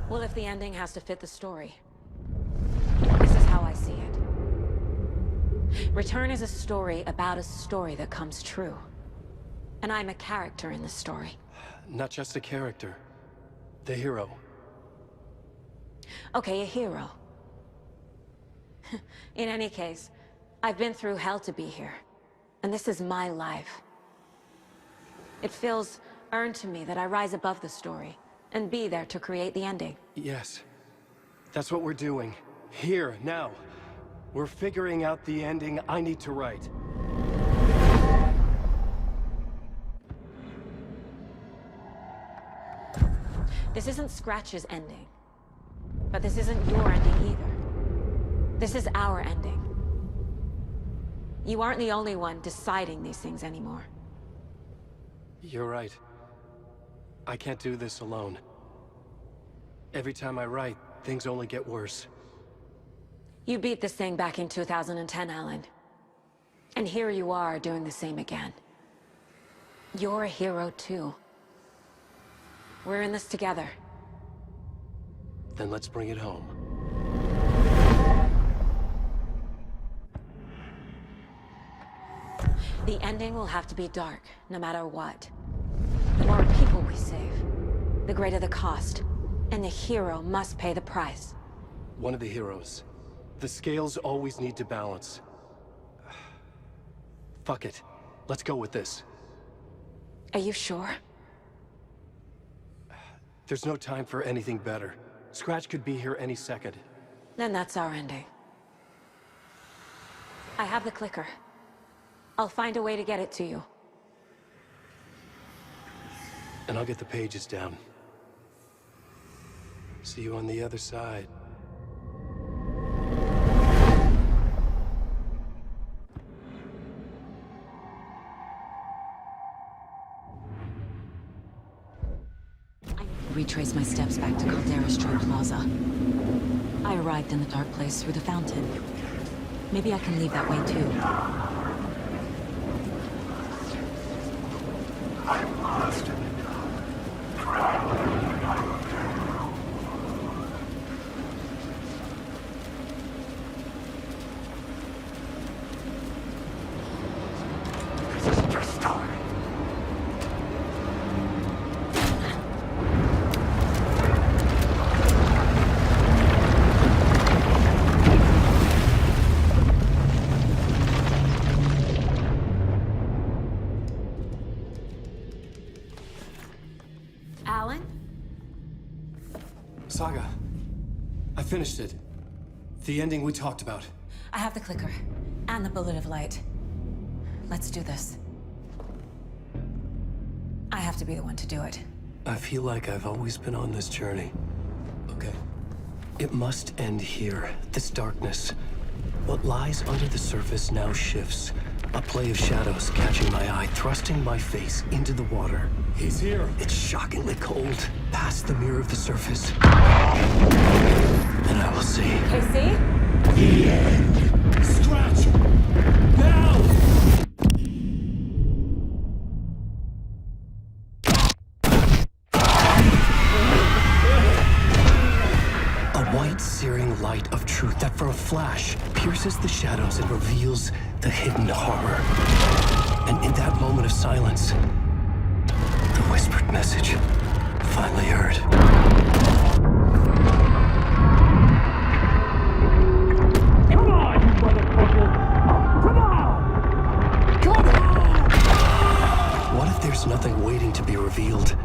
Well, if the ending has to fit the story, this is how I see it. Return is a story about a story that comes true. And I'm a character in the story. Not just a character. The hero. Okay, a hero. In any case, I've been through hell to be here. And this is my life. It feels earned to me that I rise above the story and be there to create the ending. Yes. That's what we're doing. Here, now. We're figuring out the ending I need to write. This isn't Scratch's ending. But this isn't your ending either. This is our ending. You aren't the only one deciding these things anymore. You're right. I can't do this alone. Every time I write, things only get worse. You beat this thing back in 2010, Alan. And here you are doing the same again. You're a hero too. We're in this together. Then let's bring it home. The ending will have to be dark, no matter what. The more people we save, the greater the cost. And the hero must pay the price. One of the heroes. The scales always need to balance. Fuck it. Let's go with this. Are you sure? There's no time for anything better. Scratch could be here any second. Then that's our ending. I have the clicker. I'll find a way to get it to you. And I'll get the pages down. See you on the other side. Retrace my steps back to Caldera Plaza. I arrived in the dark place through the fountain. Maybe I can leave that way too. I must Alan? Saga, I finished it. The ending we talked about. I have the clicker. And the bullet of light. Let's do this. I have to be the one to do it. I feel like I've always been on this journey. Okay. It must end here. This darkness. What lies under the surface now shifts. A play of shadows catching my eye, thrusting my face into the water. He's here. It's shockingly cold. Past the mirror of the surface. And I will see. KC? The end. Scratch! Now! A white, searing light of truth that for a flash pierces the shadows and reveals the hidden horror. And in that moment of silence, the whispered message finally heard. Come on, you motherfucker! Come on! Come on! What if there's nothing waiting to be revealed?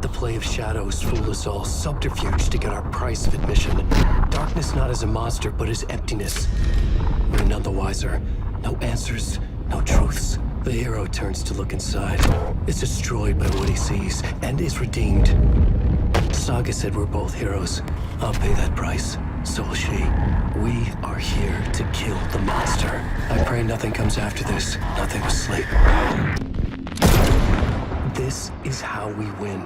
The play of shadows fool us all, subterfuge to get our price of admission. Darkness not as a monster, but as emptiness. We're none the wiser. No answers, no truths. The hero turns to look inside. Is destroyed by what he sees, and is redeemed. Saga said we're both heroes. I'll pay that price. So will she. We are here to kill the monster. I pray nothing comes after this. Nothing will sleep. This is how we win.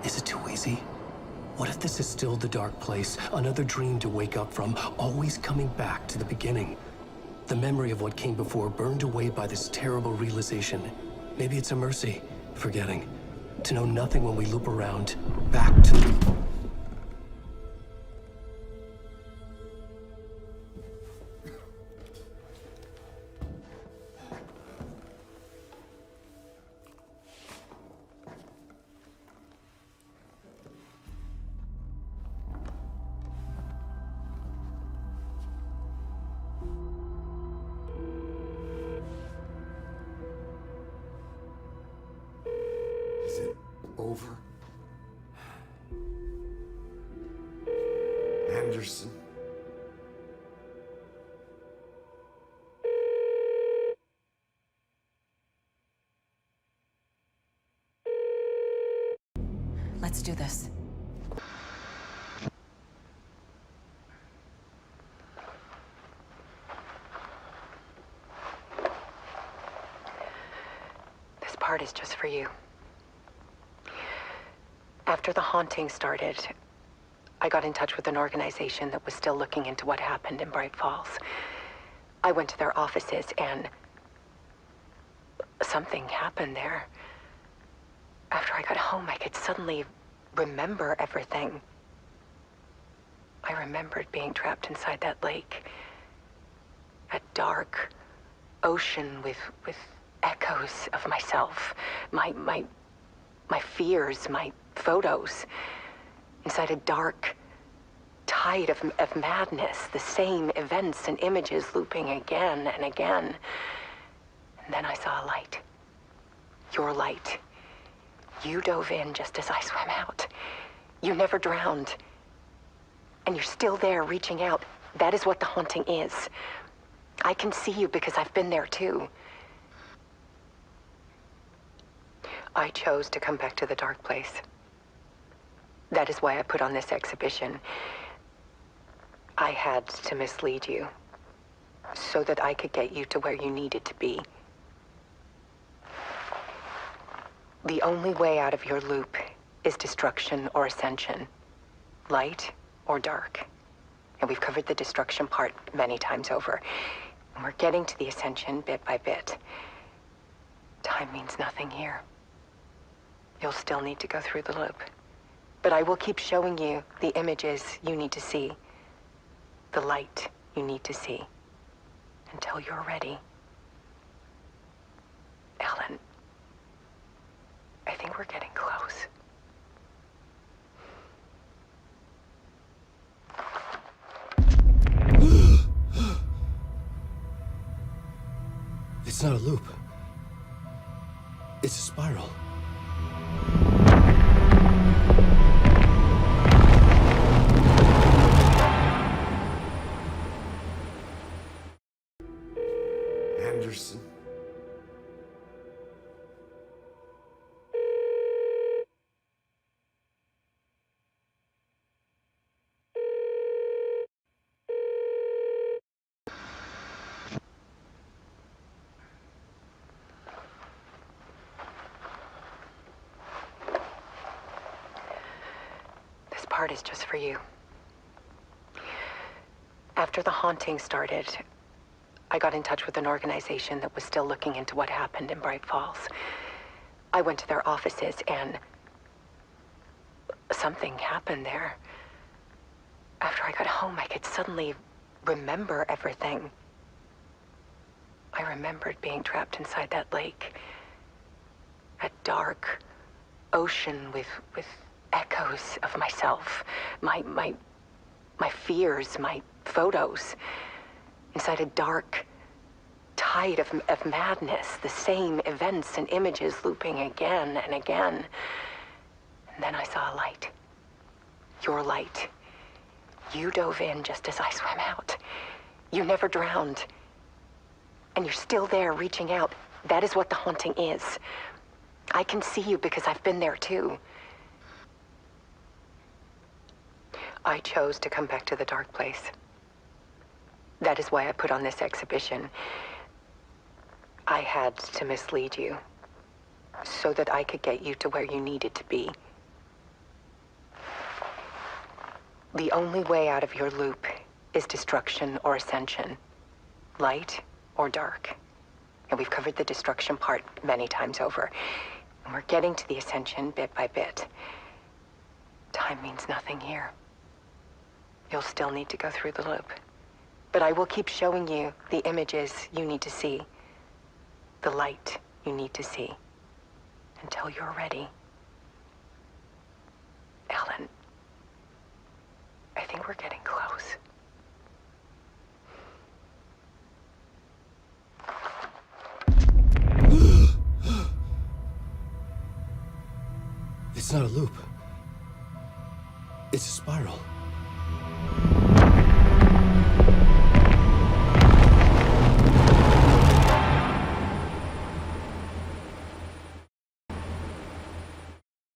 Is it too easy? What if this is still the dark place? Another dream to wake up from, always coming back to the beginning. The memory of what came before burned away by this terrible realization. Maybe it's a mercy, forgetting. To know nothing when we loop around, back to... Is it over? Anderson? Let's do this. This part is just for you. After the haunting started, I got in touch with an organization that was still looking into what happened in Braight Falls. I went to their offices and something happened there. After I got home, I could suddenly remember everything. I remembered being trapped inside that lake. A dark ocean with echoes of myself. My fears, my photos. Inside a dark tide of madness. The same events and images looping again and again. And then I saw a light. Your light. You dove in just as I swam out. You never drowned. And you're still there reaching out. That is what the haunting is. I can see you because I've been there too. I chose to come back to the dark place. That is why I put on this exhibition. I had to mislead you so that I could get you to where you needed to be. The only way out of your loop is destruction or ascension, light or dark. And we've covered the destruction part many times over. And we're getting to the ascension bit by bit. Time means nothing here. You'll still need to go through the loop. But I will keep showing you the images you need to see, the light you need to see, until you're ready. Alan, I think we're getting close. It's not a loop. It's a spiral. Anderson. This part is just for you. After the haunting started, I got in touch with an organization that was still looking into what happened in Braight Falls. I went to their offices and something happened there. After I got home, I could suddenly remember everything. I remembered being trapped inside that lake. A dark ocean with echoes of myself. My fears, my photos. Inside a dark tide of madness. The same events and images looping again and again. And then I saw a light. Your light. You dove in just as I swam out. You never drowned. And you're still there reaching out. That is what the haunting is. I can see you because I've been there too. I chose to come back to the dark place. That is why I put on this exhibition. I had to mislead you so that I could get you to where you needed to be. The only way out of your loop is destruction or ascension, light or dark. And we've covered the destruction part many times over. And we're getting to the ascension bit by bit. Time means nothing here. You'll still need to go through the loop. But I will keep showing you the images you need to see, the light you need to see, until you're ready. Alan, I think we're getting close. It's not a loop. It's a spiral.